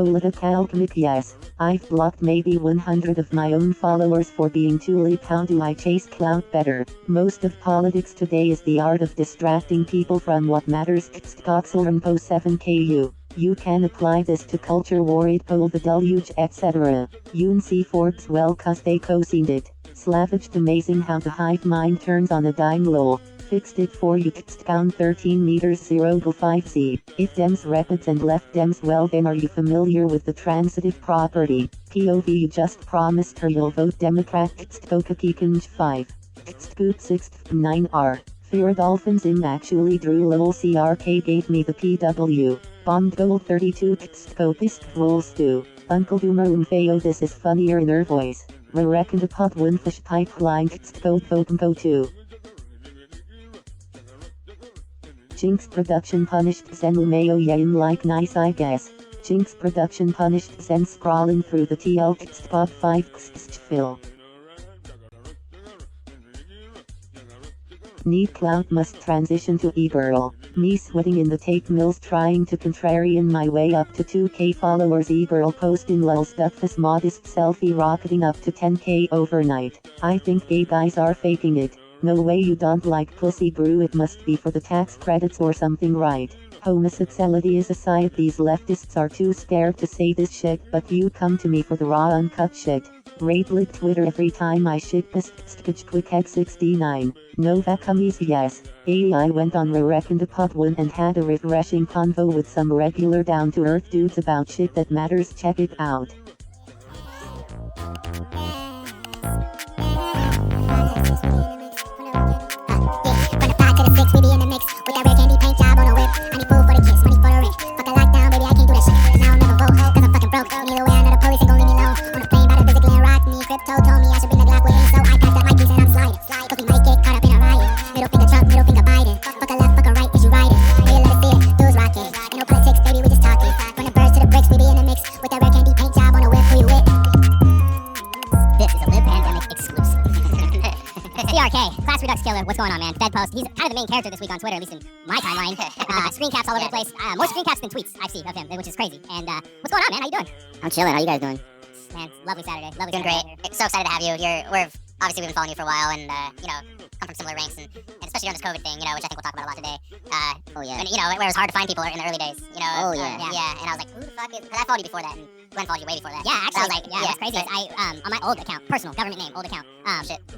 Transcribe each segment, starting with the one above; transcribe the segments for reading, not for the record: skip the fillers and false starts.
Politicalchemic. Yes, I've blocked maybe 100 of my own followers for being too lip. How do I chase clout better? Most of politics today is the art of distracting people from what matters. Stoxelrenpo 7ku. You can apply this to culture war, it poll the deluge, etc. Yoon see Forbes well cause they co-signed it. Slavaged amazing how the hive mind turns on a dime. Lol. Fixed it for you. Down 13 meters 0 to 5c. If Dems rapids and left Dems, well then are you familiar with the transitive property? POV, you just promised her you'll vote Democrat. Cringe 5. Scoop 6 9r. Fear Dolphins im actually drew lol. CRK gave me the PW. Bombed goal 32. Scopist rolls 2. Uncle Boomer Umfeo, this is funnier in her voice. Reckon the pot one fish pipeline. Go 2. Jinx production punished Zen Lumeo Yain like nice I guess. Jinx production punished Zen scrolling through the TL spot 5 Phil. Need clout must transition to e-girl. Me sweating in the tape mills trying to contrarian my way up to 2k followers. E-girl posting lulz duckface modest selfie rocketing up to 10k overnight. I think gay guys are faking it. No way you don't like pussy brew, it must be for the tax credits or something, right? Homosexuality is aside, these leftists are too scared to say this shit, but you come to me for the raw uncut shit. Ratelit Twitter every time I shit pissed quick X69. Nova Cummies yes. I went on Reckon the Pot 1 and had a refreshing convo with some regular down to earth dudes about shit that matters. Check it out. What's going on, man? Dead post. He's kind of the main character this week on Twitter, at least in my timeline. Screen caps all over the place. More screen caps than tweets I see of him, which is crazy. And what's going on, man? How you doing? I'm chilling. How you guys doing? Man, lovely Saturday. Lovely Doing Saturday. great. So excited to have you. We've obviously been following you for a while, and come from similar ranks, and especially during this COVID thing, which I think we'll talk about a lot today. Oh yeah. And where it was hard to find people in the early days. Oh yeah. Yeah. And I was like, who the fuck is? Because I followed you before that, and Glenn followed you way before that. Yeah, actually, I was like, that's crazy. I on my old account, personal government name, old account,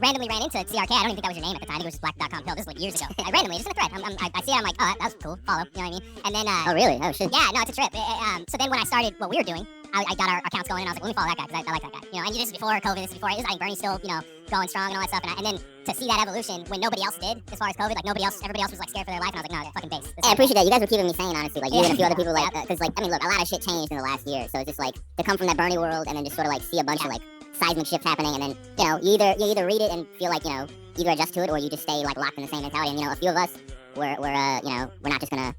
randomly ran into CRK. I don't even think that was your name at the time. I think it was just black.com pill. This was like years ago. I randomly, just in a thread. I see it. I'm like, oh, that was cool. Follow. You know what I mean? And then. Oh really? Oh shit. Yeah, no, it's a trip. So then when I started what we were doing, I got our accounts going, and I was like, let me follow that guy because I like that guy. And this is before COVID. This is before. I think Bernie's still going strong and all that stuff. And then to see that evolution when nobody else did, as far as COVID, like everybody else was like scared for their life, and I was like, no, fucking base. I appreciate that. You guys were keeping me sane, honestly. Like you and a few other people, like, because look, a lot of shit changed in the last year. So it's just like to come from that Bernie world and then just sort of like see a bunch of like seismic shifts happening, and then you either read it and feel like either adjust to it or you just stay like locked in the same mentality. And a few of us we're not just gonna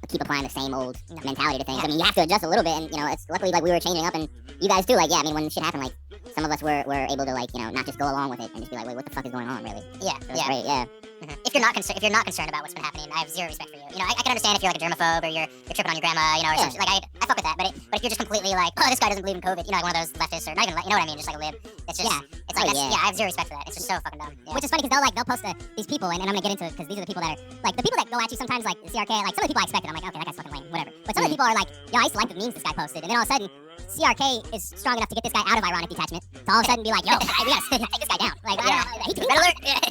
keep applying the same old mentality to things. I mean, you have to adjust a little bit, and it's luckily like we were changing up, and you guys too. Like, yeah, I mean, when shit happened, like some of us were able to like not just go along with it and just be like, wait, what the fuck is going on, really? Yeah, so great, yeah. Mm-hmm. If you're not concerned about what's been happening, I have zero respect for you. I can understand if you're like a germaphobe or you're tripping on your grandma, or something. Like I fuck with that. But if you're just completely like, oh, this guy doesn't believe in COVID, like one of those leftists, or not even, what I mean, just like a lib. It's just, it's like, I have zero respect for that. It's just so fucking dumb. Yeah. Which is funny because they'll post these people, and I'm gonna get into it because these are the people that are like the people that go at you sometimes, like CRK. Like some of the people I expected, I'm like, okay, that guy's fucking lame, whatever. But some of the people are like, I used to like the memes this guy posted, and then all of a sudden, CRK is strong enough to get this guy out of ironic detachment to all of a sudden be like, yo, we gotta take this guy down. Like, I don't know.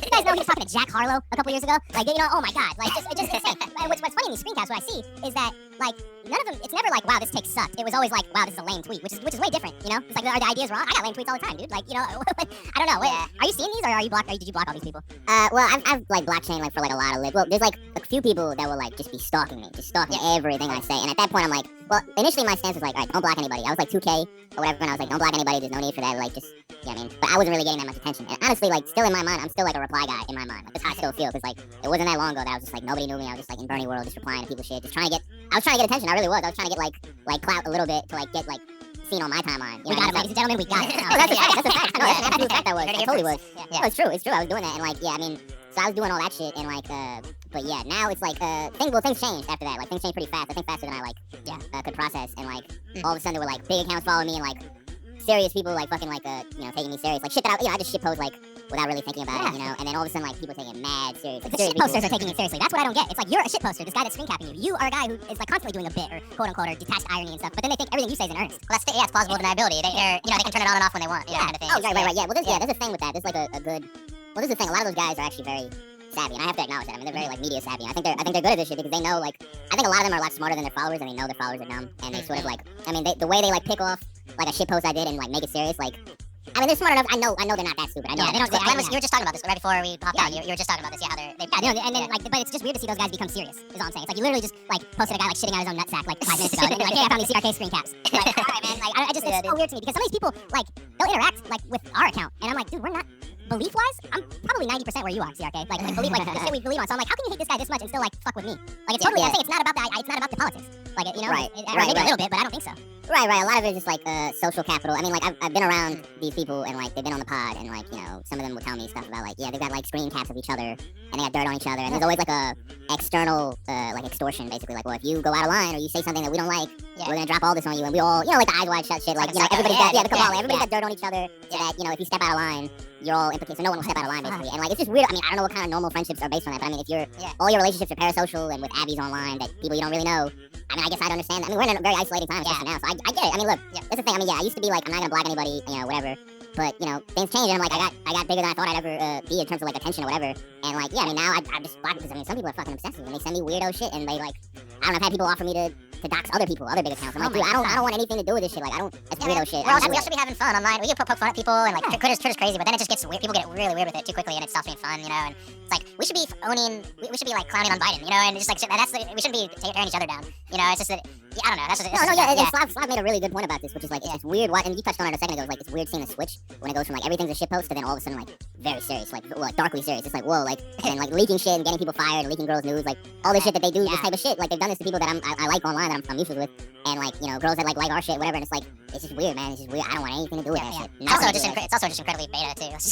You guys know he was talking to Jack Harlow a couple years ago? Like, oh my god. Like, it just insane. What's funny in these screencasts, what I see is that, like, none of them, it's never like, wow, this take sucked. It was always like, wow, this is a lame tweet, which is way different, It's like, are the ideas wrong? I got lame tweets all the time, dude. Like, I don't know. Yeah. Are you seeing these, or did you block all these people? Well, I've like blockchain like for like a lot of well, there's like a few people that will like just be stalking me, just stalking everything I say, and at that point I'm like, well, initially my stance was like, all right, don't block anybody. I was like 2K or whatever, and I was like, don't block anybody. There's no need for that. Like, just but I wasn't really getting that much attention. And honestly, like, still in my mind, I'm still like a reply guy in my mind. Like, that's how I still feel, because like it wasn't that long ago that I was just like nobody knew me. I was just like in Bernie world, just replying to people's shit, just trying to get. I was trying to get attention. I really was. I was trying to get like clout a little bit to like get like seen on my timeline. We got it, ladies and gentlemen. We got it. Oh, that's a fact. That's a fact. No, that's an absolute fact. That was. I totally was. No, it's true. It's true. I was doing that, and like, yeah, I mean, so I was doing all that shit, and like, But yeah, now it's like things changed after that. Like things changed pretty fast. I think faster than I could process. And like all of a sudden there were like big accounts following me and like serious people like fucking like taking me serious. Like shit that I just shitpost like without really thinking about it, And then all of a sudden like people taking it mad serious. Like, the shitposters are taking it seriously. That's what I don't get. It's like you're a shitposter, this guy that's screen capping you. You are a guy who is like constantly doing a bit or quote unquote or detached irony and stuff. But then they think everything you say is in earnest. Well, it's plausible deniability. They can turn it on and off when they want, kind of thing. Oh, right. Yeah. Well, there's a thing with that. There's like a good. Well, there's a thing. A lot of those guys are actually very savvy, and I have to acknowledge that. I mean, they're very like media savvy. I think they're good at this shit because they know like I think a lot of them are a lot smarter than their followers, and they know their followers are dumb, and they sort of like the way they like pick off like a shit post I did and like make it serious, like. I mean, they're smart enough. I know they're not that stupid. I know. Yeah, they don't. You were just talking about this right before we popped on. You were just talking about this. Yeah, but it's just weird to see those guys become serious. Is all I'm saying. It's like you literally just like posted a guy like shitting out his own nutsack like 5 minutes ago, and then you're like, hey, I found these CRK screen caps. Like, all right, man. Like, it's so weird to me because some of these people like they'll interact like with our account, and I'm like, dude, we're not. Belief-wise, I'm probably 90% where you are, CRK. Like belief, like the shit we believe on. So I'm like, how can you hate this guy this much and still like fuck with me? Like it's totally. I think it's not about that. It's not about the politics. Like Right. Maybe a little bit, but I don't think so. Right. A lot of it is just like social capital. I mean, like I've been around these people and like they've been on the pod and like some of them will tell me stuff about like they've got like screen caps of each other and they got dirt on each other and there's always like a external like extortion basically like well if you go out of line or you say something that we don't like we're gonna drop all this on you and we all like the eyes wide shut shit like everybody's got dirt on each other so that if you step out of line you're all implicated so no one will step out of line basically and like it's just weird. I mean I don't know what kind of normal friendships are based on that but I mean if you're all your relationships are parasocial and with abbeys online that people you don't really know I mean I guess I'd understand. I mean we're in a very isolating time especially now so I get it. I mean look that's the thing. I mean I used to be like I'm not gonna block anybody whatever. But things change, and I'm like, I got bigger than I thought I'd ever be in terms of like attention or whatever. And like, yeah, I mean, now I just block because I mean, some people are fucking obsessive, and they send me weirdo shit, and they like, I don't know, I've had people offer me to dox other people, other big accounts. I'm like, dude, I don't want anything to do with this shit. Like, that's weirdo shit. Well, we should be having fun online. We can poke fun at people, and like, Twitter's crazy, but then it just gets weird. People get really weird with it too quickly, and it stops being fun, And it's like we should be we should be like clowning on Biden, and just like we shouldn't be tearing each other down, It's just that. I don't know. That's just Slav made a really good point about this, which is like it's weird. And you touched on it a second ago. It's weird seeing the switch when it goes from like everything's a shit post to then all of a sudden like very serious, like darkly serious. It's like whoa, like and like leaking shit and getting people fired and leaking girls' news, like all this shit that they do, this type of shit. Like they've done this to people that I like online that I'm useless with, and like girls that like our shit, whatever. And it's like it's just weird, man. It's just weird. I don't want anything to do with that shit. It's also just incredibly beta too. It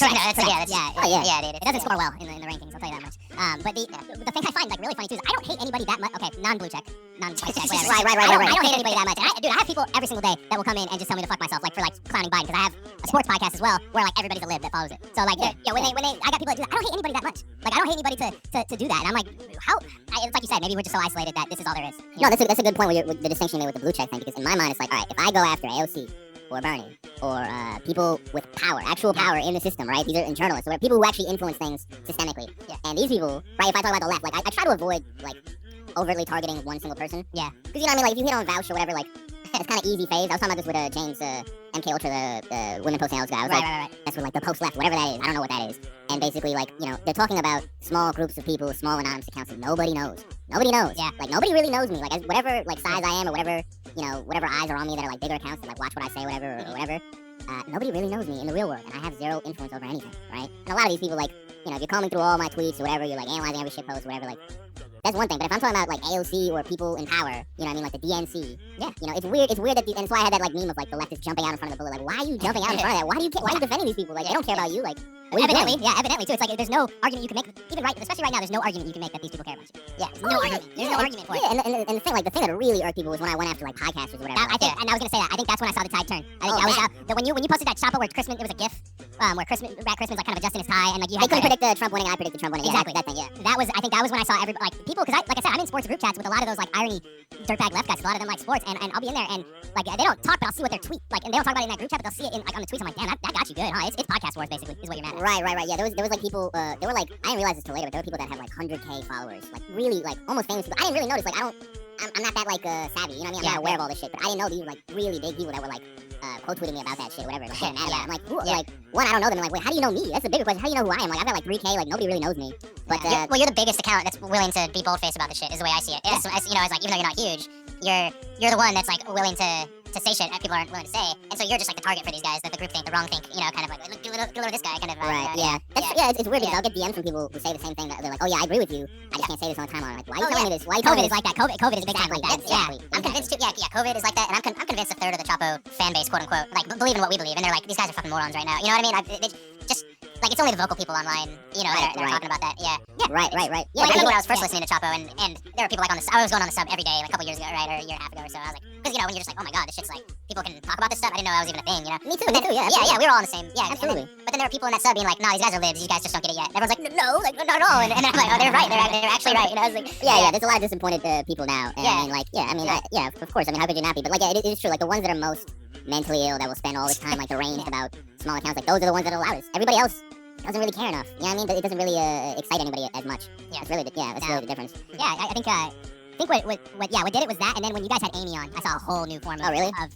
doesn't score well in the rankings. I'll tell you that much. But the thing I find like really funny too is I don't hate anybody that much. Okay, non-blue check, non-white check, whatever. Right. I don't hate anybody that much. And I have people every single day that will come in and just tell me to fuck myself, like for like clowning Biden, because I have a sports podcast as well where like everybody's a lib that follows it. So like when they I got people that do that. I don't hate anybody that much. Like I don't hate anybody to do that. And I'm like, it's like you said, maybe we're just so isolated that this is all there is. No, that's a good point with the distinction you made with the blue check thing, because in my mind it's like, all right, if I go after AOC or Bernie or people with power, actual power in the system, right? These are internalists, or people who actually influence things systemically. Yeah. And these people, right? If I talk about the left, like I try to avoid like overtly targeting one single person. Yeah. Because what I mean? Like if you hit on Vouch or whatever, like it's kind of easy phase. I was talking about this with James MK Ultra, the women posting guy. I was right. That's what like the post left, whatever that is. I don't know what that is. And basically, like they're talking about small groups of people, small anonymous accounts that nobody knows. Nobody knows. Yeah. Like nobody really knows me. Like as whatever like size I am or whatever whatever eyes are on me that are like bigger accounts that like watch what I say, whatever or whatever. Nobody really knows me in the real world, and I have zero influence over anything, right? And a lot of these people, like, if you're combing through all my tweets or whatever, you're like analyzing every shit post, whatever, like, that's one thing. But if I'm talking about like AOC or people in power, like the DNC, it's weird. It's weird that, and that's why I had that like meme of like the leftists jumping out in front of the bullet. Like, why are you jumping out in front of that? Why are you defending these people? Like, they don't care about you. Like, evidently too. It's like there's no argument you can make, especially right now. There's no argument you can make that these people care about you. Yeah, there's no argument. There's no argument for it. Yeah, and the thing that really irked people was when I went after like podcasters or whatever. And I was gonna say that. I think that's when I saw the tide turn. I think when you posted that Chapo where Christmas, it was a GIF where Rat Christman's like kind of adjusting his tie and like you had. They couldn't predict the Trump winning. I predicted Trump winning. Exactly. That thing. Yeah. I think that was when I saw everybody like people because like I said I'm in sports group chats with a lot of those like irony dirtbag left guys. A lot of them like sports and I'll be in there and like they don't talk but I'll see what their tweet like and they don't talk about it in that group chat but they'll see it in like on the tweets. I'm like damn that got you good huh? It's podcast wars basically is what you're mad at. Right. Yeah, there was like people. There were like I didn't realize this till later, but there were people that have like 100K followers, like really like almost famous people. I didn't really notice. Like I'm not that like savvy. You know what I mean? I'm not aware of all this shit, but I didn't know these were like really big people that were like quote tweeting me about that shit or whatever. Like, mad about it. I'm like, like one, I don't know them. I'm like, wait, how do you know me? That's the bigger question. How do you know who I am? Like I've got like 3K. Like nobody really knows me. But you're the biggest account that's willing to be bold-faced about the shit. Is the way I see it. It's like even though you're not huge, you're the one that's like willing to say shit that people aren't willing to say, and so you're just like the target for these guys, the group think, the wrong think, kind of like do this guy, kind of. Right. Yeah. It's weird because I'll get DMs from people who say the same thing. They're like, oh yeah, I agree with you. I just can't say this all the time. I'm like, why are you telling me this? Why are you telling me COVID is like that. COVID is a big thing like that. Exactly. I'm convinced too. Yeah. COVID is like that, and I'm convinced a third of the Chapo fan base, quote unquote, like believe in what we believe, and they're like, these guys are fucking morons right now. You know what I mean? like it's only the vocal people online, you know, that are talking about that. Yeah. Right. Yeah. Like, I remember when I was first listening to Chapo, and there were people like on the. I was going on the sub every day, like a couple years ago, right, or a year and a half ago or so. I was like, because you know, when you're just like, oh my god, this shit's like people can talk about this stuff. I didn't know that was even a thing, you know. Me too. But then, Yeah. Yeah, we were all on the same. Yeah, Absolutely. But then there were people in that sub being like, no, these guys are libs. You guys just don't get it yet. And everyone's like, no, like not at all. And I'm like, oh, they're right. They're actually right. And I was like, Yeah. There's a lot of disappointed people now. And Yeah. I mean, like, yeah, of course. I mean, how could you not be? But like, yeah, it is true. Like the ones that are most mentally ill, that will spend all this time like deranged about small accounts, like those are the ones that are loudest. Everybody else doesn't really care enough. You know what I mean? But it doesn't really excite anybody as much. Yeah. That's really the difference. yeah, I think what did it was that, and then when you guys had Amy on, I saw a whole new form of. Oh, really? I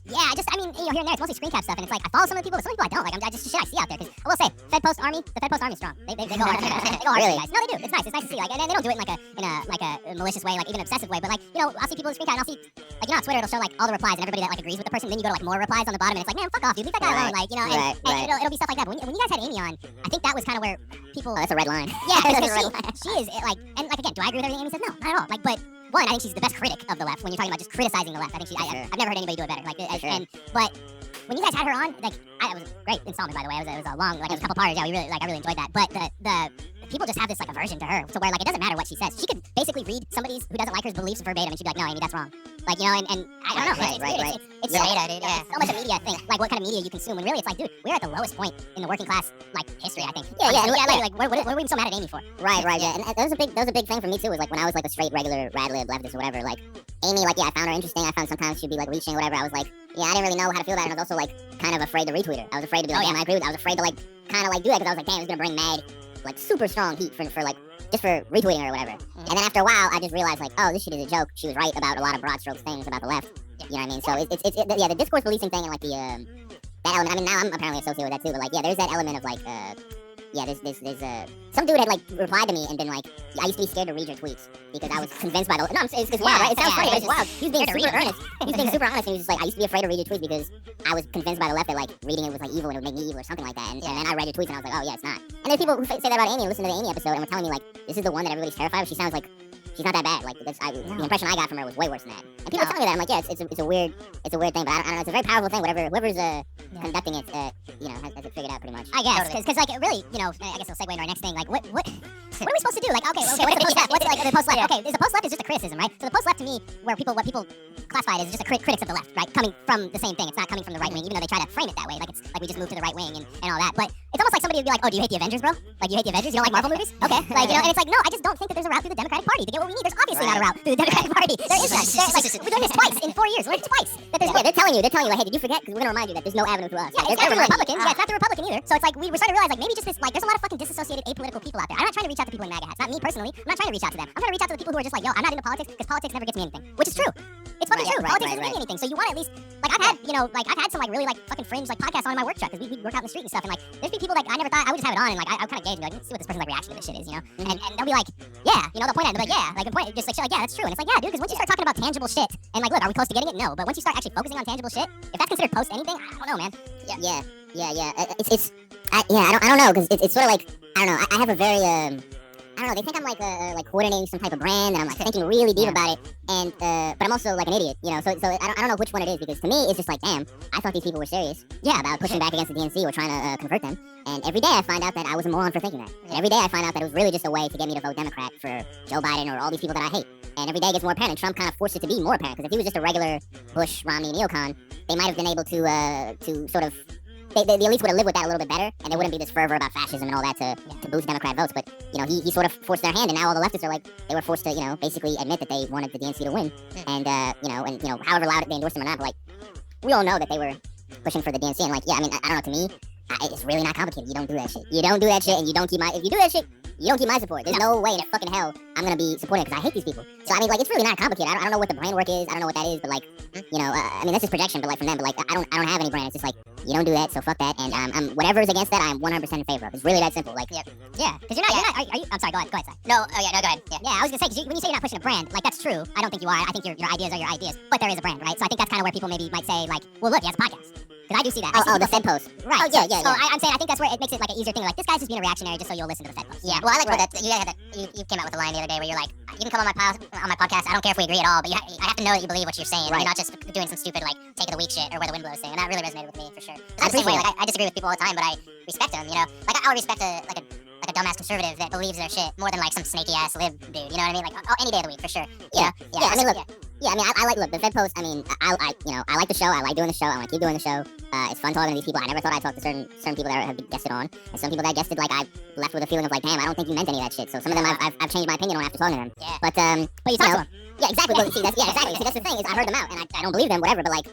mean, you know, here and there, it's mostly screen cap stuff, and it's like I follow some of the people, but some people I don't. Like, I just shit I see out there. Because I will say, the Fed Post Army is strong. They go hard. They go hard. Really? Guys. No, they do. It's nice to see. Like, and they don't do it in a malicious way, like even obsessive way. But like, you know, I'll see people in screen cap, and I'll see, like, you know, on Twitter it'll show like all the replies and everybody that like agrees with the person. Then you go to like more replies on the bottom, and it's like, man, fuck off, dude, leave that guy alone. Like, you know, and it'll be stuff like that. But when you guys had Amy on, I think that was kind of where people. Oh, that's a red line. Yeah, That's a because red line. she is like, and like again, do I agree with everything Amy says? No, not at all. Like, but one, I think she's the best critic of the left when you're talking about just criticizing the left. I think I've never heard anybody do it better. Like, but when you guys had her on, like, it was a great installment, by the way. It was a long, like, it was a couple parts. Yeah, I really enjoyed that. But the people just have this like aversion to her, to where like it doesn't matter what she says. She could basically read somebody who doesn't like her beliefs verbatim, and she'd be like, no, Amy, that's wrong. Like, you know, and I don't know. Right. It's Yeah. dude. Yeah. So much a media thing, like what kind of media you consume. And really, it's like, dude, we're at the lowest point in the working class like history, I think. Like, what are we so mad at Amy for? Right. Yeah. And that was a big thing for me too. Was like when I was like a straight regular rad lib leftist or whatever. Like Amy, like, yeah, I found her interesting. I found sometimes she'd be like reaching whatever. I was like, yeah, I didn't really know how to feel about it. And I was also like kind of afraid to retweet her. I was afraid to be like, damn, I agree with. I was afraid to like kind of like do that because I was like, damn, it's gonna bring mad like super strong heat for like just for retweeting her or whatever. And then after a while, I just realized like, oh, this shit is a joke. She was right about a lot of broad strokes things about the left. You know what I mean? So it's the discourse policing thing and like the that element. I mean, now I'm apparently associated with that too. But like, yeah, there's that element of like there's some dude had like replied to me and been like, I used to be scared to read your tweets because I was convinced by the. No, it's wild, right? It sounds funny, but it's wild. He was being super earnest. He was being super honest, and he was just like, I used to be afraid to read your tweets because I was convinced by the left that like reading it was like evil and it would make me evil or something like that. And then I read your tweets and I was like, oh yeah, it's not. And there's people who say that about Amy and listen to the Amy episode and were telling me like, this is the one that everybody's terrified of. She sounds like she's not that bad. Like the impression I got from her was way worse than that. And people tell me that. I'm like, yeah, it's a weird thing, but I don't know. It's a very powerful thing. Whoever's conducting it, you know, has it figured out pretty much. I guess, because like it really, you know, I guess it'll segue into our next thing. Like, what are we supposed to do? Like, okay, what's the post left? What's like the post left? Okay, the post left is just a criticism, right? So the post left to me, what people classify it as just a critics of the left, right? Coming from the same thing. It's not coming from the right wing, even though they try to frame it that way. Like it's like we just moved to the right wing and all that. But it's almost like somebody would be like, oh, do you hate the Avengers, bro? Like you hate the Avengers? You don't like Marvel movies? Okay, like, you know, and it's like, no, I just don't think that there's a route through the Democratic Party to get what we need. There's obviously not a route through the Democratic Party. There is none. Like, we're doing this twice in 4 years. We're doing it twice. They're telling you, like, hey, did you forget? Because we're gonna remind you that there's no avenue to us. Yeah, it's not the Republican. Yeah, it's not the Republican either. So it's like we're starting to realize like maybe just this like there's a lot of fucking disassociated apolitical people out there. I'm not trying to reach out to people in MAGA hats. Not me personally. I'm not trying to reach out to them. I'm trying to reach out to the people who are just like, yo, I'm not into politics because politics never gets me anything. Which is true. It's fucking true. Politics doesn't get me anything. So you want to at least like I've had some like really like fucking fringe like podcasts on in my work truck because we work out in the street and stuff. And like there's people like I never thought I would just have it on and like I kind of gauge and be like, let's see what this person's like reaction to this shit is, you know? And they'll be like, yeah, you know, they'll point at it and they'll be like, yeah, like a point just like shit like yeah, that's true. And it's like yeah, dude, because once you start talking about tangible shit and like look, are we close to getting it? No, but once you start actually focusing on tangible shit, if that's considered post anything, I don't know, man. Yeah. I don't know because it's sort of like I don't know. I have a very I don't know. They think I'm like coordinating some type of brand, and I'm like thinking really deep about it. And but I'm also like an idiot, you know. So I don't know which one it is because to me it's just like, damn, I thought these people were serious. Yeah, about pushing back against the DNC or trying to convert them. And every day I find out that I was a moron for thinking that. And every day I find out that it was really just a way to get me to vote Democrat for Joe Biden or all these people that I hate. And every day it gets more apparent. And Trump kind of forced it to be more apparent because if he was just a regular Bush, Romney, neocon, they might have been able to sort of. The elites would have lived with that a little bit better, and there wouldn't be this fervor about fascism and all that to boost Democrat votes. But you know, he sort of forced their hand, and now all the leftists are like they were forced to basically admit that they wanted the DNC to win, and however loud they endorsed them or not, but like we all know that they were pushing for the DNC, and like I don't know, to me it's really not complicated. You don't do that shit. You don't do that shit, and you don't keep if you do that shit, you don't keep my support. There's no way in fucking hell I'm gonna be supporting it because I hate these people. So I mean, like it's really not complicated. I don't know what the brand work is. I don't know what that is, but like that's just projection. But like from them, but like I don't have any brand. It's just like you don't do that, so fuck that. And I'm whatever's against that, I'm 100% in favor of. It's really that simple. Like yeah, because you're not. Are you? I'm sorry. Go ahead, Si. No, go ahead. Yeah, I was gonna say 'cause when you say you're not pushing a brand, like that's true. I don't think you are. I think your ideas are your ideas, but there is a brand, right? So I think that's kind of where people maybe might say like, well, look, he has a podcast. Because I do see that. The Fed post. Right. Oh, yeah. So I'm saying I think that's where it makes it like an easier thing. Like this guy's just being a reactionary just so you'll listen to the Fed post. Yeah. Well, I like that you came out with a line the other day where you're like, you can come on my podcast. I don't care if we agree at all, but I have to know that you believe what you're saying. Right. You're not just doing some stupid like take of the week shit or where the wind blows thing. And that really resonated with me for sure. I I'm the same way. appreciate Like I disagree with people all the time, but I respect them. You know, like I would respect a dumbass conservative that believes their shit more than like some snaky ass lib dude. You know what I mean? Like any day of the week for sure. Yeah. I mean, look. Yeah. Yeah, I mean, I like, look, the Fed Post, I mean, I like the show, I like doing the show, I want to keep doing the show, it's fun talking to these people, I never thought I'd talk to certain people that have guested on, and some people that guested, like, I left with a feeling of, like, damn, I don't think you meant any of that shit, so some of them I've changed my opinion on after talking to them, Yeah. but you talked know, to them. yeah, exactly, but see, that's the thing, is I heard them out, and I don't believe them, whatever, but, like,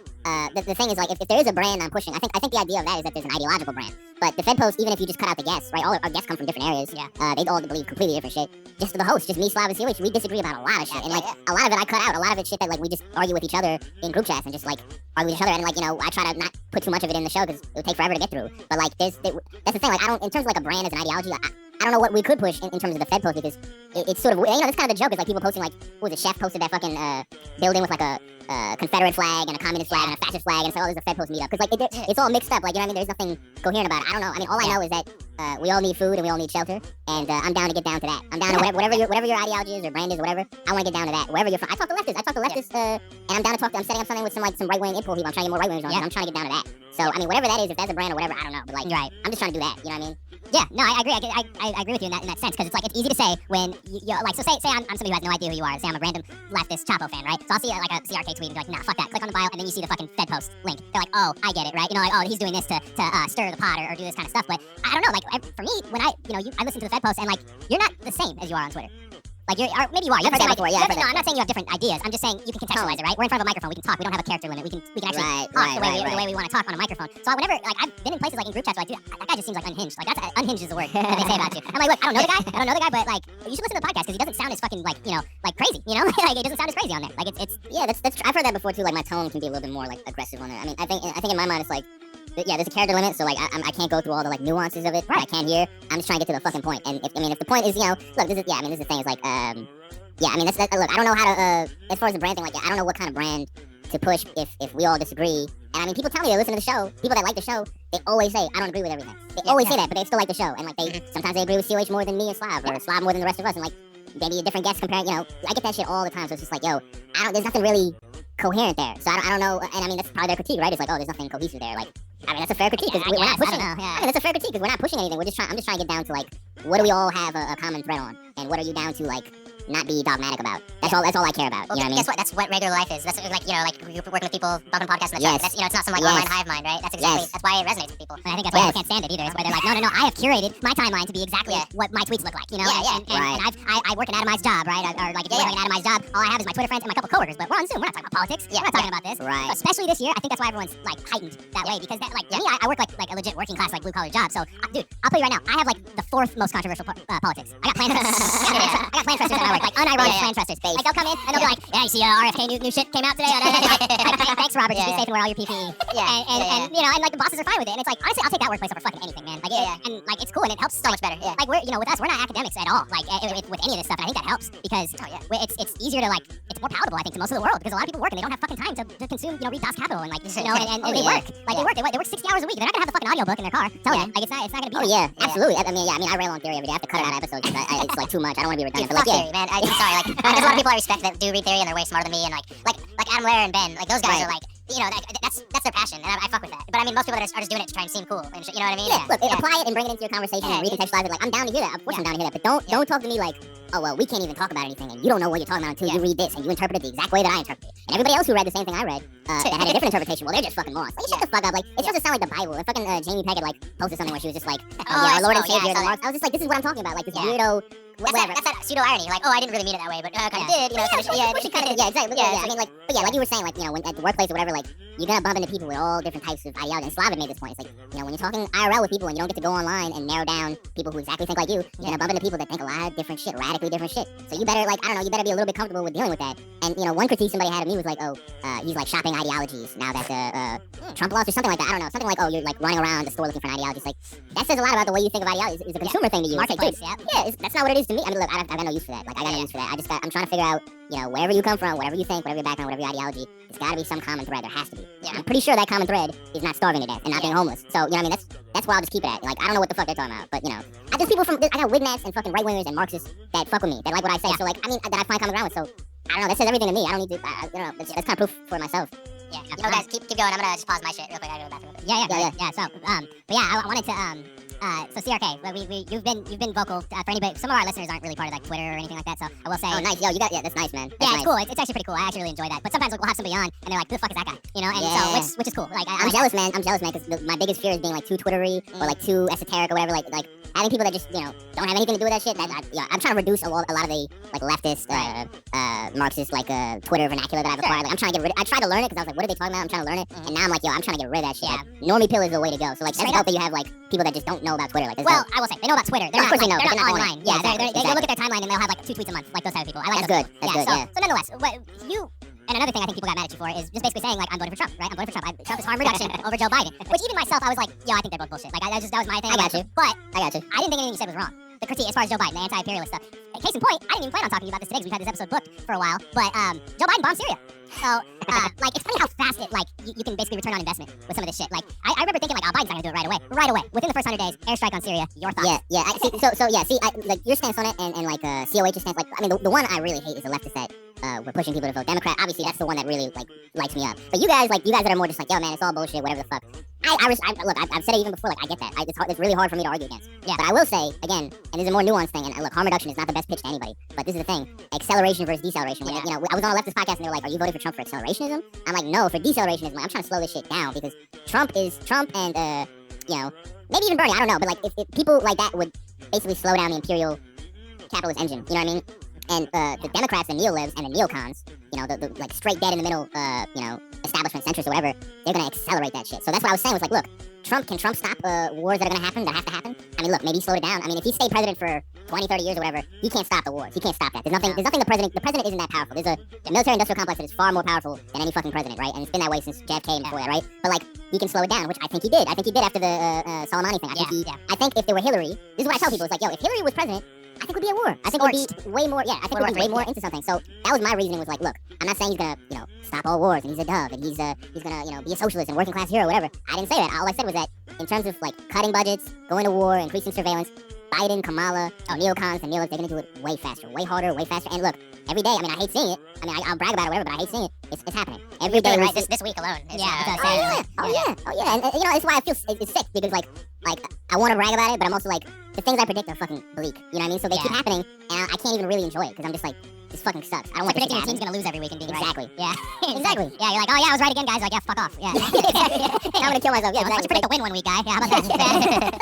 the thing is, like, if there is a brand I'm pushing, I think the idea of that is that there's an ideological brand, but the Fed Post, even if you just cut out the guests, right, all our guests come from different areas, they all believe completely different shit, just the host, just me, Slav, and COH, we disagree about a lot of shit, and, like, a lot of it I cut out, a lot of it shit that, like, we just argue with each other in group chats and just, like, argue with each other, and, like, you know, I try to not put too much of it in the show because it would take forever to get through, but, like, that's the thing, like, I don't, in terms of, like, a brand as an ideology, I don't know what we could push in terms of the Fed Post, because it's sort of, you know, that's kind of the joke, is, like, people posting, like, what was it, Chef posted that fucking, building with, like, a Confederate flag and a communist flag and a fascist flag, and so, oh, there's a Fed Post meetup, because, like, it's all mixed up, like, you know what I mean, there's nothing coherent about it, I don't know, I mean, all I know is that, we all need food and we all need shelter, and I'm down to get down to that. I'm down to whatever your ideology is or brand is or whatever. I want to get down to that. Wherever you're from, I talk to leftists, and I'm down to talk. I'm setting up something with some right wing info people. I'm trying to get more right wingers on. I'm trying to get down to that. So I mean, whatever that is, if that's a brand or whatever, I don't know. But like, right. I'm just trying to do that. You know what I mean? Yeah, no, I agree. I agree with you in that sense, because it's like it's easy to say when you're like, so say I'm somebody who has no idea who you are. Say I'm a random leftist Chapo fan, right? So I'll see like a CRK tweet and be like, nah, fuck that. Click on the bio, and then you see the fucking Fed Post link. They're like, oh, I get it, right? You know, like, oh, he's doing this to stir the pot or do this kind of stuff. But I don't know, like for me, when I listen to the Fed Post, and like you're not the same as you are on Twitter. Like maybe you are. I've heard that before. Yeah, no, I'm not saying you have different ideas. I'm just saying you can contextualize it, right? We're in front of a microphone. We can talk. We don't have a character limit. We can actually talk the way we want to talk on a microphone. So whenever like I've been in places like in group chats, where, like, dude, that guy just seems like unhinged. Like that's unhinged is the word that they say about you. I'm like, look, I don't know the guy, but like you should listen to the podcast because he doesn't sound as fucking like like crazy. You know, like it doesn't sound as crazy on there. Like it's yeah, that's I've heard that before too. Like my tone can be a little bit more like aggressive on there. I mean, I think in my mind it's like. Yeah, there's a character limit, so like I can't go through all the like nuances of it. Right. I can't hear. I'm just trying to get to the fucking point. And if the point is, you know, look, this is the thing is like yeah, I mean, look, I don't know how to as far as the brand thing, like I don't know what kind of brand to push if we all disagree. And I mean, people tell me they listen to the show. People that like the show, they always say I don't agree with everything. They always say that, but they still like the show. And like sometimes they agree with COH more than me and Slav, or Slav more than the rest of us. And like maybe a different guest comparing. You know, I get that shit all the time. So it's just like, yo, there's nothing really coherent there. So I don't know. And I mean, that's probably their critique, right? It's like, oh, there's nothing cohesive there. Like. I mean, that's a fair critique because we're not pushing. I mean, that's a fair critique because we're not pushing anything. I'm just trying to get down to like, what do we all have a common thread on, and what are you down to like, not be dogmatic about? That's all I care about. Well, you know what I mean? Guess what? That's what regular life is. That's like like you're working with people, bumping podcasts in the chat. That's it's not some like online hive mind, right? That's exactly that's why it resonates with people. And I think that's why people can't stand it either. It's why they're like, no, I have curated my timeline to be exactly what my tweets look like. You know? And I work an atomized job, right? Or like if you're working an atomized job, all I have is my Twitter friends and my couple coworkers. But we're on Zoom. We're not talking about politics. We're not talking about this. Right. Especially this year, I think that's why everyone's like heightened that way because that like me, I work like a legit working class like blue collar job. So dude, I'll tell you right now, I have like the 4th most controversial politics. I got plan I got plan trusters at my work, like unironic plan trusters. Like they'll come in and they'll be like, yeah, you see RFK new shit came out today. Thanks, Robert. Just be safe and wear all your PPE. And you know, and like the bosses are fine with it. And it's like honestly, I'll take that workplace over fucking anything, man. Like and like it's cool and it helps so much better. Like we're with us, we're not academics at all. Like with any of this stuff, and I think that helps because it's easier to like it's more palatable I think to most of the world because a lot of people work and they don't have fucking time to consume read Das Capital and like and they work they work 60 hours a week. They're not gonna have the fucking audiobook in their car. Telling you, like it's not gonna be. Oh yeah, absolutely. I mean I rail on theory every day. I have to cut it out of episodes because it's like too much. I don't want to be redundant. But like theory, man. I'm sorry. Like there's a lot of people I respect that do read theory and they're way smarter than me and like Adam Lehrer and Ben. Like those guys are like. That's their passion, and I fuck with that. But I mean, most people are just doing it to try and seem cool, and you know what I mean? Yeah. Look, apply it and bring it into your conversation and recontextualize it. Like I'm down to hear that. Of course, I'm down to hear that. But don't talk to me like, oh well, we can't even talk about anything, and you don't know what you're talking about until you read this and you interpret it the exact way that I interpret it. And everybody else who read the same thing I read that had a different interpretation, well, they're just fucking morons. Like shut the fuck up. Like it doesn't sound like the Bible. And fucking Jamie Peckett like posted something where she was just like, our Lord and Savior. I was just like, this is what I'm talking about. Like this weirdo. That's that pseudo irony. Like, oh, I didn't really mean it that way, but kind of did. You know, exactly. I mean, like, but yeah, like you were saying, like when at the workplace or whatever, like you're gonna bump into people with all different types of ideology. And Slav had made this point. It's like, when you're talking IRL with people and you don't get to go online and narrow down people who exactly think like you're gonna bump into people that think a lot of different shit, radically different shit. So you better you better be a little bit comfortable with dealing with that. And one critique somebody had of me was like, he's like shopping ideologies now that Trump lost or something like that. I don't know, something like, you're like running around the store looking for an ideology. It's like that says a lot about the way you think of ideology. It's a consumer thing to you. Marketplace, that's not what it is to me. I mean, look, I got no use for that. Like I got no use for that. I'm trying to figure out you know, wherever you come from, whatever you think, whatever your background, whatever your ideology, there's got to be some common thread. There has to be. Yeah. I'm pretty sure that common thread is not starving to death and not being homeless. So, you know what I mean? That's why I'll just keep it at. Like, I don't know what the fuck they're talking about, but, you know. I got Widnats and fucking right-wingers and Marxists that fuck with me, that like what I say. So, like, I mean, that I find common ground with. So, I don't know, that says everything to me. I don't need to, you know, that's kind of proof for myself. Yeah. You know, guys, keep going. I'm gonna just pause my shit real quick. I gotta go to the bathroom. Yeah. So, but yeah, I wanted to, so CRK, you've been vocal for anybody. Some of our listeners aren't really part of like Twitter or anything like that. So I will say, Oh, nice. Yo, that's nice, man. That's yeah, nice. it's cool. It's actually pretty cool. I actually really enjoy that. But sometimes we'll have somebody on and they're like, "Who the fuck is that guy?" You know, and so which is cool. Like I'm jealous, man. Because my biggest fear is being like too Twittery or like too esoteric or whatever. Like having people that just, you know, don't have anything to do with that shit. I'm trying to reduce a lot of the like leftist, Marxist like Twitter vernacular that I've acquired. Like I'm trying to get rid. I tried to learn it because I was like, what are they talking about? I'm trying to learn it, and now I'm like, yo, I'm trying to get rid of that shit. Yeah. Like, normie pill is the way to go. So like, that's dope that you have like people that just don't know about Twitter. Like, well, I will say they know about Twitter. They're of course not, they know, they're but not they're not online. on it. Yeah, Exactly. they'll look at their timeline and they'll have like 2 tweets a month, like those type of people. I like That's those good. people. That's good. So nonetheless, what you. And another thing I think people got mad at you for is just basically saying, like, I'm voting for Trump, right? I'm voting for Trump. Trump is harm reduction over Joe Biden. Which even myself, I was like, yo, I think they're both bullshit. Like, that was my thing. I got you. But I got you. I didn't think anything you said was wrong. The critique as far as Joe Biden, the anti-imperialist stuff. Case in point, I didn't even plan on talking about this today because we've had this episode booked for a while. But Joe Biden bombed Syria. So, like, it's funny how fast it, like, you can basically return on investment with some of this shit. Like, I remember thinking, like, oh, Biden's not gonna do it right away. Right away. Within the first 100 days, airstrike on Syria. Your thoughts? Yeah. Like, your stance on it and like, COH's stance, like, I mean, the one I really hate is the leftist that, we're pushing people to vote Democrat. Obviously, that's the one that really, like, lights me up. But you guys that are more just like, yo, man, it's all bullshit, whatever the fuck. Look, I've said it even before, like, I get that. It's really hard for me to argue against. Yeah. But I will say, again, and this is a more nuanced thing, and look, harm reduction is not the best pitch to anybody, but this is the thing, acceleration versus deceleration. When, you know, I was on a leftist podcast and they were like, are you voting for Trump for accelerationism? I'm like, no, for decelerationism. Like, I'm trying to slow this shit down because Trump and, you know, maybe even Bernie, I don't know, but like, if people like that would basically slow down the imperial capitalist engine, you know what I mean? And the Democrats, the neolibs, and the neocons, you know, the like straight dead in the middle, you know, establishment centrists or whatever, they're gonna accelerate that shit. So that's what I was saying was like, look, can Trump stop wars that are gonna happen, that have to happen? I mean, look, maybe he slowed it down. I mean, if he stayed president for 20, 30 years or whatever, he can't stop the wars. He can't stop that. There's nothing the president isn't that powerful. There's a military-industrial complex that is far more powerful than any fucking president, right? And it's been that way since JFK and before that, right? But like, he can slow it down, which I think he did. I think he did after the Soleimani thing. I think if there were Hillary, this is what I tell people, it's like, yo, if Hillary was president, I think we'd be at war. I think we'd be way more, I think we'd be way more into something. So that was my reasoning, was like, look, I'm not saying he's gonna, you know, stop all wars and he's a dove and he's gonna, you know, be a socialist and working class hero or whatever. I didn't say that. All I said was that in terms of like cutting budgets, going to war, increasing surveillance, Biden, Kamala, neocons, and neoliberals, they're gonna do it way faster, way harder, way faster. And look, every day, I mean, I hate seeing it. I mean, I'll brag about it, whatever, but I hate seeing it. It's happening. Every day, right? This week alone. Oh yeah. And you know, it's why I feel it's sick because like I want to brag about it, but I'm also like, the things I predict are fucking bleak. You know what I mean? So they keep happening, and I can't even really enjoy it because I'm just like, this fucking sucks. I don't want predicting this your team's gonna lose every week and being exactly. right. Yeah. Exactly. Yeah, you're like, oh yeah, I was right again, guys. Like, yeah, fuck off. Yeah. I'm gonna kill myself. Yeah, Why don't you predict the win one week, guy? Yeah, how about that?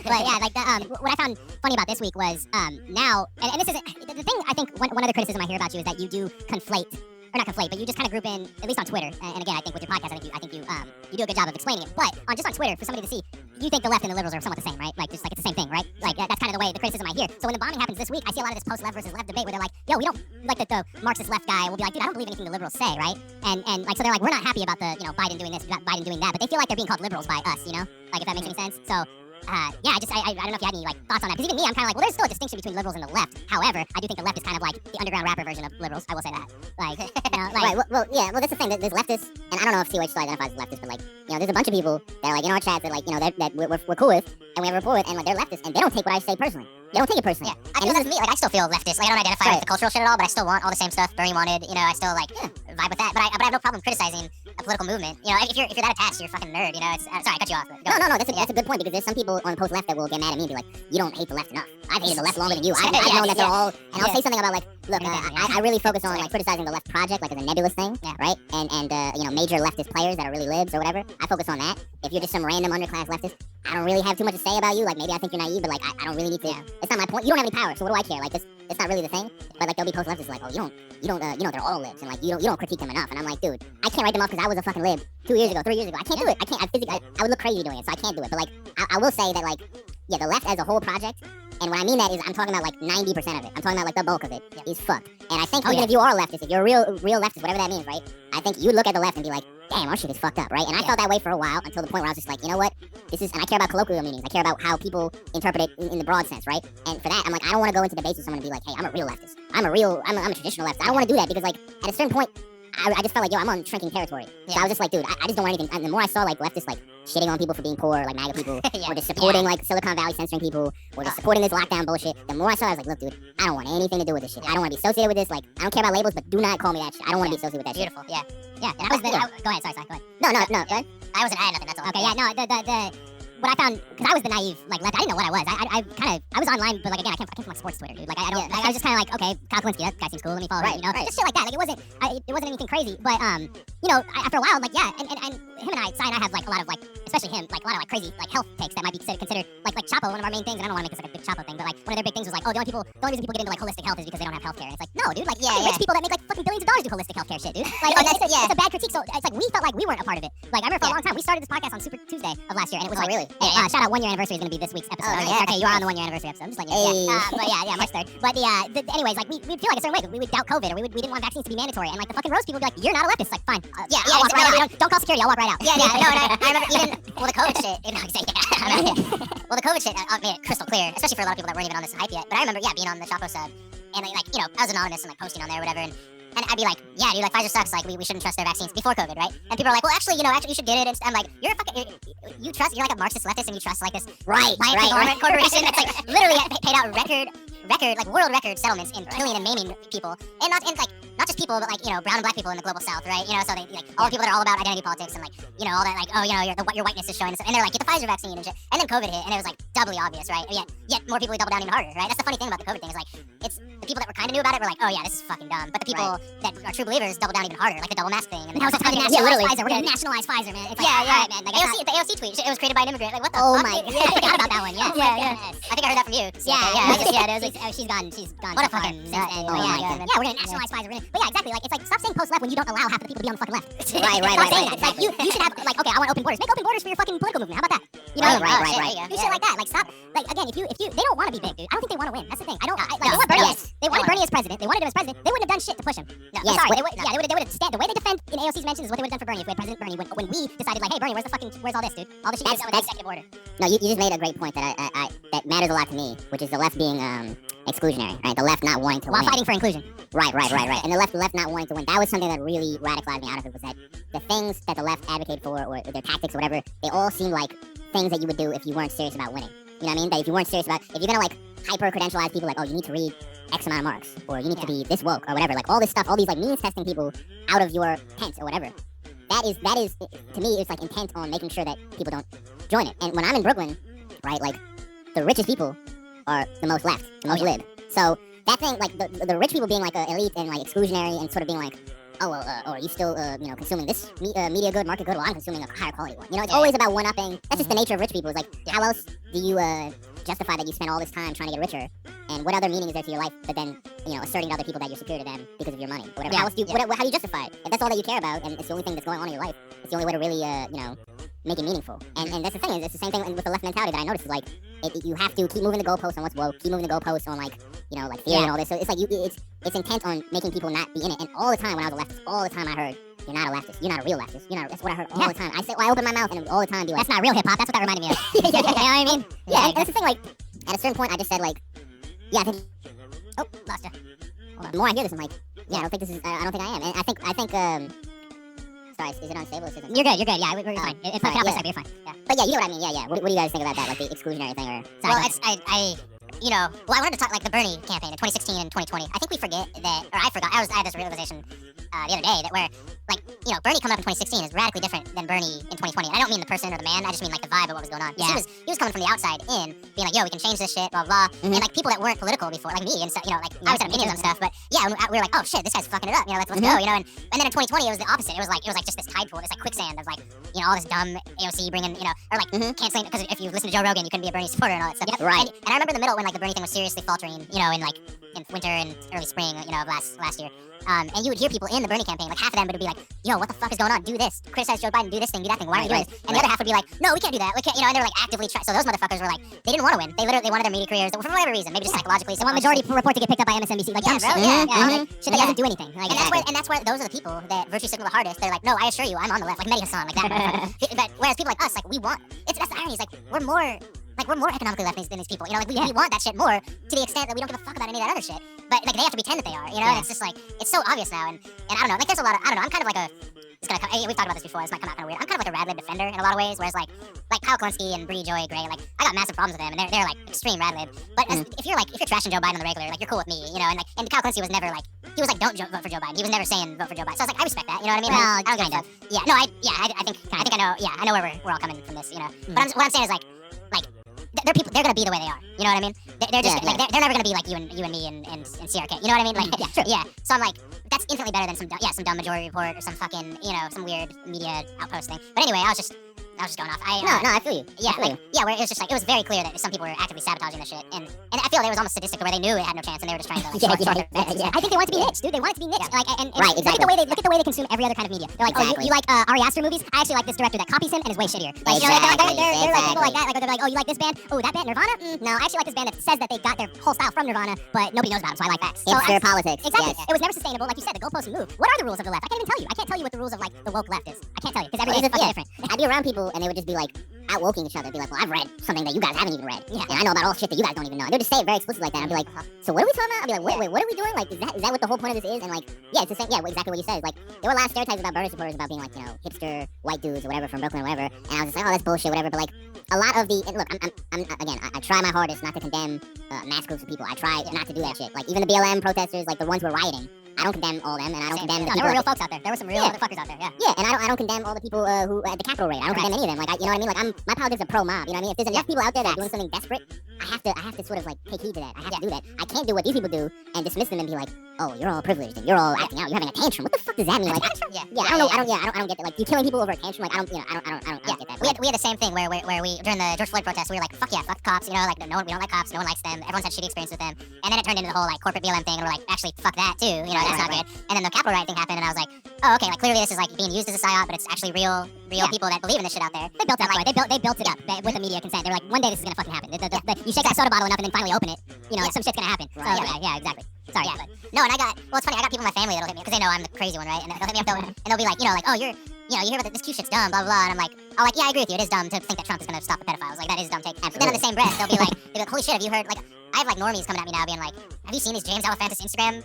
but yeah, like what I found funny about this week was now, and this is the thing. I think one other criticism I hear about you is that you do conflate. Or not conflate, but you just kind of group in, at least on Twitter. And again, I think with your podcast, I think you do a good job of explaining it. But just on Twitter, for somebody to see, you think the left and the liberals are somewhat the same, right? Like, just like it's the same thing, right? Like that's kind of the way the criticism I hear. So when the bombing happens this week, I see a lot of this post-left versus left debate where they're like, yo, we don't like the Marxist left guy will be like, dude, I don't believe anything the liberals say, right? And like, so they're like, we're not happy about the, you know, Biden doing this, Biden doing that, but they feel like they're being called liberals by us, you know? Like, if that makes any sense. So. I don't know if you had any like thoughts on that, because even me, I'm kind of like, well, there's still a distinction between liberals and the left. However, I do think the left is kind of like the underground rapper version of liberals. I will say that. Like, you know, like, well, that's the thing. There's leftists, and I don't know if COH still identifies as leftist, but like, you know, there's a bunch of people that are like in our chats that like, you know, that we're cool with, and we have a rapport with, and like they're leftists, and they don't take what I say personally. They don't take it personally. Yeah, I feel that's me. Like, I still feel leftist. Like, I don't identify with the cultural shit at all, but I still want all the same stuff Bernie wanted. You know, I still like vibe with that. But I have no problem criticizing a political movement. You know, if you're that attached, you're a fucking nerd. You know, it's sorry, I cut you off. No. That's a good point, because there's some people on post left that will get mad at me and be like, you don't hate the left enough. I've hated the left longer than you. I've known that they're all. And I'll say something about like, look, I really focus on like criticizing the left project, like as a nebulous thing, right? And you know, major leftist players that are really libs or whatever. I focus on that. If you're just some random underclass leftist, I don't really have too much to say about you. Like, maybe I think you're naive, but like I don't really need to. It's not my point. You don't have any power, so what do I care? Like, it's not really the thing. But like, there'll be post leftists like, oh, you don't, they're all libs, and like you don't critique them enough. And I'm like, dude, I can't write them off because I was a fucking lib 2 years ago, 3 years ago. I can't do it. I can't. I would look crazy doing it, so I can't do it. But like, I will say that like, yeah, the left as a whole project. And what I mean that is, I'm talking about like 90% of it. I'm talking about like the bulk of it is fucked. And I think even if you are a leftist, if you're a real leftist, whatever that means, right? I think you look at the left and be like, damn, our shit is fucked up, right? And I felt that way for a while until the point where I was just like, you know what? This is, and I care about colloquial meanings. I care about how people interpret it in the broad sense, right? And for that, I'm like, I don't want to go into debates with someone and be like, hey, I'm a real leftist. I'm a traditional leftist. I don't want to do that because, like, at a certain point, I just felt like, yo, I'm on shrinking territory. So I was just like, dude, I just don't want anything. And the more I saw, like, leftists, like, shitting on people for being poor, like MAGA people, or just supporting, like, Silicon Valley censoring people, or just supporting this lockdown bullshit, the more I saw, I was like, look, dude, I don't want anything to do with this shit. I don't want to be associated with this. Like, I don't care about labels, but do not call me that shit. I don't want to be associated with that Beautiful. shit. Yeah. And I was go ahead. Sorry. Go ahead. No, go ahead. I had nothing. That's all. Okay, yeah, no, what I found, because I was the naive, like, left, I didn't know what I was. I was online, but, like, again, I came from, like, sports Twitter, dude. Like, I was just kind of like, okay, Kyle Kalinske, that guy seems cool, let me follow him, you know? Just shit like that. Like, it wasn't anything crazy, but, you know, after a while, like, yeah, and him and I, Sai and I have, like, a lot of, like, especially him, like, a lot of, like, crazy, like, health takes that might be considered, like Chapo, one of our main things, and I don't want to make this, like, a big Chapo thing, but, like, one of their big things was, like, oh, the only reason people get into, like, holistic health is because they don't have healthcare. And it's like, no, dude, like, rich people that make, like, fucking billions of dollars do holistic healthcare shit, dude. Like, it's a bad critique, so it's like, we felt like we weren't a part of it. Like, I remember for a long time, we started this podcast on Super Tuesday of last year, and it was like, really? Hey, shout out 1 year anniversary is going to be this week's episode. Okay, you are on the 1 year anniversary episode. I'm just letting you know. But yeah, March 3rd. But anyways, like, we'd feel like a certain way. We would doubt COVID, or we didn't want vaccines to be mandatory. And, like, the fucking Rose people would be like, you're not a leftist. Like, fine. I'll walk right out. Don't call security. I'll walk right out. No, and I remember even, well, the COVID shit, well, the COVID shit made it crystal clear, especially for a lot of people that weren't even on this hype yet. But I remember, being on the Chapo sub, and, like, you know, I was anonymous and, like, posting on there or whatever, and I'd be like, yeah, dude, like, Pfizer sucks, like, we shouldn't trust their vaccines before COVID, right? And people are like, well, actually, you should get it. And I'm like, you're like a Marxist leftist, and you trust, like, this giant conglomerate corporation that's, like, literally paid out world record settlements in killing and maiming people, and not just people, but, like, you know, brown and black people in the global south, right? You know, so they, like, all the people that are all about identity politics and, like, you know, all that, like, oh, you know, your whiteness is showing, and they're like, get the Pfizer vaccine and shit. And then COVID hit, and it was, like, doubly obvious, right? Yet more people double down even harder, right? That's the funny thing about the COVID thing is, like, it's the people that were kind of knew about it were like, oh yeah, this is fucking dumb. But the people that are true believers double down even harder, like the double mask thing. And now it's like, nationalize Pfizer. We're gonna nationalize Pfizer, man. It's like, all right, man. Like, the AOC tweet, it was created by an immigrant. Like, what the fuck? Oh my god. I forgot about that one. Yeah. I think I heard that from you. She's gone. What a fucking nut. Yeah, we're gonna nationalize Pfizer. But yeah, exactly. Like, it's like, stop saying post-left when you don't allow half of the people to be on the fucking left. Right. Like, you should have, like, okay, I want open borders. Make open borders for your fucking political movement. How about that? You know, right. You shit like that. Like, stop. Like, again, if you, they don't want to be big, dude. I don't think they want to win. That's the thing. They want Bernie. They wanted Bernie as president. They wanted him as president. They wouldn't have done shit to push him. Yes, they would have stand. The way they defend in AOC's mentions is what they would have done for Bernie if we had President Bernie. When we decided, like, hey, Bernie, where's all this, dude? All this shit you done with the executive order. No, you just made a great point that that matters a lot to me, which is the left being exclusionary, right? The left not wanting to while win. fighting for inclusion. Right. And the left not wanting to win. That was something that really radicalized me out of it, was that the things that the left advocate for, or their tactics or whatever, they all seem like things that you would do if you weren't serious about winning. You know what I mean? That if you weren't serious about, if you're gonna, like, hyper-credentialize people, like, oh, you need to read X amount of marks, or you need to be this woke, or whatever, like, all this stuff, all these, like, means testing people out of your tent or whatever. That is, to me, it's, like, intent on making sure that people don't join it. And when I'm in Brooklyn, right, like, the richest people are the most left, the most lib. So that thing, like, the rich people being, like, elite and, like, exclusionary, and sort of being like, oh, well, are you still, you know, consuming this media good, market good? Well, I'm consuming a higher quality one. You know, it's always about one-upping. That's just the nature of rich people. It's like, how else do you justify that you spend all this time trying to get richer? And what other meaning is there to your life but then, you know, asserting to other people that you're superior to them because of your money? Or whatever. How else do you, how do you justify it? If that's all that you care about, and it's the only thing that's going on in your life, it's the only way to really, you know, make it meaningful. And that's the thing, it's the same thing with the left mentality that I noticed, is like, you have to keep moving the goalposts on what's woke, keep moving the goalposts on, like, you know, like, theory and all this. So it's like, it's intent on making people not be in it. And all the time when I was a leftist, all the time I heard, you're not a leftist, you're not a real leftist, that's what I heard all the time. I opened my mouth and it would all the time be like, that's not real hip-hop, that's what that reminded me of. You know what I mean? Yeah, and that's the thing, like, at a certain point I just said, like, yeah, I think, oh, lost you. The more I hear this, I'm like, yeah, I don't think I am. And I think, sorry, is it unstable? You're good, yeah, we're fine. It's not up, you're fine. Yeah. But yeah, you know what I mean, yeah. What do you guys think about that, like, the exclusionary thing, or? Sorry, well, I wanted to talk, like, the Bernie campaign in 2016 and 2020. I think we forget that, or I forgot, I had this realization the other day that where, like, you know, Bernie coming up in 2016 is radically different than Bernie in 2020. And I don't mean the person or the man, I just mean, like, the vibe of what was going on. Yeah. He was coming from the outside in, being like, yo, we can change this shit, blah, blah. And, like, people that weren't political before, like me and stuff, you know, like, I always had opinions on stuff, but yeah, we were like, oh shit, this guy's fucking it up, you know, let's go, you know, and then in 2020 it was the opposite. It was like just this tide pool, this, like, quicksand of, like, you know, all this dumb AOC bringing, you know, or, like, canceling, because if you listen to Joe Rogan, you couldn't be a Bernie supporter and all that stuff. Yep, right. And I remember in the middle when, like, the Bernie thing was seriously faltering, you know, in winter and early spring, you know, of last year. And you would hear people in the Bernie campaign, like, half of them would be like, like, yo, what the fuck is going on? Do this. Criticize Joe Biden. Do this thing. Do that thing. Why aren't you doing this? And the other half would be like, no, we can't do that. We can't. And they were like actively trying. So those motherfuckers were like, they didn't want to win. They wanted their media careers for whatever reason. Maybe just psychologically. They want Majority Report to get picked up by MSNBC. Like, yeah, bro. shit that doesn't do anything. Like, and that's where those are the people that virtue signal the hardest. They're like, no, I assure you, I'm on the left. Like Mehdi Hassan, like that. But whereas people like us, like we want. That's the irony. Is like we're more economically left than these people. You know, like we want that shit more to the extent that we don't give a fuck about any of that other shit. But like they have to pretend that they are. You know, and it's just like it's so obvious now. And I don't know. Like there's a lot of I don't know. I'm kind of like a. It's gonna come, we've talked about this before. This might come out kind of weird. I'm kind of like a rad lib defender in a lot of ways. Whereas like Kyle Kalinske and Bree Joy Gray, like I got massive problems with them, and they're like extreme rad lib. But if you're trashing Joe Biden on the regular, like you're cool with me, you know. And Kyle Kalinske was never like he was like don't vote for Joe Biden. He was never saying vote for Joe Biden. So I was like I respect that. You know what I mean? Well, I don't give a fuck. Yeah. No. I think I know. Yeah. I know where we're all coming from this. You know. But what I'm saying is like they're people. They're gonna be the way they are. You know what I mean? They're just like they're never gonna be like you and me and CRK. You know what I mean? Like yeah, true. Yeah. So I'm like that's infinitely better than some dumb Majority Report or some fucking some weird media outpost thing. But anyway, I was just going off. I feel you. Yeah, where it was just like it was very clear that some people were actively sabotaging the shit, and I feel like it was almost sadistic where they knew it had no chance and they were just trying to like I think they want it to be niche, dude. They want it to be niche. Like and right, exactly. Look at the way they consume every other kind of media. They're like, oh, you like Ari Aster movies? I actually like this director that copies him and is way shittier. Like, they're like people like that. Like they're like, oh, you like this band? Oh, that band, Nirvana? No, I actually like this band that says that they got their whole style from Nirvana, but nobody knows about it, so I like that. Hipster politics. Exactly. Yes. It was never sustainable. Like you said, the goalposts move. What are the rules of the left? I can't even tell you. I can't tell you what the rules of like the woke left is. I can't tell you because every day is fucking different. I'd be around people and they would just be like out-woking each other. Be like, well, I've read something that you guys haven't even read. Yeah. And I know about all shit that you guys don't even know. And they would just say it very explicitly like that. I'd be like, so what are we talking about? I'd be like, wait, what are we doing? Like, is that what the whole point of this is? And like, yeah, it's the same. Yeah, exactly what you said. Like, there were a lot of stereotypes about Bernie supporters about being like, hipster white dudes or whatever from Brooklyn or whatever. And I was just like, oh, that's bullshit, whatever. But like, a lot of the look, I try my hardest not to condemn mass groups of people. I try not to do that shit. Like even the BLM protesters, like the ones who were rioting. I don't condemn all them, and I don't condemn the people. There were real folks out there. There were some real motherfuckers out there. Yeah. Yeah, and I don't condemn all the people who at the Capitol raid. I don't condemn any of them. Like, you know what I mean? Like, my politics are pro mob. You know what I mean? If there's enough people out there that are doing something desperate, I have to sort of like take heed to that. I have to do that. I can't do what these people do and dismiss them and be like, oh, you're all privileged and you're all acting out. You're having a tantrum. What the fuck does that mean? Like, I don't get that. Like, you're killing people over a tantrum. Like, I don't get that. We had the same thing where we during the George Floyd protests we were like, fuck yeah, fuck the cops. You know, like we don't like cops. No one likes them. Everyone's had shitty experience with them. And then it turned into the whole like corporate BLM thing, and we're like, actually, fuck that too. You know, that's not good. And then the Capitol riot thing happened, and I was like, oh, okay, like clearly this is like being used as a psyop, but it's actually real people that believe in this shit out there. They built that way. They built it up with the media consent. They were like, one day this is gonna fucking happen. You shake that soda bottle enough and then finally open it. You know, some shit's gonna happen. So, yeah, exactly. Sorry, but no, and it's funny. I got people in my family that'll hit me because they know I'm the crazy one, right? And they'll hit me up and they'll be like, like, oh, you hear about this Q shit's dumb, blah blah blah. And I'm like, yeah, I agree with you. It is dumb to think that Trump is gonna stop the pedophiles. Like that is a dumb take. But then on the same breath, they'll be like, holy shit, have you heard? Like, I have like normies coming at me now, being like, have you seen these James Alefantis Instagram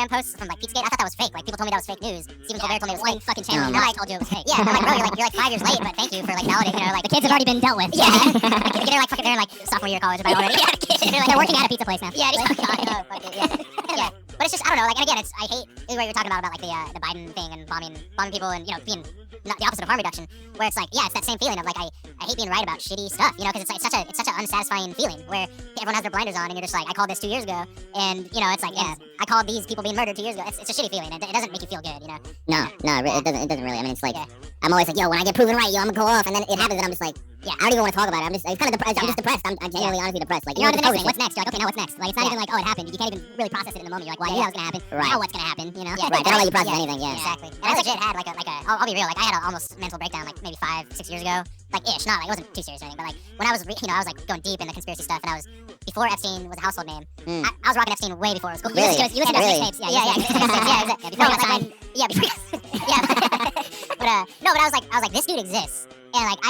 posts from like Pizzagate? I thought that was fake. Like people told me that was fake news. Stephen Colbert told me it was fake. Fucking channel. And I told you it was fake. Yeah, I'm like, bro, you're like 5 years late, but thank you for like validating. You know, like the kids have already been dealt with. Yeah, they're like sophomore year of college about already. They're working at a pizza place now. Yeah, yeah. But it's just I don't know. Like, and again, I hate what you're talking about like the Biden thing and bombing people and being not the opposite of harm reduction. Where it's like, yeah, it's that same feeling of like I hate being right about shitty stuff. Because it's such an unsatisfying feeling where everyone has their blinders on and you're just like, I called this 2 years ago, and it's like, yeah, I called these people being murdered 2 years ago. It's a shitty feeling. It doesn't make you feel good. No, it doesn't really. I mean, it's like I'm always like, yo, when I get proven right, I'm gonna go off, and then it happens, and I'm just like. Yeah, I don't even want to talk about it. I'm just kind of depressed. I'm just depressed. I'm genuinely, honestly depressed. Like, you're on to the next thing. What's next? You're like, okay, now what's next? Like, it's not even like, oh, it happened. You can't even really process it in the moment. You're like, well, I knew that was gonna happen. Right. Now what's gonna happen? Yeah, right. They don't let you process anything. Yeah, exactly. And I legit had I'll be real. Like, I had an almost mental breakdown like maybe 5-6 years ago. Like, ish, not like it wasn't too serious or anything, but like when I was, I was like going deep in the conspiracy stuff, and I was before Epstein was a household name. I was rocking Epstein way before it was cool. Really? You listened to those tapes? Yeah. Before you got signed. Yeah, before. Yeah. But I was like, this dude exists. And like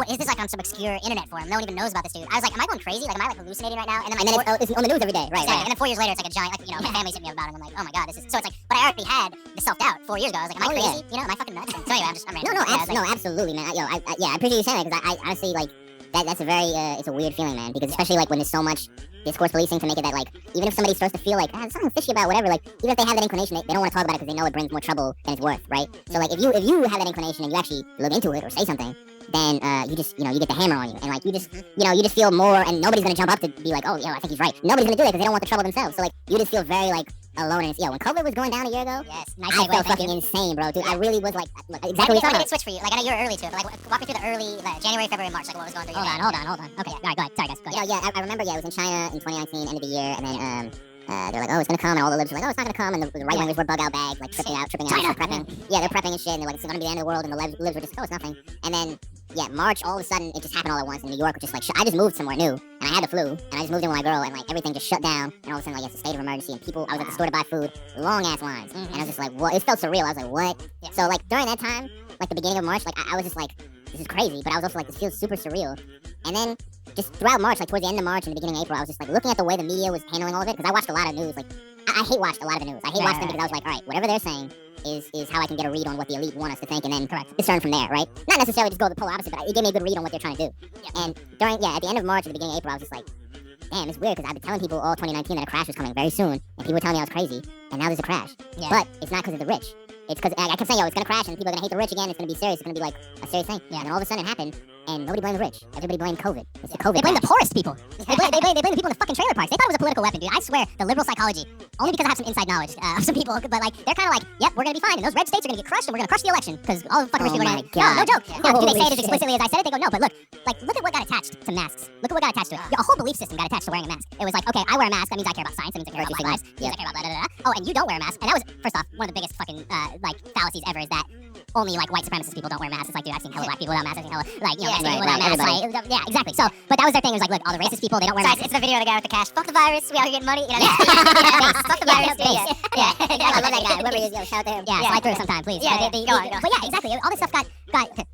is this like on some obscure internet forum? No one even knows about this dude. I was like, am I going crazy? Like, am I like hallucinating right now? And then it's on the news every day, right? Exactly. And then 4 years later, it's like a giant, like my family's hit me up about it. And I'm like, oh my god, this is so. It's like, but I already had the self doubt 4 years ago. I was like, am I crazy? Am I fucking nuts? So anyway, I'm random. No, absolutely, man. I appreciate you saying that because I honestly like that's a very it's a weird feeling, man. Because especially like when there's so much discourse policing to make it that like even if somebody starts to feel like there's something fishy about whatever, like even if they have that inclination, they don't want to talk about it because they know it brings more trouble than it's worth, right? So like if you have that inclination and you actually look into it or say something, then you just you get the hammer on you, and like you just feel more, and nobody's gonna jump up to be like, oh, I think he's right. Nobody's gonna do it because they don't want the trouble themselves. So like you just feel very like alone. And when COVID was going down a year ago, I felt fucking insane, bro, dude. I really was like, exactly what you're talking about. Switch for you. Like I know you're early to it, but like walk me through the early January, February, March, like what was going through. Hold on. Okay, all right, go ahead. Sorry, guys. Go ahead. I remember. It was in China in 2019, end of the year, and then they're like, oh, it's gonna come, and all the libs are like, oh, it's not gonna come, and the right wingers were bug out bags, like tripping out, prepping. Yeah, they're prepping and shit, and they're like, it's gonna be the end of the world, and the libs were just, oh, it's nothing. And then, yeah, March, all of a sudden, it just happened all at once, and New York was just like, I just moved somewhere new, and I had the flu, and I just moved in with my girl, and like everything just shut down, and all of a sudden, like, it's a state of emergency, and people, I was at the store to buy food, long ass lines, and I was just like, what? It felt surreal. I was like, what? So like during that time, like the beginning of March, like I was just like, this is crazy, but I was also like, this feels super surreal. And then just throughout March, like towards the end of March and the beginning of April, I was just like looking at the way the media was handling all of it, because I watched a lot of news. Like I hate watched a lot of the news. I hate watching them because I was like, all right, whatever they're saying is how I can get a read on what the elite want us to think, and then discern from there, right? Not necessarily just go the polar opposite, but it gave me a good read on what they're trying to do. And during, at the end of March and the beginning of April, I was just like, damn, it's weird, because I've been telling people all 2019 that a crash was coming very soon, and people were telling me I was crazy, and now there's a crash. But it's not because of the rich. It's because I kept saying, yo, it's gonna crash, and people are gonna hate the rich again. It's gonna be serious. It's gonna be like a serious thing. And then all of a sudden it happened, and nobody blamed the rich. Everybody blamed COVID. It's the COVID. They blame the poorest people. They blame the people in the fucking trailer parks. They thought it was a political weapon, dude. I swear, the liberal psychology. Only because I have some inside knowledge of some people, but like they're kind of like, yep, we're gonna be fine, and those red states are gonna get crushed, and we're gonna crush the election because all the fucking rich people are gonna. No joke. Now, do they say it as explicitly as I said it? They go, no, but look at what got attached to masks. Look at what got attached to it. A whole belief system got attached to wearing a mask. It was like, okay, I wear a mask. That means I care about science. That means I care about black lives. That means I care about blah, blah, blah. Oh, and you don't wear a mask. And that was, first off, one of the biggest fucking like fallacies ever, is that only like white supremacist people don't wear masks. It's like, dude, I've seen hella black people without masks. I've seen hella like people without masks. Like, yeah, exactly. So, but that was their thing. It was like, look, all the racist people, they don't wear masks. It's the video of the guy with the cash. Fuck the virus. We out here getting money. You know, fuck the virus. Yeah, I love that guy. Whoever he is, shout out to him. Yeah, slide through sometime, please. Yeah, go on. But yeah, exactly. All this stuff got.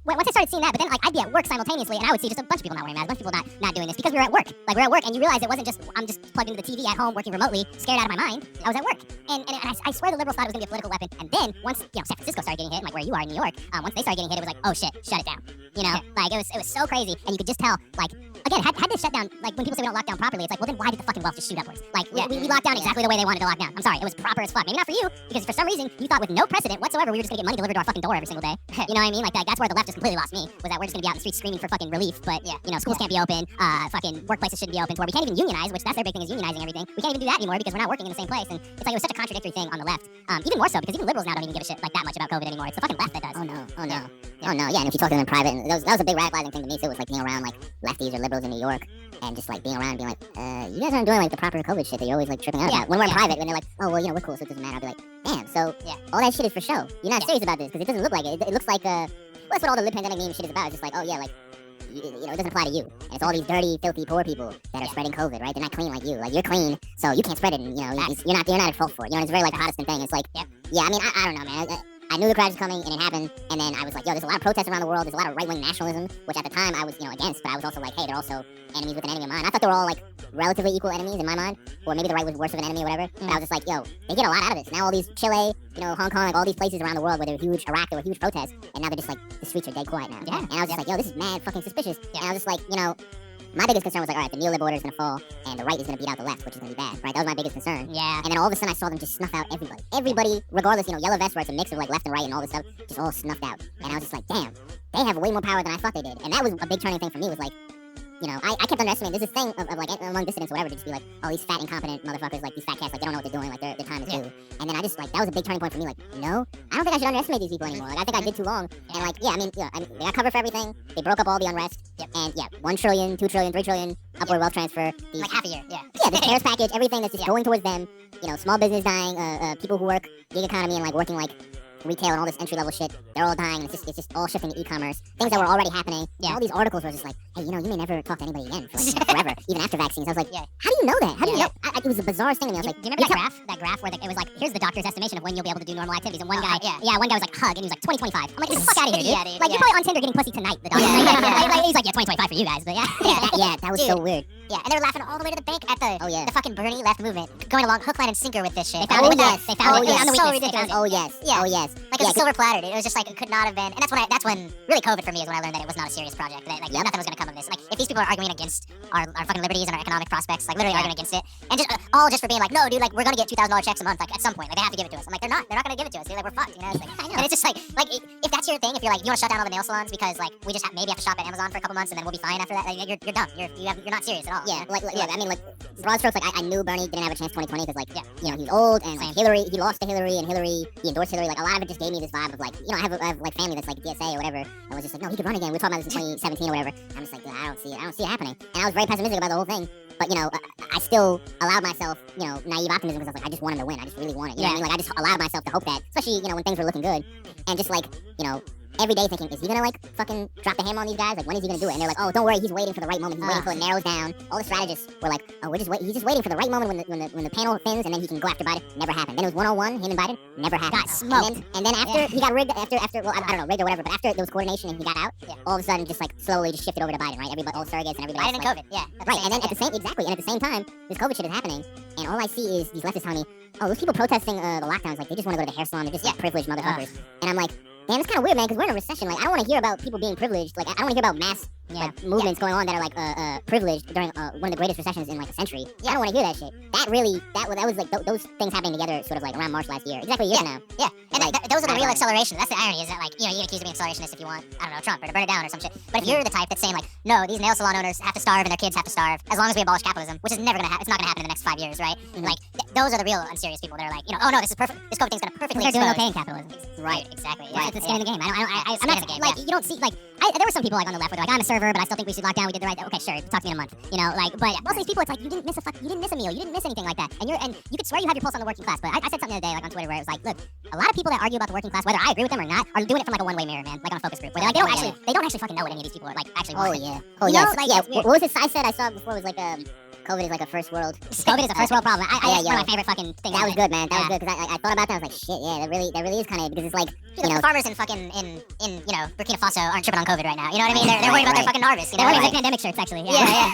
Once I started seeing that, but then like I'd be at work simultaneously, and I would see just a bunch of people not wearing masks, a bunch of people not doing this, because we were at work. Like we're at work, and you realize it wasn't just I'm just plugged into the TV at home working remotely, scared out of my mind. I was at work, and I swear the liberals thought it was gonna be a political weapon. And then once San Francisco started getting hit, and like where you are in New York, once they started getting hit, it was like, oh shit, shut it down. You know, like it was so crazy, and you could just tell, like, again, had this shut down, like when people say we don't lock down properly, it's like, well then why did the fucking wealth just shoot upwards? Like we locked down exactly the way they wanted to lock down. I'm sorry, it was proper as fuck. Maybe not for you, because for some reason you thought with no precedent whatsoever we were just gonna get money delivered to our fucking door every single day. You know what I mean? Like that's where the left just completely lost me, was that we're just gonna be out in the streets screaming for fucking relief, but schools can't be open, fucking workplaces shouldn't be open, to where we can't even unionize, which that's their big thing, is unionizing everything. We can't even do that anymore because we're not working in the same place, and it's like it was such a contradictory thing on the left. Even more so because even liberals now don't even give a shit like that much about COVID anymore. It's the fucking left that does. Oh no. Yeah, and if you talk to them in private, and that was a big radicalizing thing to me too, was like being around like lefties or liberals in New York, and just like being around and being like, you guys aren't doing like the proper COVID shit that you're always like tripping out about. When we're in private, when they're like, oh well, we're cool, so it doesn't matter. I'll be like, damn, so all that shit is for show. You're not serious about this, because it doesn't look like it. It looks like well, that's what all the lib pandemic meme shit is about. It's just like, oh yeah, like it doesn't apply to you. And it's all these dirty, filthy, poor people that are spreading COVID, right? They're not clean like you. Like you're clean, so you can't spread it. And, you're not at fault for it. It's very like a Protestant thing. It's like, I mean, I don't know, man. I knew the crash was coming, and it happened, and then I was like, yo, there's a lot of protests around the world, there's a lot of right-wing nationalism, which at the time I was, against, but I was also like, hey, they're also enemies with an enemy of mine. I thought they were all, like, relatively equal enemies in my mind, or maybe the right was worse of an enemy or whatever, but I was just like, yo, they get a lot out of this. Now all these Chile, Hong Kong, like, all these places around the world where there were huge, Iraq, there were huge protests, and now they're just like, the streets are dead quiet now. Yeah. And I was just like, yo, this is mad fucking suspicious. And I was just like, my biggest concern was like, all right, the neoliberal order is going to fall, and the right is going to beat out the left, which is going to be bad, right? That was my biggest concern. Yeah. And then all of a sudden, I saw them just snuff out everybody. Everybody, regardless, yellow vest, where it's a mix of like left and right and all this stuff, just all snuffed out. And I was just like, damn, they have way more power than I thought they did. And that was a big turning thing for me, was like, I kept underestimating. There's this thing of like among dissidents, whatever, to just be like, oh, these fat, incompetent motherfuckers, like these fat cats, like they don't know what they're doing, like their time is due. And then I just like, that was a big turning point for me. Like, no, I don't think I should underestimate these people anymore. Like, I think I did too long. And like, I mean, they got covered for everything. They broke up all the unrest. And 1 trillion, 2 trillion, 3 trillion upward wealth transfer. Like half a year. Yeah, the CARES package, everything that's just going towards them. Small business dying, people who work gig economy and like working like retail and all this entry-level shit, they're all dying, and it's just all shifting to e-commerce. Things that were already happening. Yeah. All these articles were just like, hey, you may never talk to anybody again for like, forever, even after vaccines. I was like, how do you know that? How do you know? It was the bizarrest thing to me. I was like, do you remember that graph where it was like, here's the doctor's estimation of when you'll be able to do normal activities, and one guy was like, hug, and he was like, 2025. I'm like, get the fuck out of here, dude. Like, you're probably on Tinder getting pussy tonight, the doctor. He's like, 2025 for you guys, but that was so weird. Yeah, and they were laughing all the way to the bank at the fucking Bernie left movement, going along hook, line, and sinker with this shit. They found it. They found it on the weakness. Oh yes. Like a silver platter, dude. It was just like, it could not have been. And that's when really COVID for me is when I learned that it was not a serious project. That nothing was gonna come of this. Like, if these people are arguing against our fucking liberties and our economic prospects, like literally arguing against it, and just all just for being like, no, dude, like we're gonna get $2,000 checks a month, like at some point, like they have to give it to us. I'm like, they're not gonna give it to us, dude. Like, we're fucked, It's like, I know. And it's just like if that's your thing, if you're like, you want to shut down all the nail salons because like we just maybe have to shop at Amazon for a couple months and then we'll be fine after that, like, you're dumb. You're not serious at all. Yeah, I mean, like, broad strokes, like, I knew Bernie didn't have a chance 2020 because, like, he's old, and, like, Hillary, he lost to Hillary, and Hillary, he endorsed Hillary. Like, a lot of it just gave me this vibe of, like, I have like, family that's, like, DSA or whatever, and was just like, no, he could run again. We were talking about this in 2017 or whatever. I'm just like, I don't see it happening. And I was very pessimistic about the whole thing. but I still allowed myself, naive optimism, because I was like, I just want him to win. I just really want it. You know what I mean? Like, I just allowed myself to hope that, especially, when things were looking good. And just like, every day thinking, is he gonna like fucking drop the hammer on these guys? Like, when is he gonna do it? And they're like, oh, don't worry, he's waiting for the right moment. He's waiting until it narrows down. All the strategists were like, oh, he's just waiting for the right moment when the panel thins, and then he can go after Biden. Never happened. Then it was 1-on-1, him and Biden. Never happened. Got smoked. And then after he got rigged, after well, I don't know, rigged or whatever, but after there was coordination and he got out, all of a sudden just like slowly just shifted over to Biden, right? Everybody, all surrogates and everybody. Biden and like, COVID, yeah. Right, and then at the same time, this COVID shit is happening, and all I see is these leftists telling me, oh, those people protesting the lockdowns, like they just want to go to the hair salon, they're just like privileged motherfuckers. And I'm like, damn, it's kind of weird, man, because we're in a recession. Like, I don't want to hear about people being privileged. Like, I don't want to hear about mass movements going on that are like privileged during one of the greatest recessions in like a century. I don't want to hear that shit. That was like those things happening together, sort of like around March last year, exactly a year now. Yeah, and like, those are the real acceleration. That's the irony, is that like, you can accuse of being accelerationist if you want, I don't know, Trump, or to burn it down or some shit. But if you're the type that's saying like, no, these nail salon owners have to starve and their kids have to starve as long as we abolish capitalism, which is never gonna happen. It's not gonna happen in the next 5 years, right? Like, those are the real unserious people that are like, oh no, this is perfect. This COVID thing's gonna perfectly. They're doing okay in capitalism. Right, exactly. Yeah, it's the skin in the game. I'm not game, like, you don't see like. There were some people like on the left where they're like, I'm a server, but I still think we should lock down. We did the right thing. Okay, sure. Talk to me in a month. But most of these people, it's like, you didn't miss a meal. You didn't miss anything like that. And you could swear you have your pulse on the working class. But I said something the other day, like on Twitter, where it was like, look, a lot of people that argue about the working class, whether I agree with them or not, are doing it from like a one-way mirror, man. Like on a focus group, where they don't actually fucking know what any of these people are like actually. Oh yeah. What was it I said I saw before? It was like COVID is like a first world. COVID is a first world problem. One of my favorite fucking things. That was good, man. That was good, because I thought about that. I was like, shit, yeah, that really is kind of, because it's like, the farmers in fucking in Burkina Faso aren't tripping on COVID right now. You know what I mean? They're worried about their fucking harvest. They're wearing pandemic shirts, actually. Yeah.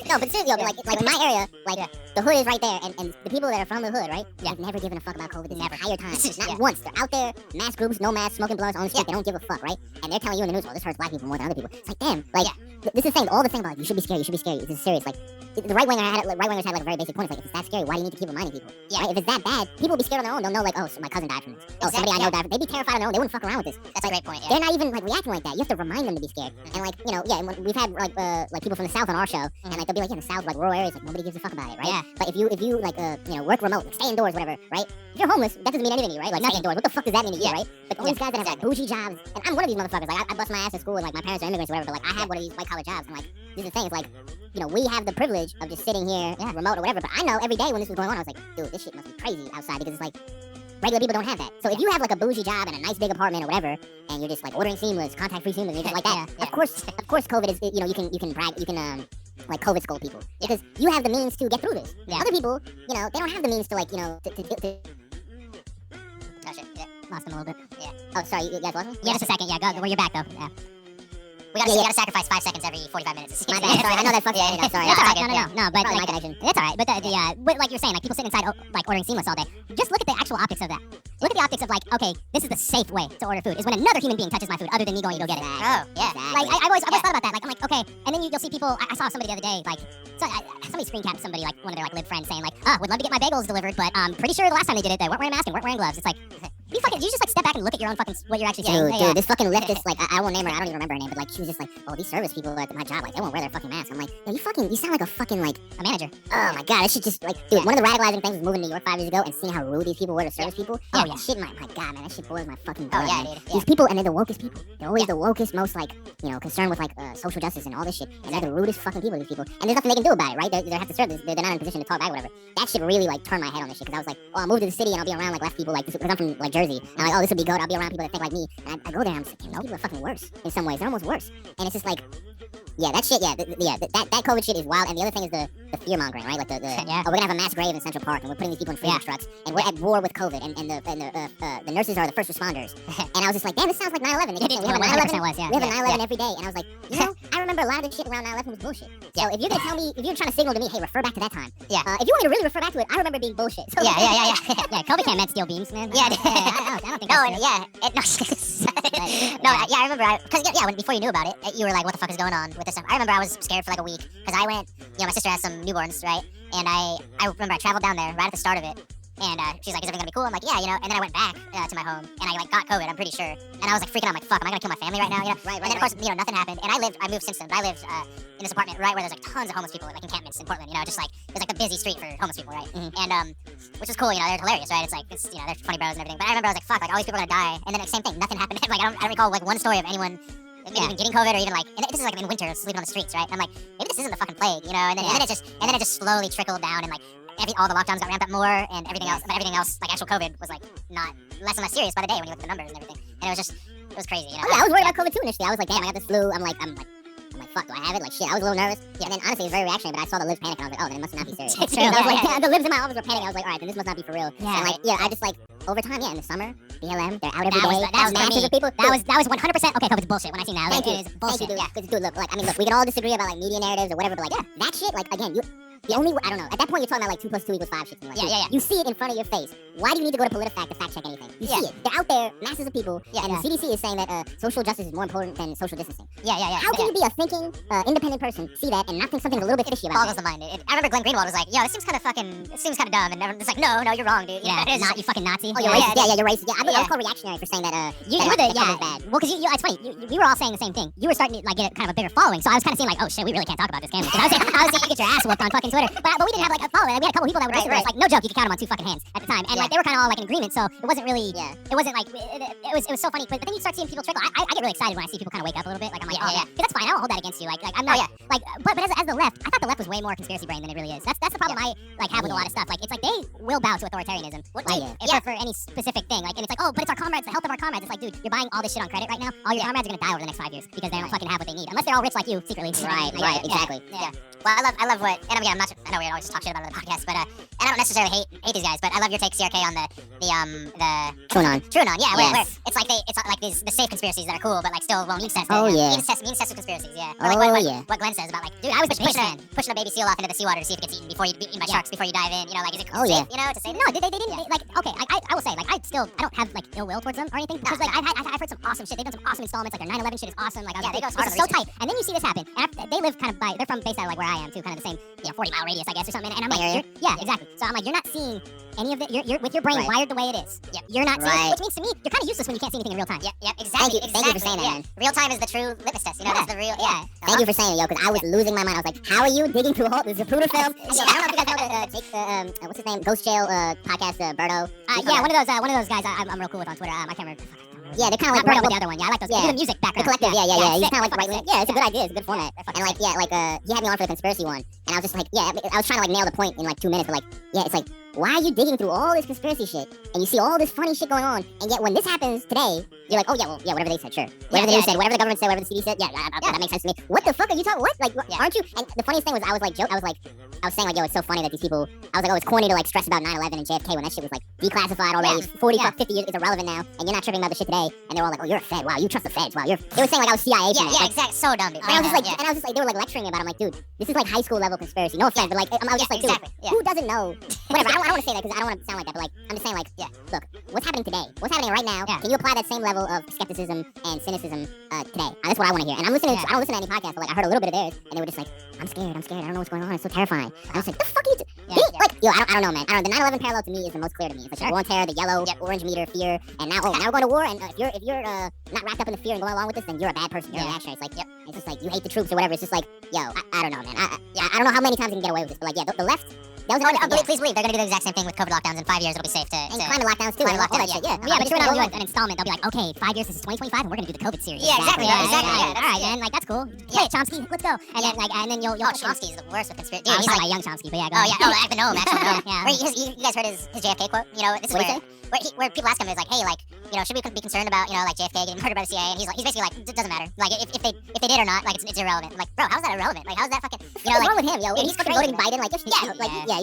No, but seriously, like in my area, like the hood is right there, and the people that are from the hood, right? They've never given a fuck about COVID this entire time. Not once. They're out there, mass groups, no mask, smoking blunts on the street. They don't give a fuck, right? And they're telling you in the news, oh, this hurts black people more than other people. It's like, damn, like this is saying all the thing about like, you should be scared. This is serious. Like the right wingers had like a very basic point. It's like, if it's that scary, why do you need to keep reminding people? Right? If it's that bad, people will be scared on their own. They'll know like, oh, so my cousin died from this. Oh, somebody I know died from this. They'd be terrified on their own. They wouldn't fuck around with this. That's a great point. They're not even like reacting like that. You have to remind them to be scared. And like, and we've had like people from the South on our show, and like they'll be like, in the South, like rural areas, like nobody gives a fuck about it, right? Yeah. But if you like work remote, like, stay indoors, whatever, right? If you're homeless, that doesn't mean anything to you, right? Like, stay indoors. What the fuck does that mean to you, right? But all these guys that have like bougie jobs, and I'm one of these motherfuckers. Like, I bust my ass at school, and like my parents are immigrants or whatever, but like I have one of these white collar jobs, and like this is the thing. It's like, we have the privilege of just sitting here remote or whatever. But I know every day when this was going on, I was like, dude, this shit must be crazy outside, because it's like regular people don't have that. So if you have like a bougie job and a nice big apartment or whatever, and you're just like ordering seamless, contact-free seamless, and you're just like that, of course, COVID is, you can brag, you can like COVID scold people, because you have the means to get through this. Other people, they don't have the means to like, Oh shit, lost him a little bit. Oh, sorry, you guys lost me? Yeah, just a second. Yeah, go. Where you're back though. Yeah. We gotta sacrifice 5 seconds every 45 minutes. My bad. Sorry, I know that fucking. Sorry. That's all right. No, but probably like, my connection. It's all right. But like you're saying, like people sitting inside like ordering seamless all day. Just look at the actual optics of that. Look at the optics of like, okay, this is the safe way to order food, is when another human being touches my food other than me going to go get it. Oh, yeah. Exactly. Like I've always thought about that. Like I'm like, okay, and then you'll see people. I saw somebody the other day, like somebody screen capped somebody, like one of their like lib friends, saying like, would love to get my bagels delivered, but pretty sure the last time they did it, they weren't wearing masks and weren't wearing gloves. It's like, you just like step back and look at your own fucking what you're actually saying. Dude, this fucking leftist, like I won't name her. I don't even remember her name, but like she was just like, oh, these service people at my job, like they won't wear their fucking masks. I'm like, yo, you sound like a fucking like a manager. Oh my god, that shit just like, dude, one of the radicalizing things was moving to New York 5 years ago and seeing how rude these people were to service people. Oh yeah, shit, my god, man, that shit boils my fucking blood. Oh yeah, man. dude. These people, and they're the wokest people. They're always the wokest, most like, concerned with like social justice and all this shit. And they're the rudest fucking people. These people, and there's nothing they can do about it, right? They have to serve this. They're not in a position to talk back, whatever. That shit really like turned my head on this shit, because I was like, oh, I'll move to the city and I'll be around like left people, like because I'm from like Jersey. And I'm like, oh, this would be good. I'll be around people that think like me. And I go there and I'm just like, damn, these people are fucking worse in some ways. They're almost worse. And it's just like, yeah, that shit, that COVID shit is wild. And the other thing is the fear mongering, right? Like the oh, we're gonna have a mass grave in Central Park, and we're putting these people in freezer trucks, and we're at war with COVID, and the nurses are the first responders. And I was just like, damn, this sounds like 9/11. We have a 9/11 every day, and I was like, I remember a lot of the shit around 9/11 was bullshit. So if you're gonna tell me, if you're trying to signal to me, hey, refer back to that time. Yeah. If you want me to really refer back to it, I remember it being bullshit. So Yeah. Yeah, COVID can't melt steel beams, man. Yeah. I don't think that's I remember, because before you knew about it, you were like, what the fuck is going on with this stuff? I remember I was scared for like a week, because I went, my sister has some newborns, right? And I remember I traveled down there right at the start of it, and she's like, is everything gonna be cool? I'm like, yeah, and then I went back to my home, and I like got COVID, I'm pretty sure, and I was like freaking out, I'm like, fuck, am I gonna kill my family right now, Right, and then of course, nothing happened, and I moved since then, but I lived in this apartment right where there's like tons of homeless people, like encampments in Portland, just like, there's like a busy street for homeless people, right? And which is cool, they're hilarious, right? It's like, they're funny bros and everything, but I remember I was like, fuck, like all these people are gonna die, and then like, same thing, nothing happened. Like I don't recall like one story of anyone maybe even getting COVID or even like, and this is like in winter, sleeping on the streets, right? And I'm like, maybe this isn't the fucking plague, you know? And then it just slowly trickled down, and like all the lockdowns got ramped up more, and everything else, like actual COVID was like not less and less serious by the day when you look at the numbers and everything. And it was crazy, you know? Oh, yeah, I was worried about COVID too initially. I was like, damn, I got this flu. I'm like, fuck, do I have it? Like, shit, I was a little nervous. And then honestly, it was very reactionary, but I saw the libs panic, and I was like, oh, then it must not be serious. And I was like, the libs in my office were panicking. I was like, all right, then this must not be for real. Yeah. And like, yeah, I just like, over time, in the summer, BLM, they're out every day. That was masses of people. That was 100%. Okay, COVID's bullshit. When I see now, Thank you. It is bullshit. Thank you, dude. Dude, look, like, I mean, look, we can all disagree about like media narratives or whatever, but like, that shit, like, again, the only, I don't know, at that point you're talking about like 2 + 2 = 5 shit. Like, You see it in front of your face. Why do you need to go to PolitiFact to fact check anything? You see it. They're out there, masses of people, and the CDC is saying that social justice is more important than social distancing. How can you be a thinking, independent person, see that, and not think something's a little bit fishy about it? Boggles the mind. I remember Glenn Greenwald was like, yo, this seems kind of dumb, and everyone's like, no, you're wrong, dude. Yeah, you fucking Nazi. Oh, you're racist. Yeah, you're racist. Yeah, I was called reactionary for saying that, you were the, bad. Well, because it's funny, we were all saying the same thing. You were starting to like get kind of a bigger following, so I was kind of seeing like, oh shit, we really can't talk about this, can we? I was saying you get your ass whooped on fucking Twitter, but we didn't have like a following. Like, we had a couple people that were basically like, no joke, you could count them on 2 fucking hands at the time, and like they were kind of all like in agreement, so it wasn't really, it wasn't like, it was so funny, but then you start seeing people trickle. I get really excited when I see people kind of wake up a little bit, like I'm like, because that's fine, I don't hold that against you, like I'm not, like, but as the left, I thought the left was way more conspiracy brain than it really is. That's the problem I like have with a lot of stuff. Like it's like they will bow to authoritarianism, for any specific thing, like, and it's like, oh, but it's our comrades, the health of our comrades. It's like, dude, you're buying all this shit on credit right now. All your comrades are gonna die over the next 5 years because they don't fucking have what they need, unless they're all rich like you secretly. Right, exactly. Yeah. Well, I love what, and again, I know we always just talk shit about it on the podcast, but and I don't necessarily hate these guys, but I love your take, CRK, on the TrueAnon. Yeah, where it's like the safe conspiracies that are cool, but like still means test. Oh yeah. Means test conspiracies. Yeah. Or like what Glenn says about like, dude, I was pushing a baby seal off into the seawater to see if it gets eaten eaten by sharks before you dive in. You know, like is it safe? You know, to say no, they didn't. Like, okay, I will say, like, I don't have like ill will towards them or anything, because like I've heard some awesome shit. They've done some awesome installments. Like their 9/11 shit is awesome. Like they go so tight, and then you see this happen, and they live kind of they're from based out of like where I am too, kind of the same 40-mile radius, I guess, or something. And I'm like, exactly. So I'm like, you're not seeing any of it. You're with your brain wired the way it is. You're not seeing, which means to me, you're kind of useless when you can't see anything in real time. Exactly. Thank you for saying that, man. Real time is the true litmus test. You know, that's the real. Thank you for saying it, yo, because I was losing my mind. I was like, how are you digging through all the Zapruder films? I don't know if you guys know the Jake, what's his name, Ghost Jail podcast, Berto. One of those guys I'm real cool with on Twitter. I can't remember. Yeah, they're kind of like Berto, but the other one. Yeah, I like those. Yeah, the music background. The collective. Yeah. He's kind of like right. Yeah, it's a good idea. It's a good format. And like, he had me on for the conspiracy one, and I was just like, I was trying to like nail the point in like 2 minutes, but like, it's like, why are you digging through all this conspiracy shit, and you see all this funny shit going on, and yet when this happens today, you're like, whatever they said, sure. Whatever the news said, whatever the government said, whatever the CD said, that makes sense to me. What the fuck are you talking? What? Like, aren't you? And the funniest thing was, I was saying like, yo, it's so funny that these people, I was like, oh, it's corny to like stress about 9/11 and JFK when that shit was like declassified already. 50 years, it's irrelevant now, and you're not tripping about the shit today. And they're all like, oh, you're a Fed. Wow, you trust the Feds. Wow, they were saying like I was CIA. Exactly. So dumb, dude. And I was just like, they were like lecturing me about it. I'm like, dude, this is like high school level conspiracy. No offense, but like, I was just like, dude, who doesn't know? Whatever. I don't want to say that because I don't want to sound like that, but like, I'm just saying like, look, what's happening today? What's happening right now? Can you apply that same level of skepticism and cynicism today? That's what I want to hear. And I don't listen to any podcast, but like, I heard a little bit of theirs, and they were just like, I'm scared. I don't know what's going on. It's so terrifying. And I was like, the fuck are you like, yo, I don't know, man. The 9/11 parallel to me is the most clear to me. It's like the war on terror, the yellow, orange meter, fear, and now we're going to war. And if you're not wrapped up in the fear and going along with this, then you're a bad person. You're a reactionary. It's like, it's just like you hate the troops or whatever. It's just like, yo, I don't know, man. I don't know how many times you can get away with this, but like, the left. Please believe they're gonna do the exact same thing with COVID lockdowns. In 5 years, it'll be safe to. And climate lockdowns too. Climate lockdowns, but if you're gonna do an installment, they'll be like, okay, 5 years, this is 2025, and we're gonna do the COVID series. Exactly. All right, man, like that's cool. Play it, Chomsky. Let's go. And then and then you'll. Chomsky's the worst with conspiracy. Dude, he's like young Chomsky, but yeah. Actually no. You guys heard his JFK quote? You know, this is where people ask him is like, hey, like, you know, should we be concerned about, you know, like JFK getting murdered by the CIA? And he's basically like, it doesn't matter. Like, if they did or not, like, it's irrelevant. I'm like, bro, how's that irrelevant? Like, how's that fucking, you know, what's like, wrong with him, yo? He's fucking voting Biden, like, he's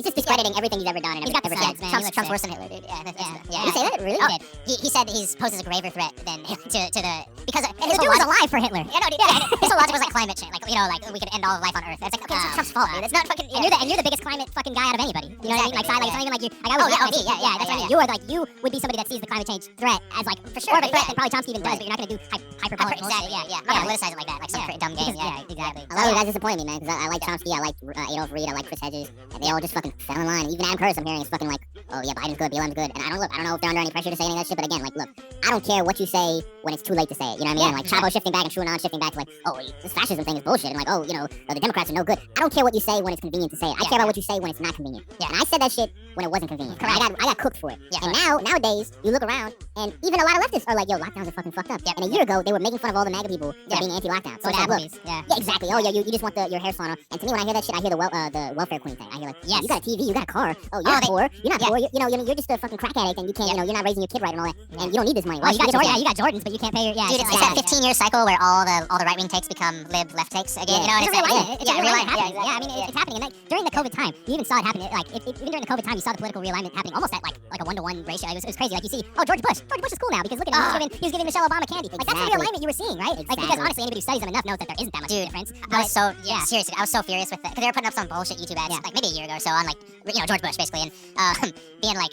just discrediting everything he's ever done. And he's got the sides, man. Trump's worse than Hitler, dude. You say that, really? He said he's posed as a graver threat than to the, because the dude was alive for Hitler. His whole logic was like climate change, like, you know, like we could end all of life on Earth. It's like, okay, it's Trump's fault, dude. It's not fucking. And you're the biggest climate fucking guy out of anybody. You know what I mean? Like, it's not even like you. That's what I mean. You are like, you would be somebody that sees the climate change threat as like for sure more of a threat than probably Chomsky even does, but you're not gonna do hyperbolic bullshit. I'm not gonna politicize it like that, like some dumb game. Exactly. A lot of you guys disappoint me, man, because I like Chomsky, I like Adolph Reed, I like Chris Hedges, and they all just fucking fell in line. Even Adam Curtis, I'm hearing is fucking like, oh yeah, Biden's good, BLM's good, and I don't know if they're under any pressure to say any of that shit, but again, like, look, I don't care what you say when it's too late to say it. You know what I mean? Like Chapo shifting back and TrueAnon shifting back to like, oh, this fascism thing is bullshit, and like, oh, you know, the Democrats are no good. I don't care what you say when it's convenient to say it. I care about what you say when it's not convenient. And I said that shit when it wasn't convenient. I got cooked for it. And nowadays, you look around, and even a lot of leftists are like, yo, lockdowns are fucking fucked up. And a year ago, they were making fun of all the MAGA people for being anti-lockdown. So it's like, look, yeah, exactly. Oh yeah, you just want your hair salon. And to me, when I hear that shit, I hear the welfare queen thing. I hear like, yes, you got a TV, you got a car. Oh, you're not poor. You're not poor. You're just a fucking crack addict, and you can't, you're not raising your kid right and all that, and you don't need this money. Well, you got Jordans, but you can't pay your Dude, it's that 15-year cycle where all the right wing takes become lib left takes again. You know, and it's a realignment. Yeah, I mean, it's happening. And during the COVID time, you even saw it happen. Like even during the COVID time, you saw the political realignment happening almost at like a 1-to-1 ratio. It was crazy. Like you see, oh, George Bush is cool now because look at him, he was giving Michelle Obama candy. Like that's the realignment you were seeing, right? Like because honestly, anybody who studies them enough knows that there isn't that much difference. I was so seriously, I was so furious with it because they were putting up some bullshit YouTube ads like maybe a year ago or so on like George Bush basically and being like.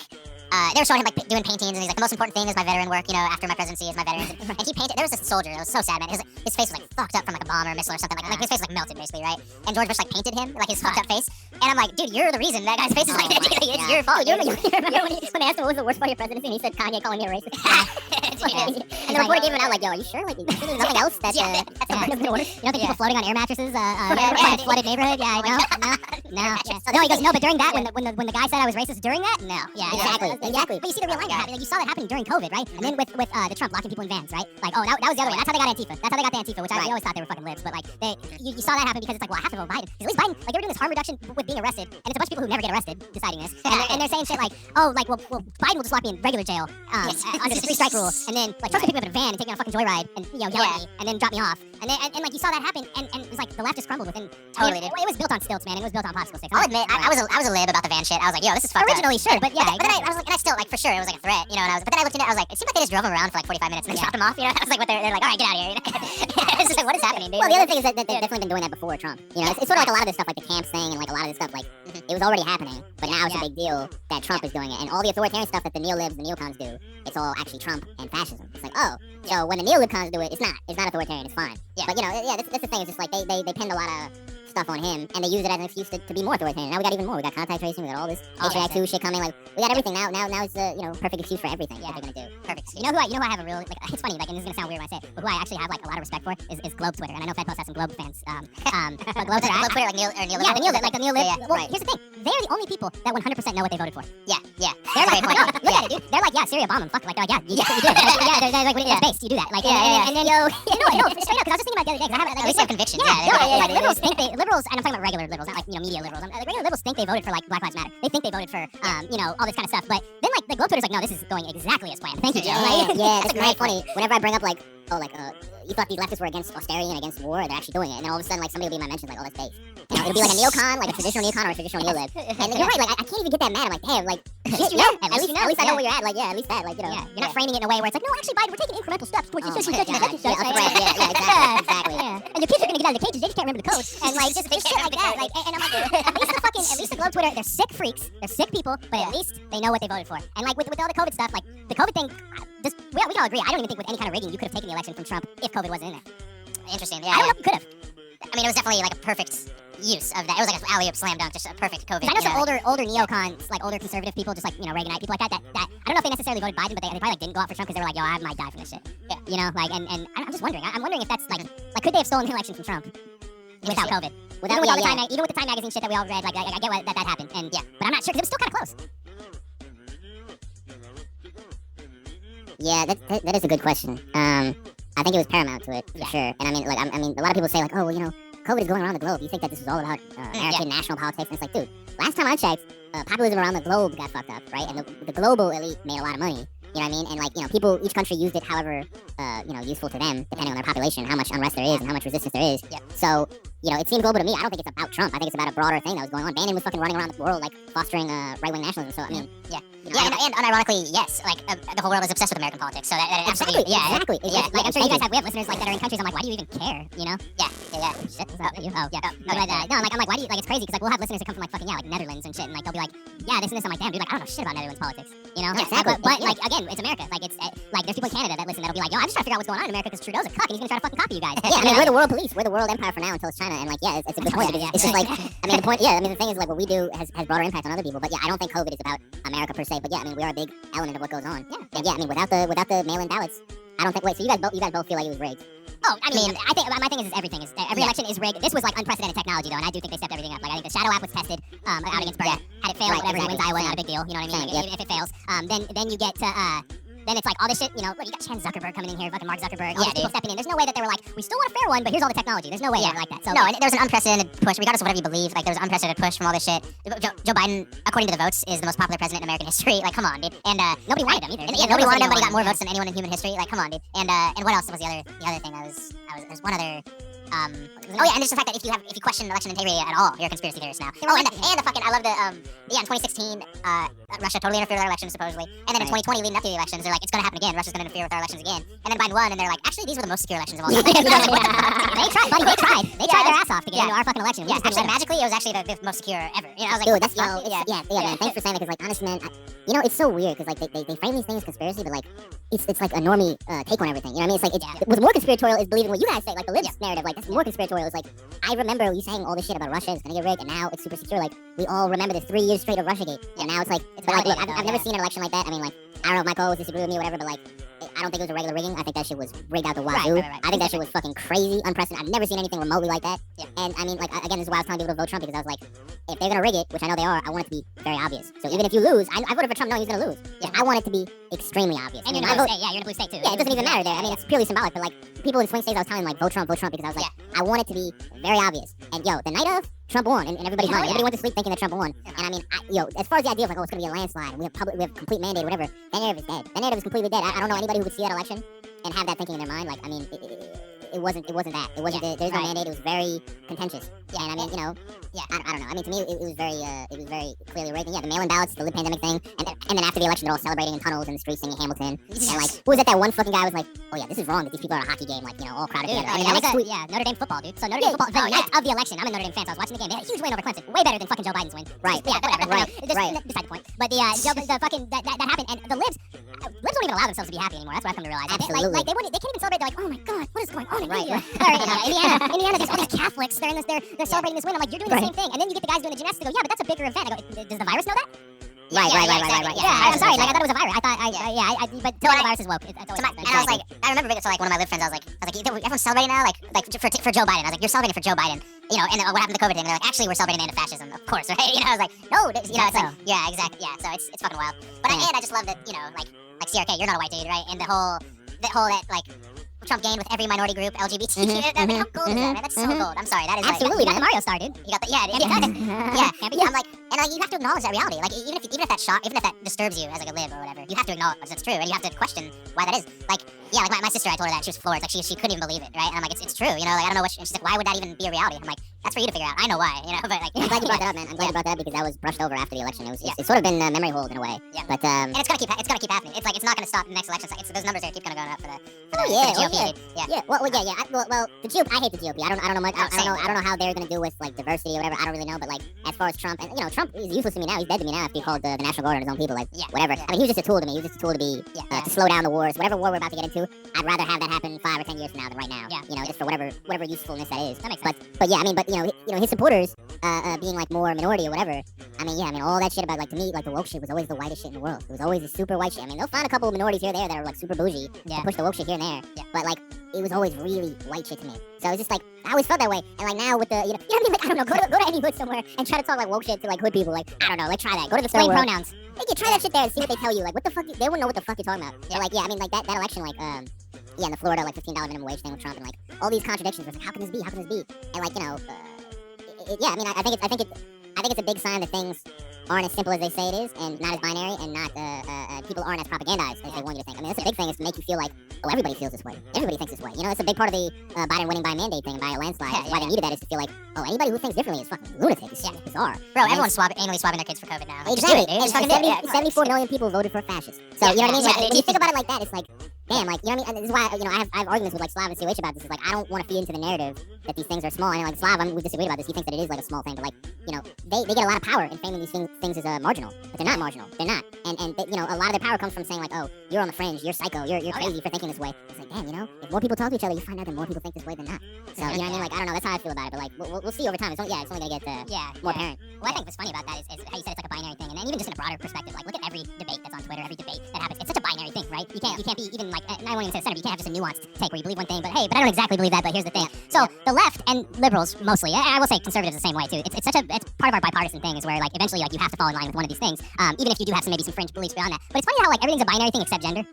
They were showing him like doing paintings, and he's like, the most important thing is my veteran work, after my presidency is my veterans. And he painted, there was this soldier, it was so sad, man. His face was like fucked up from like a bomb or a missile or something, like his face was like melted basically, right? And George Bush like painted him, like his fucked up face. And I'm like, dude, you're the reason that guy's face is like that. It's your fault. You remember when they asked him what was the worst part of your presidency, and he said Kanye calling me a racist? And the reporter gave him out like, yo, are you sure? Like, there's nothing else that's been ordered? You don't think people floating on air mattresses in a flooded neighborhood? Yeah, I know. No. No, he goes, no, but during that, when the guy said I was racist during that, no. Yeah, exactly. But you see the real line happening. Like you saw that happening during COVID, right? And then with the Trump locking people in vans, right? Like, oh, that was the other way. That's how they got Antifa. That's how they got the Antifa, which we always thought they were fucking libs. But like, you saw that happen because it's like, well, I have to vote Biden. Because at least Biden, like they were doing this harm reduction with being arrested, and it's a bunch of people who never get arrested deciding this, and they're saying shit like, oh, like, well, Biden will just lock me in regular jail under the 3-strike rule, and then like Trump's gonna pick me up in a van and take me on a fucking joyride and yell at me, and then drop me off, and like you saw that happen, and it was like the left just crumbled within. Totally, it was built on stilts, man. It was built on popsicle sticks. I'll admit, I was a lib about the van shit. I was like, yo, this is fucked originally, up. Sure, but yeah. But then I was like, and I still like for sure it was like a threat, but then I looked into it, I was like, it seemed like they just drove him around for like 45 minutes and then dropped him off. I was like, what they're like, all right, get out of here. It's just like, what is happening, dude? Well, the other thing is that they've definitely been doing that before Trump. It's sort of like a lot of this stuff, like the camps thing and like a lot of this stuff, like it was already happening, but now it's a big deal that Trump is doing it, and all the authoritarian stuff that the neolibs, the neocons do, it's all actually Trump and fascism. It's like, oh, so when the neolibcons do it, it's not authoritarian, it's fine. Yeah. But that's the thing. It's just like they pinned a lot of stuff on him, and they use it as an excuse to be more authoritarian. Now we got even more. We got contact tracing. We got all this Patriot Act 2 shit coming. Like we got everything now. Now it's perfect excuse for everything. Yeah, they're gonna do perfect. Excuse. You know who I have a real like. It's funny, like, and this is gonna sound weird when I say it, but who I actually have like a lot of respect for is Globe Twitter, and I know FedPost has some Globe fans. But Globe Twitter, like Neil. Yeah, the Neil, like the Neil. Well, here's the thing. They're the only people that 100% know what they voted for. Yeah. They're like, look at it, dude. They're like, yeah, Syria bomb them. Fuck. Like, they're like, yeah, you do it. They're like, it's based. You do that. Like, and then no, straight up. Because I was just thinking about the other day. Because I have at least have conviction. Yeah. Like liberals think liberals, and I'm talking about regular liberals, not like media liberals. Like regular liberals think they voted for like Black Lives Matter. They think they voted for all this kind of stuff. But then like the Globe Twitter's like, no, this is going exactly as planned. Thank you, Joe. That's very funny. Whenever I bring up like, you thought these leftists were against austerity and against war, they're actually doing it. And then all of a sudden, like somebody will be in my mentions like, oh, that's based. It'll be like a neocon, like a traditional neocon or a traditional neolib. And you're right, like I can't even get that mad. I'm like, damn, like at least I know where you're at. Like, at least that, like, you're not framing it in a way where it's like, no, actually, Biden, we're taking incremental steps towards such and such and such. Exactly. And your kids are gonna get out of the cages, they just can't remember the code. And like just shit like that. Like, and I'm like, at least the Globe Twitter, they're sick freaks, they're sick people, but at least they know what they voted for. And like with all the COVID stuff, like the COVID thing, we can all agree. I don't even think with any kind of rigging you could have taken the election from Trump if COVID wasn't in there. Interesting. Yeah. I don't know if you could have. I mean, it was definitely like a perfect use of that. It was like an alley-oop slam dunk, just a perfect COVID. I know some older neocons, like older conservative people, just like Reaganite people like that. I don't know if they necessarily voted Biden, but they probably like didn't go out for Trump because they were like, yo, I might die from this shit. Yeah. And I'm just wondering. I'm wondering if that's like could they have stolen the election from Trump without COVID? Even with the Time magazine shit that we all read, like I get that happened, and but I'm not sure because it was still kind of close. Yeah, that is a good question. I think it was paramount to it for sure. And I mean, like, I mean, a lot of people say like, oh, well, COVID is going around the globe. You think that this is all about American national politics? And it's like, dude, last time I checked, populism around the globe got fucked up, right? And the global elite made a lot of money. You know what I mean? And like, people, each country used it however, useful to them, depending on their population, how much unrest there is and how much resistance there is. So, it seems global to me. I don't think it's about Trump. I think it's about a broader thing that was going on. Bannon was fucking running around the world, like, fostering right-wing nationalism. So, I mean, and unironically, yes, like, the whole world is obsessed with American politics. So that absolutely, exactly. Like, I'm sure you guys we have listeners like that are in countries. I'm like, why do you even care? Yeah. Shit. No, like, I'm like, why do you, like, it's crazy because like we'll have listeners that come from like fucking like Netherlands and shit, and like they'll be like, yeah, this and this. I'm like, damn, dude, like I don't know shit about Netherlands politics. Exactly. But like again, it's America. Like it's like there's people in Canada that listen that'll be like, yo, I'm just trying to figure out what's going on in America because Trudeau's a cuck and he's gonna try to fucking copy you guys. I mean, we're the world police. We're the world empire for now until it's China. And like, it's a good point. It's just like, I mean, the thing is like what we do has broader impact on other people. But I don't think COVID is about America per se. But I mean, we are a big element of what goes on. And I mean, without the mail-in ballots, I don't think. Wait, so you guys both feel like it was rigged? Oh, I mean, I think my thing is everything is every election is rigged. This was like unprecedented technology though, and I do think they stepped everything up. Like I think the Shadow app was tested out against Bernie. Had it failed, whatever, he wins Iowa, not a big deal. You know what I mean? Like, if it fails, then you get to then it's like all this shit, you know, look, you got Chan Zuckerberg coming in here, fucking Mark Zuckerberg, all these people stepping in. There's no way that they were like, we still want a fair one, but here's all the technology. There's no way they were like that. So no, and there was an unprecedented push, regardless of whatever you believe. Like there was an unprecedented push from all this shit. Joe Biden, according to the votes, is the most popular president in American history. Like, come on, dude. And nobody wanted him either. And, yeah, nobody wanted him, but he got more votes than anyone in human history. Like, come on, dude. And what else was the other thing? There's one other. Oh yeah, and just the fact that if you question election integrity at all, you're a conspiracy theorist now. Oh, and the fucking, I love the in 2016, Russia totally interfered with our elections supposedly, and then in 2020 leading up to the elections, they're like, it's gonna happen again. Russia's gonna interfere with our elections again, and then Biden won, and they're like, actually these were the most secure elections of all time. They tried, buddy. They tried their ass off to get into our fucking election. Yeah, actually, magically, it was actually the most secure ever. You know, I was like, dude, that's man. Thanks for saying that, because like honestly, man, you know, it's so weird because like they frame these things as conspiracy, but like it's like a normie take on everything. You know what I mean? It's like what's more conspiratorial is believing what you guys say, like the libs narrative. Like that's more conspiratorial. It's like I remember you saying all this shit about Russia, it's gonna get rigged, and now it's super secure. Like we all remember this 3 years straight of Russiagate, and now it's like, look, I've never seen an election like that. I mean, like I don't know if my co-hosts disagree with me or whatever, but like I don't think it was a regular rigging. I think that shit was rigged out the wazoo. Right. I think that shit was fucking crazy, unprecedented. I've never seen anything remotely like that. Yeah. And I mean, like again, this is why I was telling people to vote Trump, because I was like, if they're gonna rig it, which I know they are, I want it to be very obvious. So even if you lose, I voted for Trump knowing he's gonna lose. Yeah. I want it to be extremely obvious. And you're in a blue state. Yeah, you're in a blue state too. Yeah, it doesn't even matter there. I mean, it's purely symbolic. But like people in swing states, I was telling them like vote Trump, because I was like, I want it to be very obvious. And yo, the night of, Trump won in everybody's mind. Everybody went to sleep thinking that Trump won. And I mean, as far as the idea of like, oh, it's gonna be a landslide, and we have complete mandate, or whatever. That narrative is dead. That narrative is completely dead. I don't know anybody who would see that election and have that thinking in their mind. Like, I mean, it wasn't that. It wasn't. There's no mandate. It was very contentious. Yeah, and I mean, you know, I don't know. I mean, to me, it was very clearly rigged. And yeah, the mail-in ballots, the lib pandemic thing, and then after the election, they're all celebrating in tunnels in the streets singing Hamilton. And like, who was that one fucking guy was like, oh yeah, this is wrong that these people are at a hockey game, like, you know, all crowded together. I mean, that was Notre Dame football, dude. So Notre Dame football, the night of the election, I'm a Notre Dame fan, so I was watching the game. They had a huge win over Clemson, way better than fucking Joe Biden's win. Right. Yeah, whatever. Right. Beside the point. But the fucking that happened, and the libs don't even allow themselves to be happy anymore. That's what I've come to realize. Absolutely. Like they can't even celebrate. They're like, oh my god, what is going on in Right. Indiana, there's all these Catholics. They're celebrating this win. I'm like, you're doing the same thing. And then you get the guys doing the gymnastics. They go, yeah, but that's a bigger event. I go, does the virus know that? Right. Yeah, I'm sorry. Like I thought it was a virus. I thought, but the virus is woke. And I was like, I remember being to like one of my live friends. I was like, everyone's celebrating now, like for Joe Biden. I was like, you're celebrating for Joe Biden, you know? And what happened to COVID thing? They're like, actually, we're celebrating the end of fascism, of course, right? You know, I was like, no, you know, it's like, yeah, exactly, yeah. So it's fucking wild. But and I just love that, you know, like CRK, you're not a white dude, right? And the whole that like Trump gained with every minority group, LGBT. I mean, how cool is that, man? That's so gold. I'm sorry, that is absolutely. Like, You got the Mario star, dude. You got the I'm like, and like you have to acknowledge that reality. Like even if that disturbs you as like a lib or whatever, you have to acknowledge that's true, and you have to question why that is. Like like my sister, I told her that she was floored. Like she couldn't even believe it, right? And I'm like, it's true, you know. Like I don't know what. And she's like, why would that even be a reality? I'm like, that's for you to figure out. I know why, you know. But like, I'm glad you brought that up, man. I'm glad you brought that up, because that was brushed over after the election. It's sort of been memory hold in a way. Yeah. But and it's gonna keep happening. It's like it's not gonna stop the next election. Those numbers are keep going up for the GOP. Well, the GOP. I hate the GOP. I don't know much. I don't know how they're gonna do with like diversity or whatever. I don't really know. But like as far as Trump, and you know, Trump is useless to me now. He's dead to me now after he called the National Guard on his own people. Like whatever. I mean, he was just a tool to me. He was just a tool to be to slow down the wars. Whatever war we're about to get into, I'd rather have that happen 5 or 10 years from now than right now. Yeah. You know, just for whatever usefulness that is. That makes sense. But yeah, I mean, his supporters being like more minority or whatever. I mean, all that shit about like, to me, like the woke shit was always the whitest shit in the world. It was always the super white shit. I mean, they'll find a couple of minorities here and there that are like super bougie to push the woke shit here and there. Yeah. But like, it was always really white shit to me. So it's just like, I always felt that way. And like now with the, you know what I mean? Like, I don't know, go to any hood somewhere and try to talk like woke shit to like hood people. Like, I don't know, like try that. Go to the Explain store. pronouns. Like, you try that shit there and see what they tell you. Like, what the fuck? They wouldn't know what the fuck you're talking about. They're like, I mean, like that election, like, in the Florida, like $15 minimum wage thing with Trump, and like all these contradictions. It's like, how can this be? How can this be? And like, you know, I mean, I think it's a big sign that things aren't as simple as they say it is, and not as binary, and not people aren't as propagandized as they want you to think. I mean, that's a big thing, is to make you feel like, oh, everybody feels this way. Everybody thinks this way. You know, it's a big part of the Biden winning by mandate thing, by a landslide. Why they needed that is to feel like, oh, anybody who thinks differently is fucking lunatic. It's bizarre. Bro, everyone's anally swabbing their kids for COVID now. Like, exactly. Just do it, dude. 74 million people voted for a fascist. So you know what I mean? Like, when you think about it like that, it's like, damn, like, you know what I mean? And this is why, you know, I have arguments with like Slav and COH about this. Is like, I don't want to feed into the narrative that these things are small. And like Slav, we've disagreed about this. He thinks that it is like a small thing, but like, you know, they get a lot of power in framing these things as marginal, but they're not marginal. They're not. And they, you know, a lot of their power comes from saying like, oh, you're on the fringe, you're psycho, you're crazy for thinking this way. It's like, damn, you know, if more people talk to each other, you find out that more people think this way than not. So you know what I mean? Like, I don't know. That's how I feel about it. But like, we'll see over time. It's only gonna get more apparent. Well, I think what's funny about that is how you said it's like a binary thing, and then even just in a broader perspective, like look at every debate that's on Twitter, every debate that happens. It's such a binary thing, right? You can't be even like, and I won't even say the center. You can't have just a nuanced take where you believe one thing, but hey, I don't exactly believe that. But here's the thing. So the left and liberals mostly, I will say conservatives the same way too. It's part of our bipartisan thing, is where like eventually like you have to fall in line with one of these things, even if you do have maybe some fringe beliefs beyond that. But it's funny how like everything's a binary thing except gender.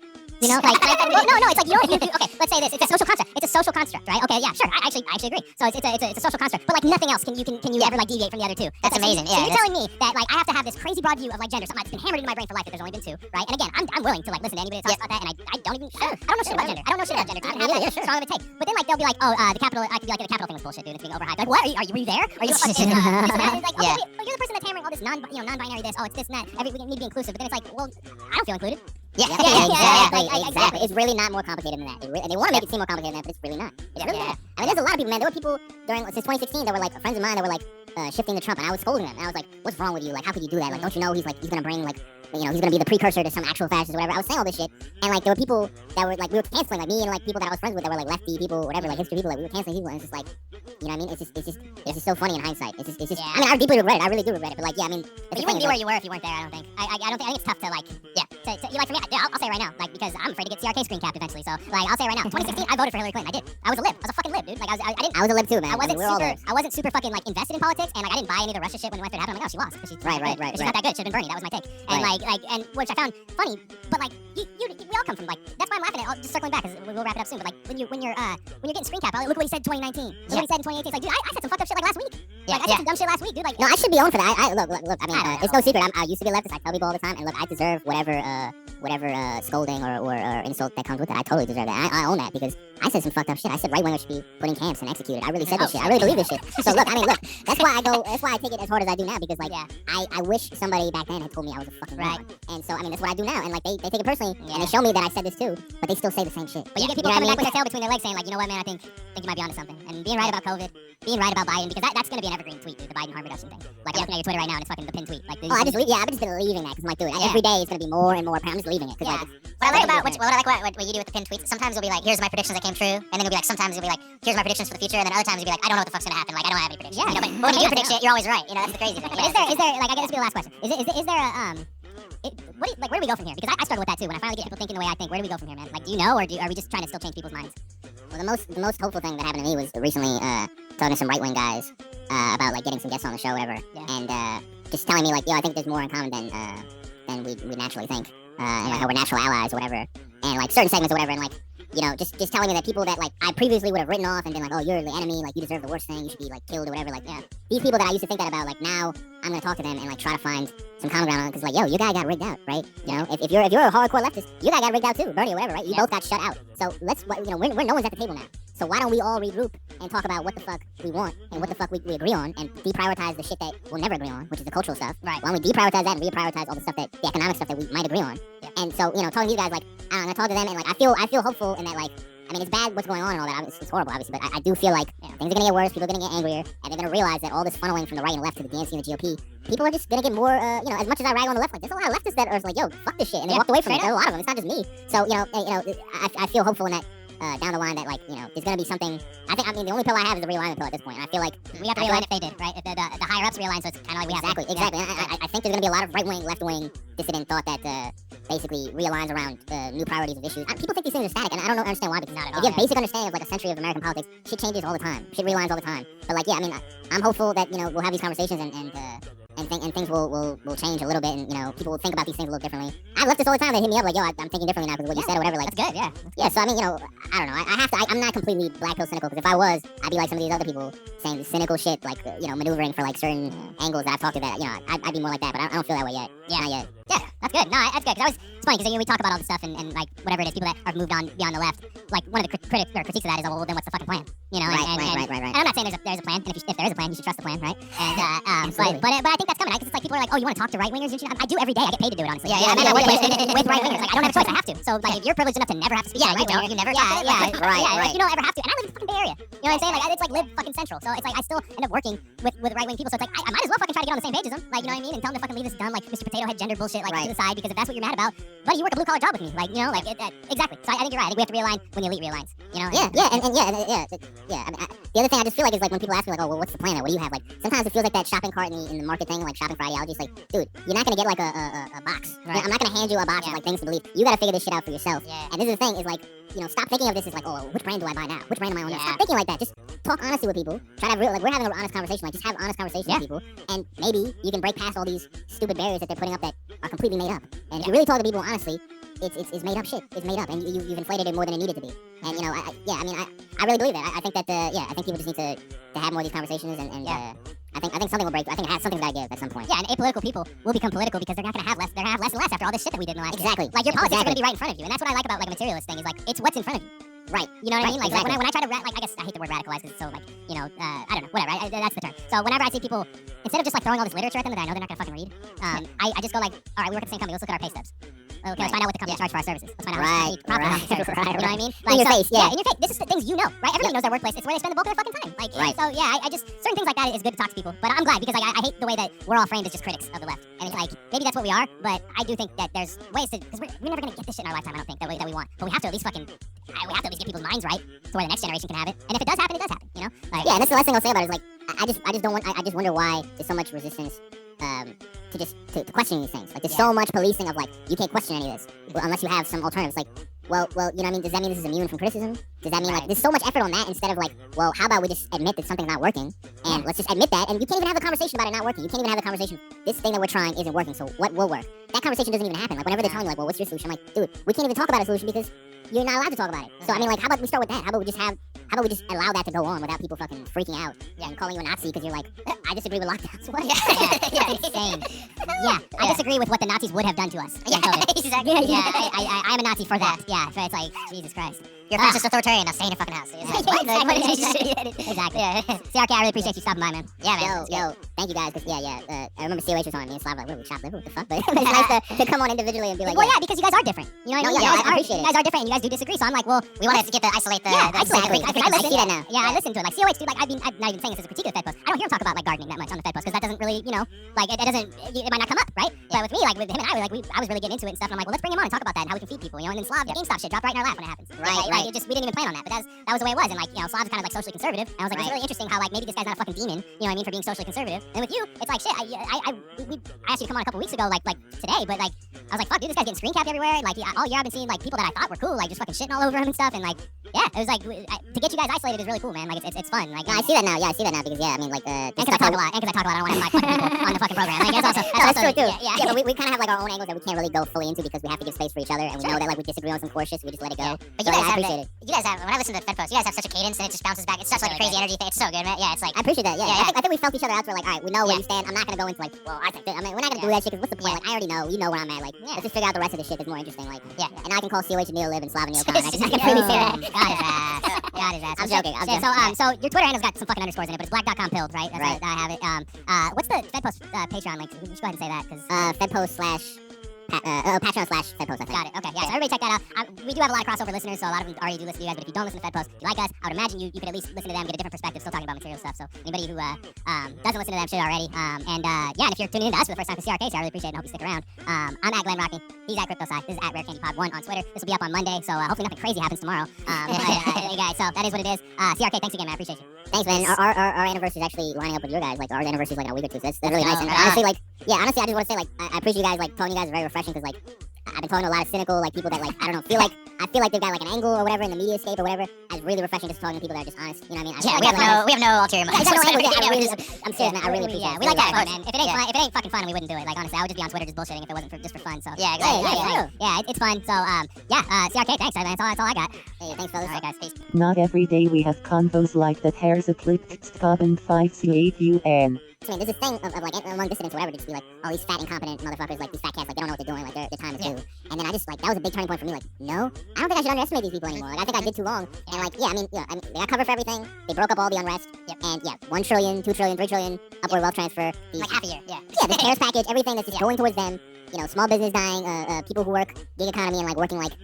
You know, like no, it's like you don't. Okay, let's say this. It's a social construct. It's a social construct, right? Okay, yeah, sure. I actually agree. So it's a social construct, but like nothing else can you ever like deviate from the other two. That's amazing. So you're telling me that like I have to have this crazy broad view of like gender, something that's been hammered into my brain for life that there's only been two, right? And again, I'm willing to like listen to anybody that talks about that, and I don't even I don't know shit about gender. I don't know shit about gender. I don't have that strong of a take. But then like they'll be like, oh, the capital. I could be like, the capital thing was bullshit, dude. It's being overhyped. Like, what? Were you there? Are you a fucking? It's like, okay, you're the person that's hammering all this non-binary this. Oh, it's this and that. We need to be inclusive. But then it's like, well, I don't feel included. Exactly. It's really not more complicated than that. They want to make it seem more complicated than that, but it's really not. It's really not. I mean, there's a lot of people, man. There were people since 2016 that were like friends of mine that were like shifting to Trump, and I was scolding them. And I was like, what's wrong with you? Like, how could you do that? Like, don't you know he's gonna bring like, he's gonna be the precursor to some actual fascist or whatever. I was saying all this shit, and like there were people that were like, we were canceling, like me and like people that I was friends with that were like lefty people, whatever, like hipster people, like we were canceling people, and it's just like, you know what I mean? It's just so funny in hindsight. It's just. Yeah. I mean, I deeply regret it. I really do regret it. But like, yeah, I mean, but you wouldn't be where you were if you weren't there. I don't think. I don't think. I think it's tough to like. Yeah. You like for me, I'll say right now, like because I'm afraid to get CRK screen capped eventually. So like, I'll say right now, 2016, I voted for Hillary Clinton. I did. I was a lib. I was a fucking lib, dude. Like I was a lib too, man. I wasn't super fucking like invested in politics, and like I didn't buy any of the Russia shit when it went through to happen. I'm like, oh, she lost. She's right. She's not that good. Should've been Bernie. That was my take. And and which I found funny, but like we all come from like, that's why I'm laughing at it. Just circling back, because we'll wrap it up soon. But like when you're getting screen cap, look what he said in 2019. Look what he said in 2018. It's like, dude, I said some fucked up shit like last week. Like I said some dumb shit last week, dude. Like, no, I should be owned for that. Look. I mean, it's no secret. I used to be a leftist. I tell people all the time, and look, I deserve whatever scolding or insult that comes with it. I totally deserve that. I own that because I said some fucked up shit. I said right wingers should be put in camps and executed. I really said this shit. I really believe this shit. So look, that's why I take it as hard as I do now, because like I wish somebody back then had told me I was a fucking moron. And so I mean that's what I do now, and like they take it personally, and they show me that I said this too, but they still say the same shit. But you get people coming back with their tail between their legs saying like, you know what, man, I think you might be onto something. And being right about COVID, being right about Biden, because that's gonna be an evergreen tweet, dude. The Biden harm reduction thing. Like I'm looking at your Twitter right now, and it's fucking the pin tweet. Like I've just been leaving that because I'm like, dude, every day it's gonna be more and more. I'm just leaving it. Yeah. What I like about what you do with the pin tweets, sometimes you'll be like, here's my predictions that came true, and then you'll be like, sometimes you'll be like, here's my predictions for the future, and then other times you'll be like, I don't know what the fuck's gonna happen, like I don't have any predictions. Yeah. You know, but when you do predict shit, you're always right. You know, that's the crazy thing. Is there like, I guess this will be the last question. Is there a where do we go from here? Because I struggle with that too. When I finally get people thinking the way I think, where do we go from here, man? Like, do you know, or are we just trying to still change people's minds? Well, the most hopeful thing that happened to me was recently talking to some right wing guys about like getting some guests on the show, whatever, and just telling me like, yo, I think there's more in common than we naturally think, and like how we're natural allies or whatever, and like certain segments or whatever, and like, you know, just telling me that people that like I previously would have written off and been like, oh, you're the enemy, like you deserve the worst thing, you should be like killed or whatever, like these people that I used to think that about, like now I'm gonna talk to them and like try to find some common ground on it, because like, yo, your guy got rigged out, right? You know, if you're a hardcore leftist, your guy got rigged out too, Bernie or whatever, right? You both got shut out. So we're no one's at the table now. So why don't we all regroup and talk about what the fuck we want and what the fuck we agree on, and deprioritize the shit that we'll never agree on, which is the cultural stuff. Right. Why don't we deprioritize that and reprioritize all the stuff the economic stuff that we might agree on? Yeah. And so, you know, talking to you guys, like, I don't know, talk to them, and like I feel hopeful in that, like, I mean, it's bad what's going on and all that. It's horrible, obviously, but I do feel like things are gonna get worse. People are gonna get angrier, and they're gonna realize that all this funneling from the right and left to the DNC and the GOP, people are just gonna get more. You know, as much as I rag on the left, like there's a lot of leftists that are like, yo, fuck this shit, and they walked away from it. There's a lot of them. It's not just me. So I feel hopeful in that. Down the line, that like, you know, there's gonna be something. I mean the only pill I have is the realignment pill at this point, and I feel like we have to realign if they did, right? If the higher ups realign, so it's kind of like we exactly. I think there's gonna be a lot of right wing, left wing dissident thought that basically realigns around new priorities of issues. People think these things are static, and I don't understand why. Because not at all. If you have basic understanding of like a century of American politics, shit changes all the time. Shit realigns all the time. But like, yeah, I mean, I'm hopeful that, you know, we'll have these conversations and things will change a little bit, and you know, people will think about these things a little differently. I've left this all the time. They hit me up like, yo, I'm thinking differently now because what you said or whatever. Like, that's good, yeah. Yeah, so I mean, you know, I don't know. I'm not completely black pill cynical, because if I was, I'd be like some of these other people saying cynical shit, like, you know, maneuvering for like certain angles that I've talked to, that, you know, I'd be more like that, but I don't feel that way yet. Yeah, not yet. Yeah, that's good. No, that's good. Cause it's funny, because we talk about all this stuff and like whatever it is, people that have moved on beyond the left, like one of the critiques of that is, oh, well, then what's the fucking plan? You know, right. And I'm not saying there's a plan, and if there is a plan, you should trust the plan, right? And but I think that's coming, because it's like people are like, oh, you want to talk to right wingers? I do every day. I get paid to do it, honestly. Yeah, with right wingers. Like, I don't have a choice. I have to. So like, if you're privileged enough to never have to speak to a right winger, you never. Right. You don't ever have to. And I live in the fucking Bay Area. You know what I'm saying? Like, it's like live fucking central. So it's like I still end up working with right wing people. So it's like I might as well fucking try to get on the same page as them. Like, you know what I mean? And tell them to fucking leave this dumb like Mr. Potato Head gender bullshit like to the side, because if that's what you're mad about, buddy, you work a blue collar job with me. Like, you know, like exactly. So I think you're right. I think we have to realign when the elite realigns. You know? Yeah. I mean, the other thing I just feel like is like when people ask me like, oh, well, what's the plan? What do you have? Like, sometimes it feels like that shopping cart in the market thing, like shopping for ideology. It's like, dude, you're not gonna get like a box. Right. I'm not gonna hand you a box of like things to believe. You gotta figure this shit out for yourself. Yeah. And this is the thing, is like, you know, stop thinking of this as like, oh, which brand do I buy now? Which brand am I on now? Stop thinking like that. Just talk honestly with people. Try to like, we're having an honest conversation. Like, just have honest conversations with people, and maybe you can break past all these stupid barriers that they're putting up that are completely made up. And if you really talk to people honestly, it's made up shit. It's made up, and you've inflated it more than it needed to be. And you know, I really believe it. I think that I think people just need to have more of these conversations, and I think something will break. I think something's gotta give at some point. Yeah, and apolitical people will become political because they're not gonna have less. They're gonna have less and less after all this shit that we did in the last Exactly. year. Like your politics are gonna be right in front of you, and that's what I like about like a materialist thing is like it's what's in front of you. Right. You know what I mean? Like, exactly. when I try to like I guess I hate the word radicalize because it's so like I don't know, whatever. That's the term. So whenever I see people, instead of just like throwing all this literature at them that I know they're not gonna fucking read, I just go like, all right, we work at the same company. Let's look at our pay stubs. Okay, let's find out what the company charge for our services. Let's find out how much property on these services. You know what I mean? Like, in your face, yeah. In your face. This is the things you know, right? Everybody knows their workplace. It's where they spend the bulk of their fucking time. Like, so yeah, I just certain things like that is good to talk to people. But I'm glad because like I hate the way that we're all framed as just critics of the left, and it's like maybe that's what we are, but I do think that there's ways to because we're never gonna get this shit in our lifetime. I don't think that we want, but we have to at least fucking we have to at least get people's minds right to where the next generation can have it. And if it does happen, it does happen. You know? Like, yeah, and that's the last thing I'll say about it is like I just don't want. I just wonder why there's so much resistance to questioning these things. Like there's so much policing of like you can't question any of this unless you have some alternatives. Like well, you know what I mean? Does that mean this is immune from criticism? Does that mean like there's so much effort on that instead of like, well, how about we just admit that something's not working and let's just admit that, and you can't even have a conversation about it not working. You can't even have a conversation. This thing that we're trying isn't working, so what will work? That conversation doesn't even happen. Like whenever they're telling you like, well, what's your solution? I'm like, dude, we can't even talk about a solution because you're not allowed to talk about it. So I mean, like, how about we start with that? How about we just allow that to go on without people fucking freaking out and calling you a Nazi because you're like, I disagree with lockdowns. What? That's insane. Yeah, I disagree with what the Nazis would have done to us. Exactly. Yeah, I'm a Nazi for that. Yeah, so it's like Jesus Christ. You're a fascist authoritarian. Now stay in your fucking house. Exactly. CRK, I really appreciate you stopping by, man. Yeah, man. Yo, thank you guys. Cause I remember COH was on me and Slav like, what, we chopped liver? What the fuck? But it's nice to come on individually and be like, well, yeah, because you guys are different. You know what I mean? I appreciate it. You guys are different and you guys do disagree, so I'm like, well, we want to get to isolate the... Exactly. I see that now. Yeah, I listen to it. Like, COH, dude, like, I'm not even saying this as a critique of the Fed Post. I don't hear him talk about, like, gardening that much on the Fed Post, because that doesn't really, you know, like, it might not come up, right? But with me, like, with him and I was really getting into it and stuff, and I'm like, well, let's bring him on and talk about that and how we can feed people, you know? And then Slav, the GameStop shit dropped right in our lap when it happens. Right. Like, we didn't even plan on that, but that was the way it was. And, like, you know, Slav's kind of, like, socially conservative, and I was like, it's really interesting how, like, maybe this guy's not a fucking demon, you know what I mean, for being socially conservative. And with you, it's like, shit, I asked you to come on a couple weeks ago, like today, but, like, I was like, fuck, dude, this guy's getting screen capped everywhere, and, like, all year I've been seeing, like, people that I thought were cool, like, just fucking shitting all over him and stuff, and, like, yeah, it was like, to get you guys isolated is really cool, man. Like, it's fun. Like, no, I see that now. Yeah, I see that now because, yeah, I mean, like, and because I talk a lot, I don't want to have, like, fucking people on the fucking program. Like, that's true, too. Yeah, but we kind of have, like, our own angles that we can't really go fully into because we have to give space for each other, and we know that, like, we disagree on some core shit, so we just let it go. But you guys have, when I listen to the Fed Post, you guys have such a cadence and it just bounces back. It's such like a crazy energy thing. It's so good, man. Yeah, it's like... I appreciate that, yeah. I think we felt each other out. We're like, all right, we know where you stand. I'm not going to go into, like, well, I think that, I mean, we're not going to do that shit because what's the point? Like, I already know. You know where I'm at. Like, let's just figure out the rest of the shit that's more interesting. Like, and I can call COH and Neil Liv and Slav and Neil Khan. I can completely say that. God his ass. I'm joking. So your Twitter handle's got some fucking underscores in it, but it's black.com pilled, right? That's right. I have it. What's the Fed Post Patreon link? You should go ahead and say that because Fedpost/ Patreon/FedPost, I think. Got it. Okay, yeah. So everybody check that out. We do have a lot of crossover listeners, so a lot of them already do listen to you guys. But if you don't listen to Fed Post, you like us, I would imagine you could at least listen to them, get a different perspective, still talking about material stuff. So anybody who doesn't listen to them should already. And if you're tuning in to us for the first time to CRK, so I really appreciate it and hope you stick around. I'm at Glenn Rockney. He's at CryptoSci. This is at RareCandyPod1 on Twitter. This will be up on Monday, so hopefully nothing crazy happens tomorrow. Hey guys, so that is what it is. CRK, thanks again, man. I appreciate you. Thanks, man. Our anniversary is actually lining up with your guys. Like, our anniversary is like in a week or two, so that's really nice. And honestly, like, I just want to say, like, I appreciate you guys, like, talking to you guys is very refreshing because, like, I've been talking to a lot of cynical, like, people that, like, I don't know, I feel like they've got, like, an angle or whatever in the media scape or whatever. It's really refreshing just talking to people that are just honest. You know what I mean? We have no ulterior motives. I'm serious, man. I really appreciate it. We like that approach, man. If it ain't fucking fun, we wouldn't do it. Like, honestly, I would just be on Twitter just bullshitting if it wasn't just for fun. So yeah, exactly. It's fun. So CRK, thanks. That's all I got. Hey, thanks, fellas. All right, guys, peace. Not every day we have convos like that. Here's a clip. And 5C8UN. I mean, there's this thing of like, among dissidents, whatever, just be like, oh, these fat, incompetent motherfuckers, like, these fat cats, like, they don't know what they're doing, like, their time is due. And then I just, like, that was a big turning point for me, like, no, I don't think I should underestimate these people anymore. Like, I think I did too long. And, like, I mean, they got covered for everything. They broke up all the unrest. And, 1 trillion, 2 trillion, 3 trillion, upward wealth transfer. Like half a year, the CARES package, everything that's just going towards them. You know, small business dying, people who work gig economy and, like, working, like,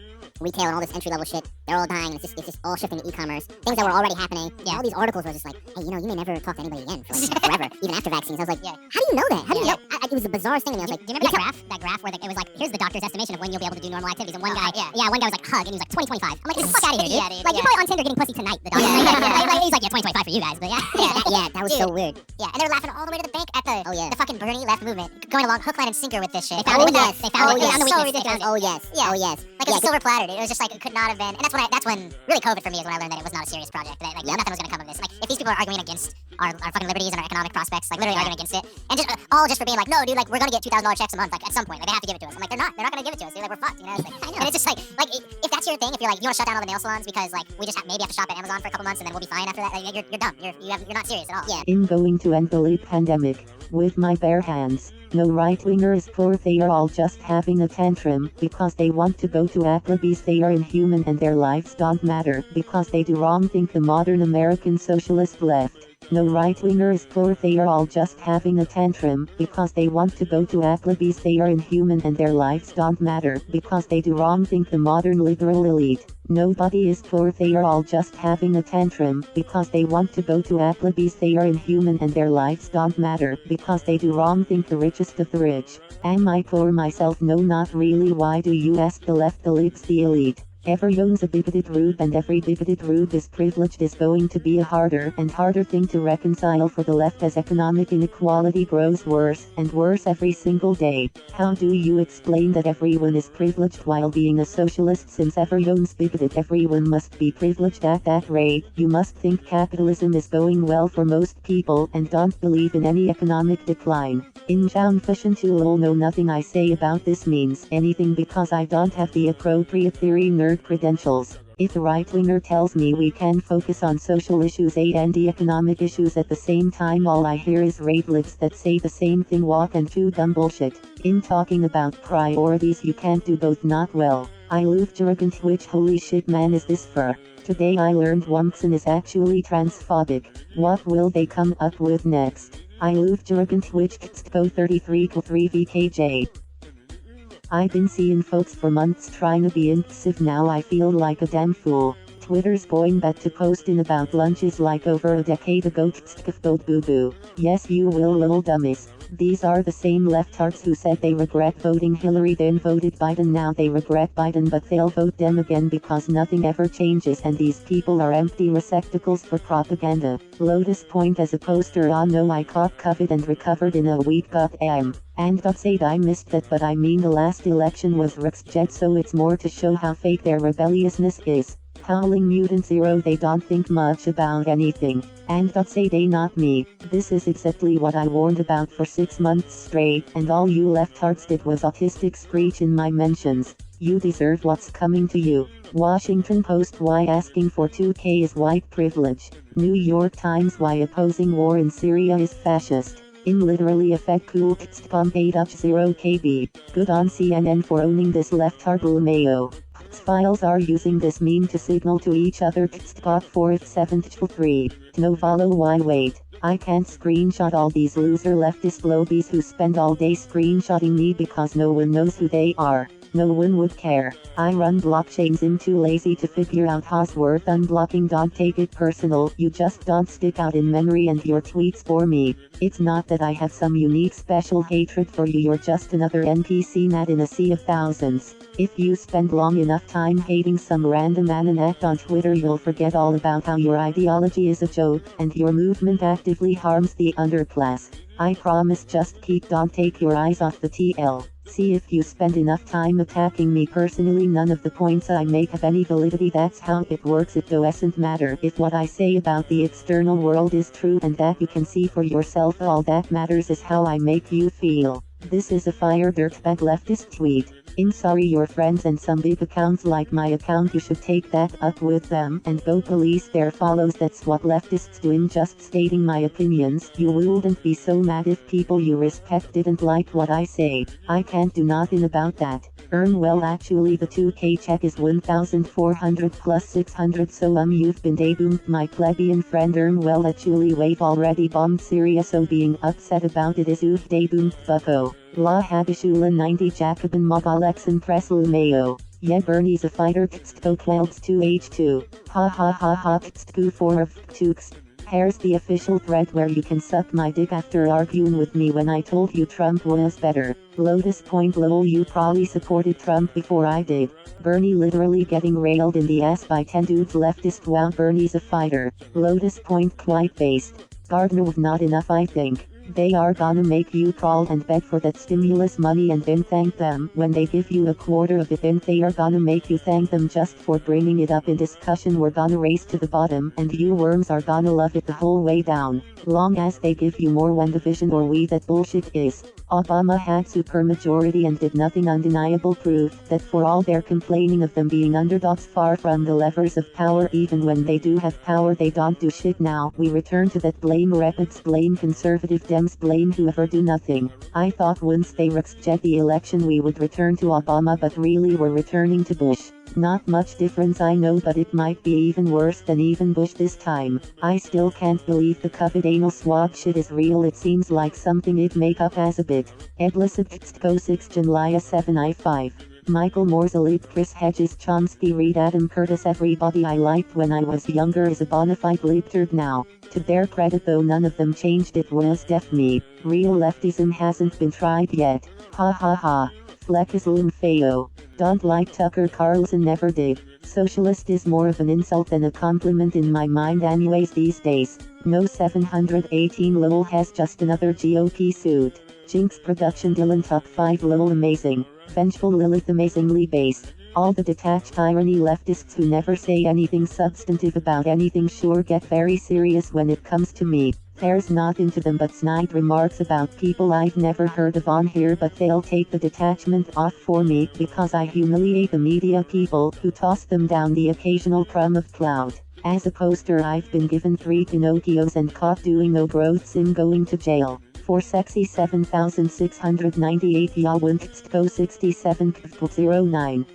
retail and all this entry-level shit, they're all dying, and it's just all shifting to e-commerce. Things that were already happening. All these articles were just like, hey, you know, you may never talk to anybody again for like, forever, even after vaccines. I was like, how do you know that? How do you know? It was the bizarrest thing to me. I was like, do you remember that graph where it was like, here's the doctor's estimation of when you'll be able to do normal activities, and one guy was like, hug, and he was like, 2025. I'm like, get the fuck out of here, dude. Like, you're probably on Tinder getting pussy tonight, the doctor. He's like, 2025 for you guys, but that was so weird. Yeah, and they're laughing all the way to the bank at the fucking Bernie left movement, going along hook, line, and sinker with this shit. They found it. They found it. So ridiculous. Oh yes. Like, it was a silver platter, dude. It was just like, it could not have been, and that's when really COVID for me is when I learned that it was not a serious project. That, like, nothing was gonna come of this. Like, if these people are arguing against our fucking liberties and our economic prospects, like literally arguing against it, and just all just for being like, no, dude, like we're gonna get $2,000 checks a month, like at some point, like they have to give it to us. I'm like, they're not gonna give it to us, dude. Like we're fucked, you know? It's like, and it's just like if that's your thing, if you're like, you want to shut down all the nail salons because like we just maybe have to shop at Amazon for a couple months and then we'll be fine after that, like you're dumb. You're not serious at all. Yeah. In going to end the late pandemic with my bare hands. No right-winger is poor, they are all just having a tantrum because they want to go to Applebee's. They are inhuman and their lives don't matter because they do wrong, think the modern American socialist left. No right-winger is poor, they are all just having a tantrum because they want to go to Applebee's. They are inhuman and their lives don't matter because they do wrong, think the modern liberal elite. Nobody is poor, they are all just having a tantrum because they want to go to Applebee's. They are inhuman and their lives don't matter because they do wrong, think the richest of the rich. Am I poor myself? No, not really. Why do you ask? The left, the libs, the elite. Everyone's a bigoted rube, and every bigoted rube is privileged is going to be a harder and harder thing to reconcile for the left as economic inequality grows worse and worse every single day. How do you explain that everyone is privileged while being a socialist? Since everyone's bigoted, everyone must be privileged at that rate. You must think capitalism is going well for most people and don't believe in any economic decline. In Jaun Fushin to lol, no, nothing I say about this means anything because I don't have the appropriate theory nerd credentials. If a right-winger tells me we can focus on social issues and economic issues at the same time, all I hear is rape lips that say the same thing, walk and chew dumb bullshit. In talking about priorities, you can't do both, not well. I love Jurgen Twitch, holy shit man, is this fur? Today I learned Wompson is actually transphobic. What will they come up with next? I love Jurgen Twitch, Kstko 33 3 VKJ. I've been seeing folks for months trying to be inclusive, now I feel like a damn fool. Twitter's going back to posting about lunches like over a decade ago. Boo boo. Yes, you will, lol dummies. These are the same leftards who said they regret voting Hillary then voted Biden. Now they regret Biden but they'll vote them again because nothing ever changes and these people are empty receptacles for propaganda. Lotus Point as a poster. Oh no, I caught COVID and recovered in a week. And said I missed that, but I mean the last election was Rick's jet, so it's more to show how fake their rebelliousness is. Howling Mutant Zero, they don't think much about anything. And say they, not me. This is exactly what I warned about for 6 months straight, and all you leftards did was autistic screech in my mentions. You deserve what's coming to you. Washington Post, why asking for 2K is white privilege. New York Times, why opposing war in Syria is fascist. In literally effect cool pump 8H0KB. Good on CNN for owning this leftard mayo. Files are using this meme to signal to each other. Spot 4F7 No follow, why wait? I can't screenshot all these loser leftist lobies who spend all day screenshotting me because no one knows who they are. No one would care. I run blockchains, I'm too lazy to figure out how's worth unblocking. Don't take it personal, you just don't stick out in memory and your tweets for me. It's not that I have some unique special hatred for you, you're just another NPC not in a sea of thousands. If you spend long enough time hating some random ananet on Twitter, you'll forget all about how your ideology is a joke and your movement actively harms the underclass. I promise, just don't take your eyes off the TL. See, if you spend enough time attacking me personally, none of the points I make have any validity. That's how it works. It doesn't matter if what I say about the external world is true and that you can see for yourself. All that matters is how I make you feel. This is a fire dirtbag leftist tweet. I'm sorry, your friends and some big accounts like my account, you should take that up with them and go police their follows. That's what leftists do. I'm just stating my opinions. You wouldn't be so mad if people you respect didn't like what I say. I can't do nothing about that. Well, actually the 2K check is 1,400 plus 600, so you've been deboomed, my plebeian friend. Well, actually we've already bombed Syria, so being upset about it is deboomed bucko. La Habishula 90 Jacobin Mogalexan Preslu Mayo. Yeah, Bernie's a fighter. Kstko 12 2H2. Ha ha ha ha. Kstko 4 of 2. Here's the official thread where you can suck my dick after arguing with me when I told you Trump was better. Lotus Point lol, you probably supported Trump before I did. Bernie literally getting railed in the ass by 10 dudes leftist. Wow, Bernie's a fighter. Lotus Point quite based. Gardner with not enough, I think. They are gonna make you crawl and beg for that stimulus money and then thank them when they give you a quarter of it. Then they are gonna make you thank them just for bringing it up in discussion. We're gonna race to the bottom and you worms are gonna love it the whole way down. Long as they give you more WandaVision or we that bullshit is. Obama had supermajority and did nothing. Undeniable proof that for all their complaining of them being underdogs far from the levers of power, even when they do have power they don't do shit. Now we return to that blame Republicans, blame conservative Dems, blame whoever, do nothing. I thought once they reject the election we would return to Obama, but really we're returning to Bush. Not much difference I know, but it might be even worse than even Bush this time. I still can't believe the COVID anal swab shit is real. It seems like something it'd make up as a bit. Edlisip Go 6 Janlaya 7 I5. Michael Morzalip, Chris Hedges, Chomsky, Reed, Adam Curtis. Everybody I liked when I was younger is a bona fide libtard now. To their credit though, none of them changed. It was def me. Real leftism hasn't been tried yet. Ha ha ha. Fleckism Feo. Don't like Tucker Carlson, never did. Socialist is more of an insult than a compliment in my mind anyways these days. No 718 lol has just another GOP suit. Jinx production Dylan top 5 lol amazing. Vengeful Lilith amazingly base. All the detached irony leftists who never say anything substantive about anything sure get very serious when it comes to me. There's not into them but snide remarks about people I've never heard of on here, but they'll take the detachment off for me because I humiliate the media people who toss them down the occasional crumb of clout. As a poster I've been given 3 Pinocchios and caught doing no growth sim going to jail. For sexy 7698 Yawin Go 67 09.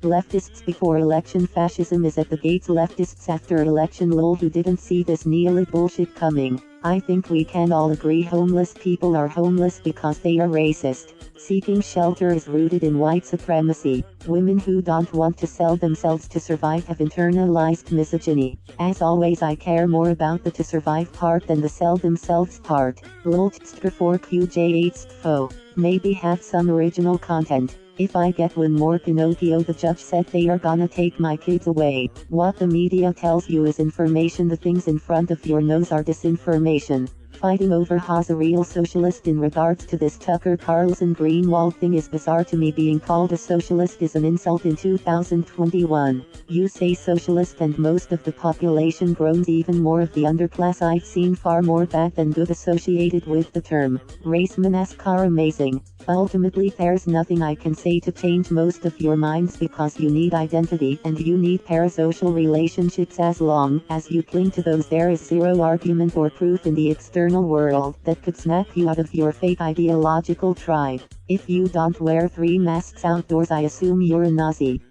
Leftists before election fascism is at the gates. Leftists after election lol who didn't see this neolib bullshit coming. I think we can all agree homeless people are homeless because they are racist. Seeking shelter is rooted in white supremacy. Women who don't want to sell themselves to survive have internalized misogyny. As always I care more about the to survive part than the sell themselves part. Lol for QJ8 fo. Maybe have some original content. If I get one more Pinocchio, the judge said they are gonna take my kids away. What the media tells you is information. The things in front of your nose are disinformation. Fighting over who's a real socialist in regards to this Tucker Carlson Greenwald thing is bizarre to me. Being called a socialist is an insult in 2021. You say socialist and most of the population groans, even more of the underclass. I've seen far more bad than good associated with the term. Raceman are amazing. Ultimately there's nothing I can say to change most of your minds because you need identity and you need parasocial relationships. As long as you cling to those there is zero argument or proof in the external world that could snap you out of your fake ideological tribe. If you don't wear 3 masks outdoors I assume you're a Nazi.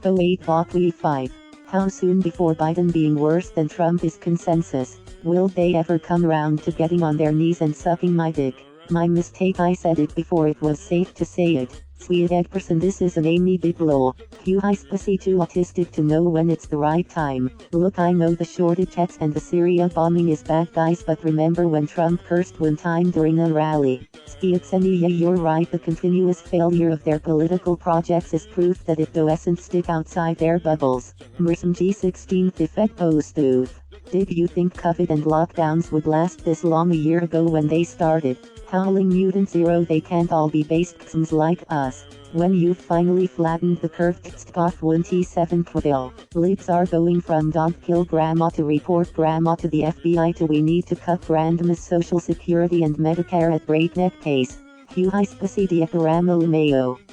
Go 8 Bakwi 5. How soon before Biden being worse than Trump is consensus? Will they ever come around to getting on their knees and sucking my dick? My mistake, I said it before it was safe to say it. Sweet egg person, this is an Amy bit lol. You pussy too autistic to know when it's the right time. Look, I know the shortage checks and the Syria bombing is bad guys, but remember when Trump cursed one time during a rally? Yeah, you're right, the continuous failure of their political projects is proof that it doesn't stick outside their bubbles. Mersum G16 effect postoof. Did you think COVID and lockdowns would last this long a year ago when they started? Howling Mutant Zero, they can't all be based xms like us. When you've finally flattened the curve, off 1T7 Quill. Libs are going from don't kill grandma to report grandma to the FBI to we need to cut random's social security and Medicare at breakneck pace.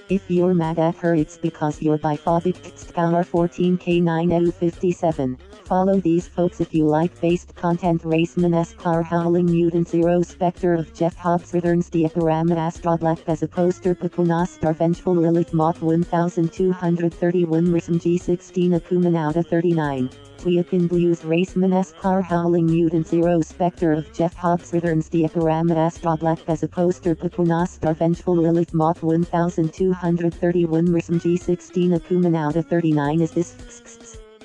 If you're mad at her it's because you're biphobic. Scour 14K9L57. Follow these folks if you like based content. Raceman Car Howling Mutant Zero Spectre of Jeff Hobbs returns Diaporama Astra Black as a poster. Pakuna Star Vengeful Lilith Moth 1231 Rism G16 Akumanauta 39. Tweakin Blues Raceman Car Howling Mutant Zero Spectre of Jeff Hobbs returns Diaporama Astra Black as a poster. Pakuna Star Vengeful Lilith Moth 1231 Rism G16 Akumanauta 39. Is this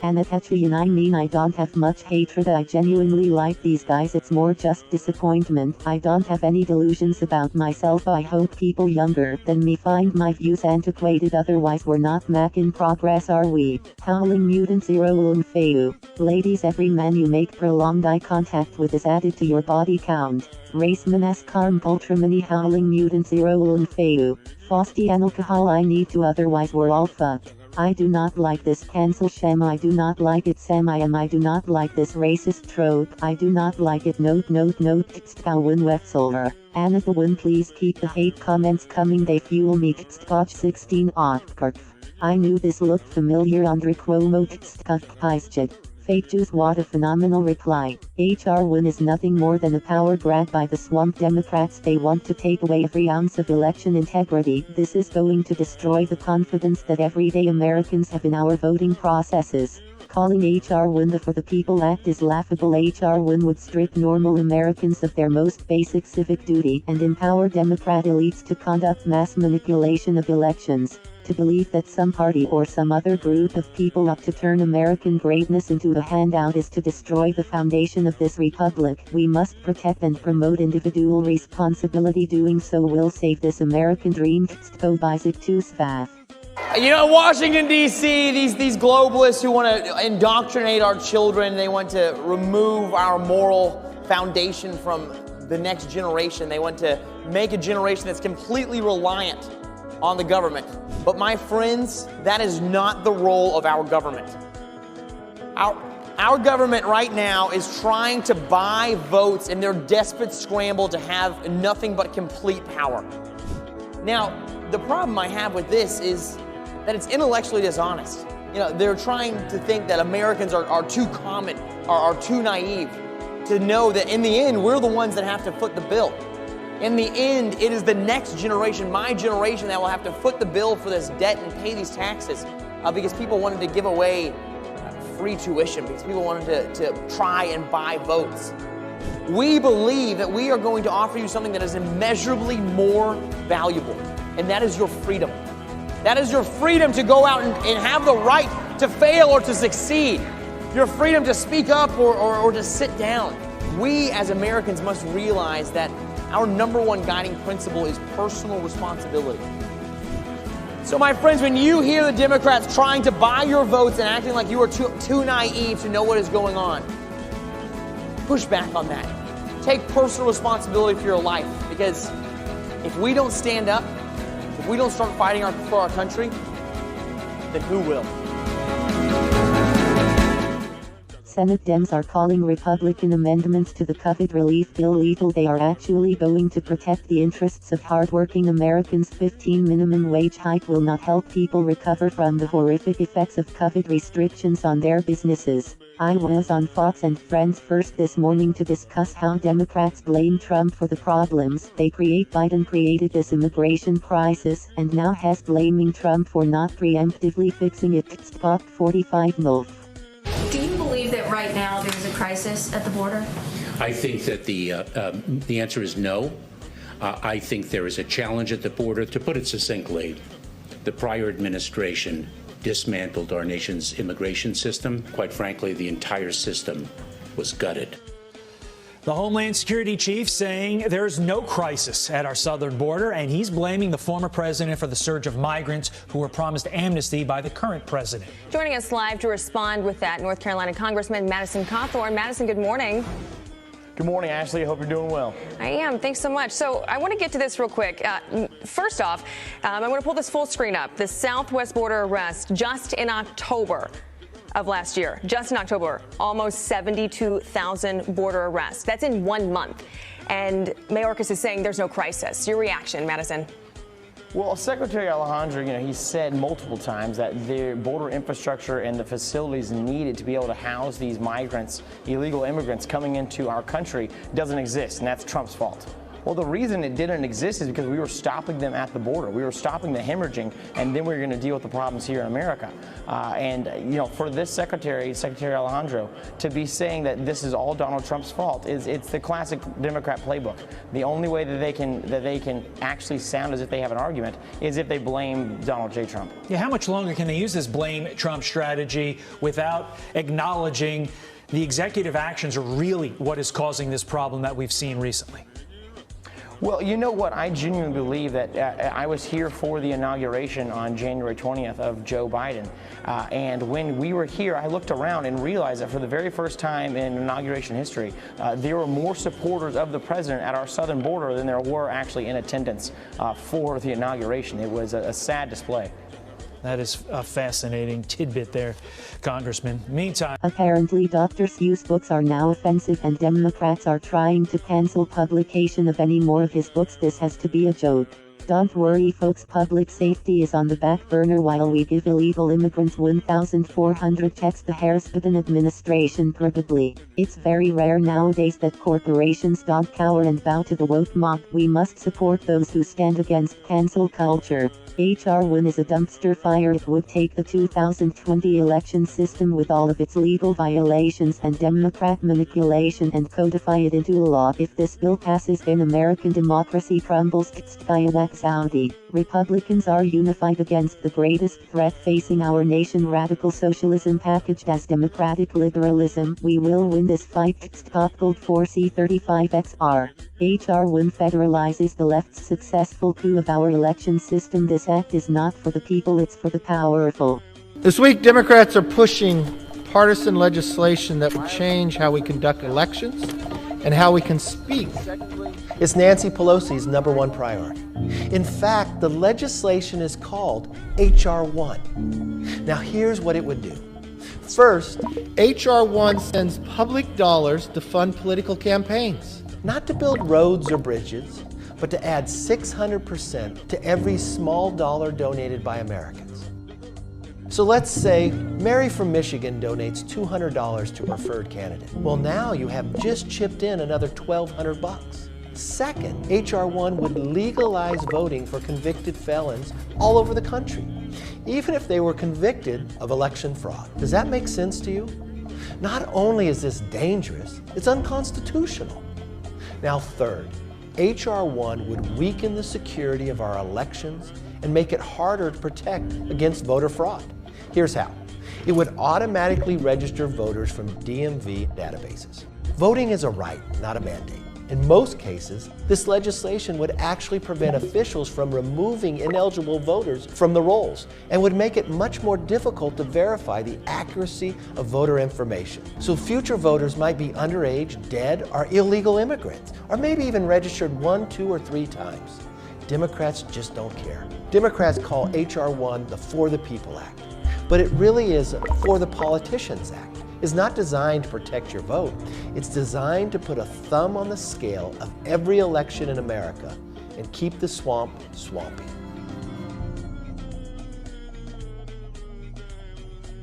And I mean, I don't have much hatred. I genuinely like these guys. It's more just disappointment. I don't have any delusions about myself. I hope people younger than me find my views antiquated. Otherwise we're not MAGA in progress, are we? Howling Mutant Zero Feu. Ladies, every man you make prolonged eye contact with is added to your body count. Raceman Ascarm Ultramani Howling Mutant Zero Feu. Fausti alcohol I need to, otherwise we're all fucked. I do not like this cancel sham. I do not like it Sam. I do not like this racist trope. I do not like it. Note Tskawin Wetzelver. Anatawin, please keep the hate comments coming. They fuel me. Tskotch 16 Otkarf. I knew this looked familiar. Andre Cuomo Tskotch. Fake juice, what a phenomenal reply. HR win is nothing more than a power grab by the swamp Democrats. They want to take away every ounce of election integrity. This is going to destroy the confidence that everyday Americans have in our voting processes. Calling HR win the For the People Act is laughable. HR win would strip normal Americans of their most basic civic duty and empower Democrat elites to conduct mass manipulation of elections. To believe that some party or some other group of people up to turn American greatness into a handout is to destroy the foundation of this republic. We must protect and promote individual responsibility. Doing so will save this American dream. You know, Washington, D.C., these globalists who want to indoctrinate our children, they want to remove our moral foundation from the next generation. They want to make a generation that's completely reliant on the government. But my friends, that is not the role of our government. Our government right now is trying to buy votes in their desperate scramble to have nothing but complete power. Now, the problem I have with this is that it's intellectually dishonest. You know, they're trying to think that Americans are too common, are too naive to know that in the end, we're the ones that have to foot the bill. In the end, it is the next generation, my generation, that will have to foot the bill for this debt and pay these taxes because people wanted to give away free tuition, because people wanted to try and buy votes. We believe that we are going to offer you something that is immeasurably more valuable, and that is your freedom. That is your freedom to go out and have the right to fail or to succeed. Your freedom to speak up or to sit down. We as Americans must realize that our number one guiding principle is personal responsibility. So my friends, when you hear the Democrats trying to buy your votes and acting like you are too naive to know what is going on, push back on that. Take personal responsibility for your life, because if we don't stand up, if we don't start fighting for our country, then who will? Senate Dems are calling Republican amendments to the COVID relief bill lethal. They are actually going to protect the interests of hardworking Americans. 15 minimum wage hike will not help people recover from the horrific effects of COVID restrictions on their businesses. I was on Fox and Friends first this morning to discuss how Democrats blame Trump for the problems they create. Biden created this immigration crisis and now has blaming Trump for not preemptively fixing it. Spot 45 MILF. Do you believe that right now there's a crisis at the border? I think that the answer is no. I think there is a challenge at the border. To put it succinctly, the prior administration dismantled our nation's immigration system. Quite frankly, the entire system was gutted. The Homeland Security Chief saying there's no crisis at our southern border, and he's blaming the former president for the surge of migrants who were promised amnesty by the current president. Joining us live to respond with that, North Carolina Congressman Madison Cawthorn. Madison, good morning. Good morning, Ashley. I hope you're doing well. I am. Thanks so much. So I want to get to this real quick. First off, I'm going to pull this full screen up. The southwest border arrest just in October of last year, just in October, almost 72,000 border arrests. That's in 1 month. And Mayorkas is saying there's no crisis. Your reaction, Madison? Well, Secretary Alejandro, he said multiple times that the border infrastructure and the facilities needed to be able to house these migrants, illegal immigrants coming into our country doesn't exist, and that's Trump's fault. Well, the reason it didn't exist is because we were stopping them at the border. We were stopping the hemorrhaging, and then we were going to deal with the problems here in America. And for this Secretary Alejandro, to be saying that this is all Donald Trump's fault it's the classic Democrat playbook. The only way that they can actually sound as if they have an argument is if they blame Donald J. Trump. Yeah, how much longer can they use this blame Trump strategy without acknowledging the executive actions are really what is causing this problem that we've seen recently? Well, you know what? I genuinely believe that I was here for the inauguration on January 20th of Joe Biden. And when we were here, I looked around and realized that for the very first time in inauguration history, there were more supporters of the president at our southern border than there were actually in attendance for the inauguration. It was a sad display. That is a fascinating tidbit there, Congressman. Meantime, apparently Dr. Seuss books are now offensive and Democrats are trying to cancel publication of any more of his books. This has to be a joke. Don't worry folks, public safety is on the back burner while we give illegal immigrants 1,400 checks. The Harris Biden administration probably. It's very rare nowadays that corporations don't cower and bow to the woke mob. We must support those who stand against cancel culture. HR 1 is a dumpster fire. It would take the 2020 election system with all of its legal violations and Democrat manipulation and codify it into law. If this bill passes, then American democracy crumbles. Saudi. Republicans are unified against the greatest threat facing our nation, radical socialism packaged as democratic liberalism. We will win this fight. Stop Gold 4C35XR. HR 1 federalizes the left's successful coup of our election system. This act is not for the people, it's for the powerful. This week, Democrats are pushing partisan legislation that would change how we conduct elections and how we can speak. It's Nancy Pelosi's #1 priority. In fact, the legislation is called HR 1. Now here's what it would do. First, HR 1 sends public dollars to fund political campaigns. Not to build roads or bridges, but to add 600% to every small dollar donated by Americans. So let's say Mary from Michigan donates $200 to her preferred candidate. Well, now you have just chipped in another $1,200. Second, HR 1 would legalize voting for convicted felons all over the country, even if they were convicted of election fraud. Does that make sense to you? Not only is this dangerous, it's unconstitutional. Now third, HR 1 would weaken the security of our elections and make it harder to protect against voter fraud. Here's how. It would automatically register voters from DMV databases. Voting is a right, not a mandate. In most cases, this legislation would actually prevent officials from removing ineligible voters from the rolls and would make it much more difficult to verify the accuracy of voter information. So future voters might be underage, dead, or illegal immigrants, or maybe even registered 1, 2, or 3 times. Democrats just don't care. Democrats call HR 1 the For the People Act, but it really is a For the Politicians Act. It's not designed to protect your vote. It's designed to put a thumb on the scale of every election in America and keep the swamp swampy.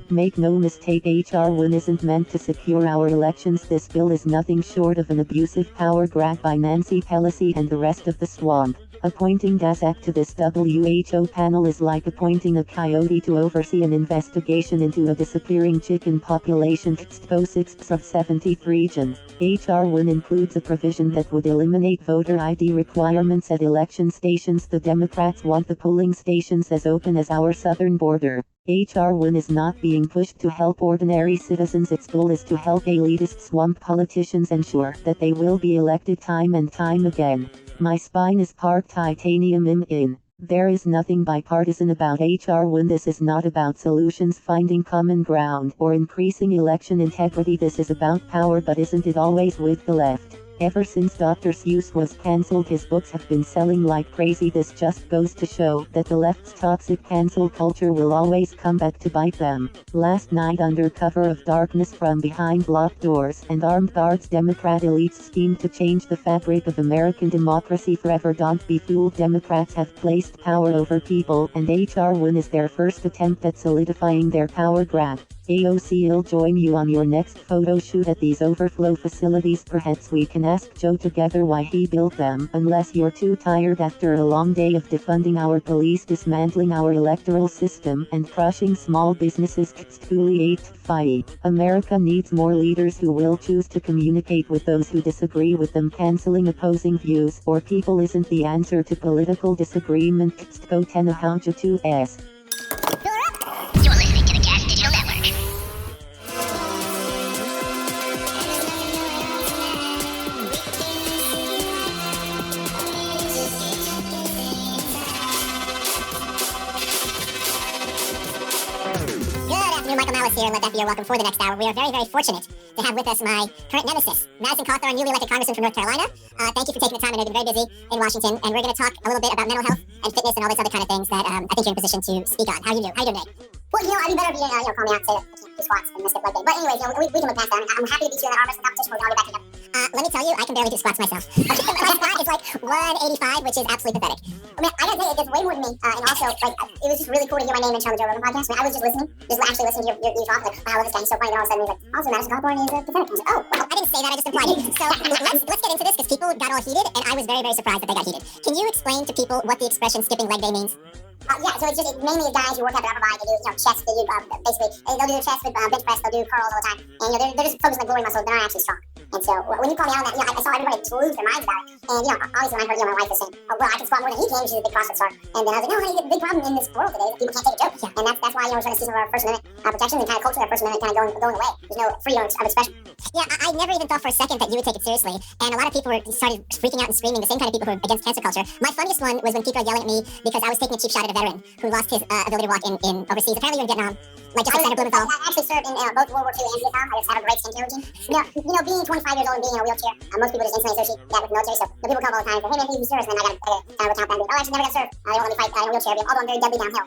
Make no mistake, HR 1 isn't meant to secure our elections. This bill is nothing short of an abusive power grab by Nancy Pelosi and the rest of the swamp. Appointing DASAC to this WHO panel is like appointing a coyote to oversee an investigation into a disappearing chicken population. 6 of 70th region. HR 1 includes a provision that would eliminate voter ID requirements at election stations. The Democrats want the polling stations as open as our southern border. HR 1 is not being pushed to help ordinary citizens. Its goal is to help elitist swamp politicians ensure that they will be elected time and time again. My spine is part titanium in. There is nothing bipartisan about HR 1. This is not about solutions, finding common ground, or increasing election integrity. This is about power, but isn't it always with the left? Ever since Dr. Seuss was cancelled, his books have been selling like crazy. This just goes to show that the left's toxic cancel culture will always come back to bite them. Last night, under cover of darkness, from behind locked doors and armed guards, Democrat elites schemed to change the fabric of American democracy forever. Don't be fooled. Democrats have placed power over people, and HR 1 is their first attempt at solidifying their power grab. AOC'll join you on your next photo shoot at these overflow facilities. Perhaps we can ask Joe together why he built them, unless you're too tired after a long day of defunding our police, dismantling our electoral system, and crushing small businesses. America needs more leaders who will choose to communicate with those who disagree with them. Canceling opposing views or people isn't the answer to political disagreement. Go 10 how to 2s. You're listening to the Gas Digital Network. Michael Malice here, and let that be your welcome for the next hour. We are very, very fortunate to have with us my current nemesis, Madison Cawthorn, newly elected congressman from North Carolina. Thank you for taking the time. I know you've been very busy in Washington, and we're going to talk a little bit about mental health and fitness and all these other kind of things that I think you're in a position to speak on. How are you doing? How are you doing today? Well, I'd be better if you, call me out and say that I can't do squats and miss it leg day. But anyways, we can look past that. I'm happy to beat you in that arm wrestling competition. We'll all get back together. Let me tell you, I can barely do squats myself. Okay, my squat is like 185, which is absolutely pathetic. I mean, I gotta say, it does way more than me. And also, it was just really cool to hear my name mentioned on the Joe Rogan podcast. I mean, I was just listening, actually listening to your talk. Like, wow, this guy's so funny. And all of a sudden, he's like, also, Madison Cawthorn is pathetic. I was like, oh, well, I didn't say that, I just implied it. So let's get into this, because people got all heated, and I was very, very surprised that they got heated. Can you explain to people what the expression skipping leg day means? So it's just mainly guys who work out their upper body. They do, chest. They do basically they'll do their chest with bench press. They'll do curls all the time, and they're just focused on the glory muscles. They're not actually strong. And so when you call me out on that, I saw everybody lose their minds about it. And obviously when I heard my wife was saying, oh well, I can squat more than he can. She's a big CrossFit star. And then I was like, no, honey, the big problem in this world today is that people can't take a joke. Yeah. And that's why we're trying to see some of our First Amendment protections and kind of culture of First Amendment kind of going away. There's no freedom of expression. Yeah, I never even thought for a second that you would take it seriously. And a lot of people started freaking out and screaming, the same kind of people who are against cancel culture. My funniest one was when people are yelling at me because I was taking a cheap shot at a veteran who lost his ability to walk in overseas. Apparently you're in Vietnam, like just outside of Blumenthal. I actually served in both World War II and Vietnam. I just had a great skincare routine. Being 25 years old and being in a wheelchair, most people just instantly associate that with the military. So people come all the time and say, hey man, you serious? And then I got to recount that. Oh, I actually never got served. They won't let me fight in a wheelchair, although I'm very deadly downhill.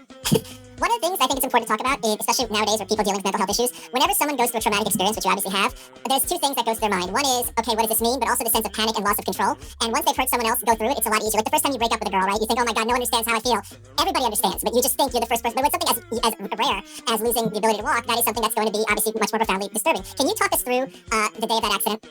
One of the things I think it's important to talk about is, especially nowadays with people dealing with mental health issues, whenever someone goes through a traumatic experience, which you obviously have, there's two things that goes through their mind. One is, okay, what does this mean? But also the sense of panic and loss of control. And once they've heard someone else go through it, it's a lot easier. Like the first time you break up with a girl, right? You think, oh my God, no one understands how I feel. Everybody understands, but you just think you're the first person. But when something as rare as losing the ability to walk, that is something that's going to be obviously much more profoundly disturbing. Can you talk us through the day of that accident?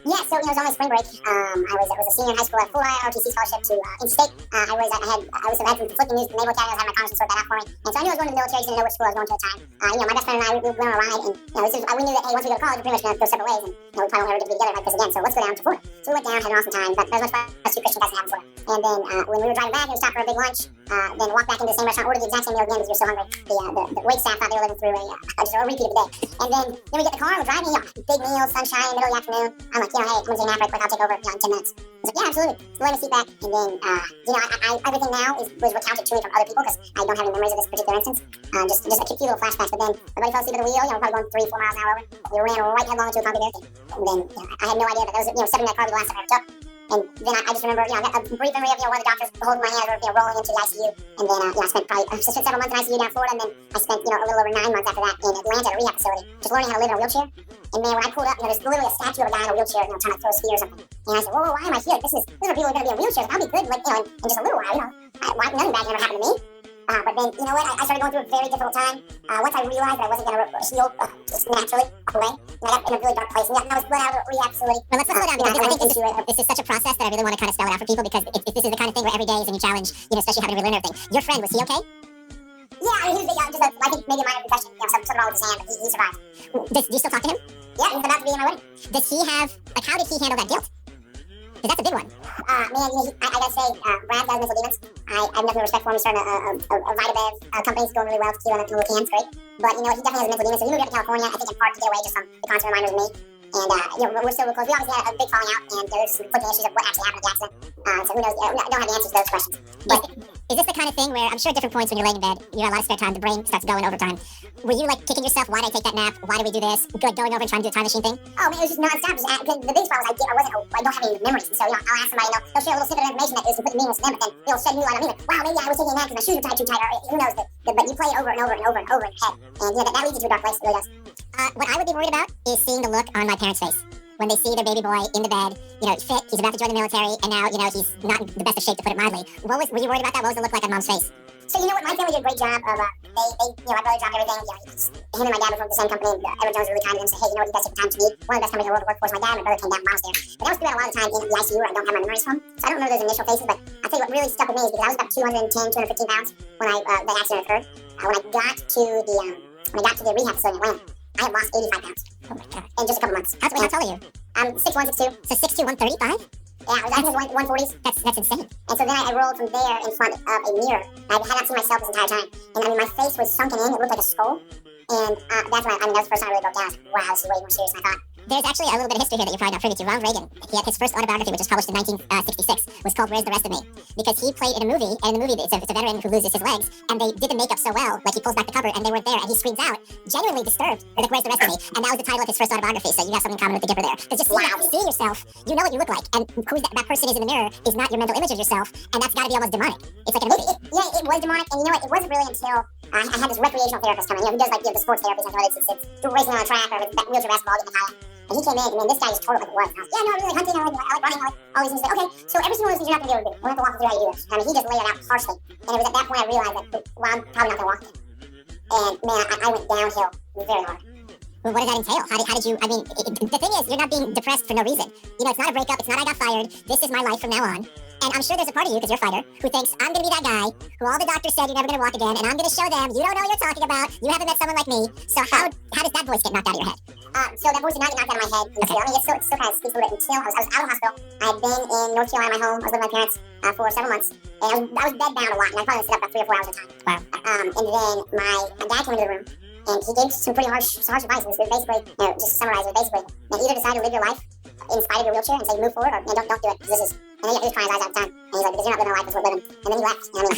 Yeah, so it was on my spring break. I was a senior in high school at full ROTC scholarship to Interstate. I had some conflicting news from the Naval Academy. I was having my congressman sort that out for me, and so I knew I was going to the military. Just didn't know which school I was going to at the time. My best friend and I we went on a ride, and we knew that hey, once we go to college, we're pretty much going to go separate ways, and we probably won't ever get to be together like this again. So let's go down to Florida. So we went down, had an awesome time. But there was much fun as two Christian guys to have in Florida. And then when we were driving back, we stopped for a big lunch. Then walked back into the same restaurant, ordered the exact same meal again because we were so hungry. The wait staff thought they were living through just a repeat of the day. And then we get in the car, we're driving, big meal, sunshine, middle of the afternoon. I'm like, hey, I'm going to take a nap right quick. I'll take over in 10 minutes. I was like, yeah, absolutely. So let me sit back. And then, everything now was recounted to me from other people because I don't have any memories of this particular instance. Just a few little flashbacks. But then my buddy fell asleep at the wheel. We're probably going 3-4 miles an hour over. We ran right headlong into a concrete barricade. And then I had no idea that that was, stepping in that car would be the last step I ever took. And then I just remember, I got a brief memory of, one of the doctors holding my hand or, rolling into the ICU. And then, I spent several months in ICU down in Florida. And then I spent, a little over 9 months after that in Atlanta at a rehab facility, just learning how to live in a wheelchair. And man, when I pulled up, there's literally a statue of a guy in a wheelchair, trying to throw a spear or something. And I said, whoa, why am I here? These are people who are going to be in wheelchairs. I'll be good, in just a little while, nothing bad can ever happen to me. But then, you know what? I started going through a very difficult time. Once I realized that I wasn't going to heal just naturally away, and I got in a really dark place, and I was let out of a rehab facility. Well, let's slow down because I think this is such a process that I really want to kind of spell it out for people because if this is the kind of thing where every day is a new challenge, especially having to relearn everything. Your friend, was he okay? Yeah, he was I think maybe a minor concussion, something wrong with his hand, but he survived. Do you still talk to him? Yeah, he's about to be in my wedding. Does he have, how did he handle that guilt? Because that's a big one. I gotta say, Brad does mental demons. I have nothing but respect for him. He's starting a Vitabev company's going really well. It's cute on the little cans, great. But, he definitely has mental demons. So he moved up to California, I think in part to get away just from the constant reminders of me. And, we're still real close. We obviously had a big falling out, and there's some conflicting issues of what actually happened at the accident. So who knows? Don't have the answers to those questions. But is this the kind of thing where, I'm sure at different points when you're laying in bed, you have a lot of spare time, the brain starts going over time. Were you kicking yourself, why did I take that nap? Why did we do this? Going over and trying to do a time machine thing? Oh man, it was just nonstop. The biggest problem was I don't have any memories. So, I'll ask somebody, they'll share a little snippet of information that is completely meaningless to them, but then they'll shed new light on me wow, maybe I was taking a nap because my shoes were tied too tight, or who knows. But you play it over and over and over and over in your head. And, that leads you to a dark place. It really does. What I would be worried about is seeing the look on my parents' face when they see their baby boy in the bed, fit, he's about to join the military, and now, he's not in the best of shape, to put it mildly. Were you worried about that? What was the look like on mom's face? So you know what? My family did a great job of, my brother dropped everything. Him and my dad worked for the same company. Edward Jones was really kind to them. Said, hey, you know what? You guys took the time to meet. One of the best companies in the world to work for. So my dad and my brother came down when I was there. But that was throughout a lot of the time in the ICU where I don't have my memories from. So I don't remember those initial faces, but I'll tell you what really stuck with me is because I was about 210, 215 pounds when the accident occurred. When I got to the rehab facility in Atlanta, I had lost 85 pounds. Oh my God. In just a couple months. How tall are you? I'm 6'1", 6'2". So 6'2", 135? Yeah, I was in 140s. That's insane. And so then I rolled from there in front of a mirror. I had not seen myself this entire time. And I mean, my face was sunken in. It looked like a skull. And that's when that was the first time I really broke down. I was like, wow, this is way more serious than I thought. There's actually a little bit of history here that you're probably not privy to. Ronald Reagan, he had his first autobiography, which was published in 1966, was called Where's the Rest of Me? Because he played in a movie, and in the movie it's a veteran who loses his legs, and they did the makeup so well, like he pulls back the cover, and they weren't there, and he screams out, genuinely disturbed, like, where's the rest of me? And that was the title of his first autobiography, so you have something in common with the Dipper there. Because just seeing yourself, you know what you look like, and who that person is in the mirror is not your mental image of yourself, and that's gotta be almost demonic. It's like a movie. It was demonic, and you know what, it wasn't really until I had this recreational therapist come in, who does like, the sports therapies, like, it's racing on a track, or it's wheelchair basketball, getting the kayak. And he came in, and then this guy just told it like it was. And I was, yeah, no, I really like hunting, I like running, I like all these things. Okay, so every single one of those things you're not going to be able to do. We're going to have to walk through how you do this. I mean, he just laid it out harshly. And it was at that point I realized that, well, I'm probably not going to walk again. And man, I went downhill very hard. Well, what did that entail? How did you, I mean, the thing is, you're not being depressed for no reason. You know, it's not a breakup, it's not I got fired, this is my life from now on. And I'm sure there's a part of you, because you're a fighter, who thinks, I'm going to be that guy who all the doctors said you're never going to walk again, and I'm going to show them you don't know what you're talking about, you haven't met someone like me. So how does that voice get knocked out of your head? So that voice did not get knocked out of my head until, I mean, it still kind of speaks a little bit, until I was out of the hospital. I had been in North Carolina, my home. I was living with my parents for several months. And I was bedbound a lot, and I probably sit up about 3 or 4 hours at a time. Wow. And then my dad came into the room, and he gave some pretty harsh advice. It was basically, just to summarize it, basically, either decide to live your life in spite of your wheelchair and say move forward, or don't do it, because this is, and then he was crying his eyes out at the time. And he's like, because you're not living a life that's worth living. And then he left. And I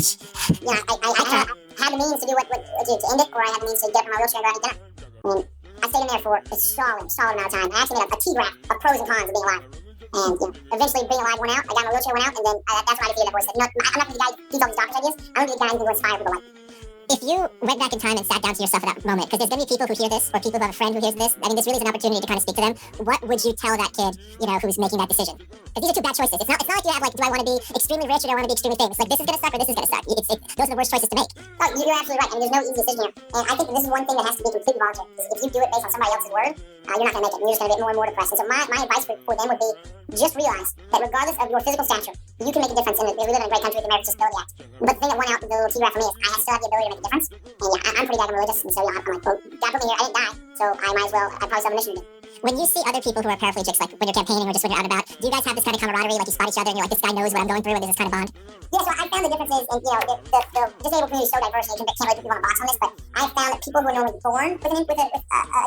mean, I had the means to do to end it, or I had the means to get from my wheelchair and go out and get dinner. I mean, I stayed in there for a solid amount of time. I actually made a T-graph of pros and cons of being alive. And eventually being alive went out. I got my wheelchair, went out, and then that's when I defeated that voice. No, I'm not going to be the guy who feeds all these doctor's ideas. I'm going to be the guy who inspires people like me. If you went back in time and sat down to yourself at that moment, because there's going to be people who hear this, or people who have a friend who hears this, I mean, this really is an opportunity to kind of speak to them. What would you tell that kid, who's making that decision? Because these are two bad choices. It's not like you have, like, do I want to be extremely rich or do I want to be extremely famous? Like, this is going to suck or this is going to suck. Those are the worst choices to make. Oh, you're absolutely right. I mean, there's no easy decision here. And I think that this is one thing that has to be completely voluntary. If you do it based on somebody else's word, you're not going to make it. You're just going to get more and more depressed. And so my advice for them would be, just realize that regardless of your physical stature, you can make a difference. We live in a great country with the American Disability Act. But the thing that won out the little T-graph for me is I still have the ability to make a difference. And yeah, I'm pretty goddamn religious, and so I'm like, well, God put me here, I didn't die, so I might as well, I probably still have a mission to do. When you see other people who are paraplegics, like when you're campaigning or just when you're out and about, do you guys have this kind of camaraderie, like you spot each other and you're like, this guy knows what I'm going through, and there's this kind of bond? Yeah, so I found the differences in, the disabled community is so diverse, and you can't really put people on a box on this, but I found that people who are normally born with a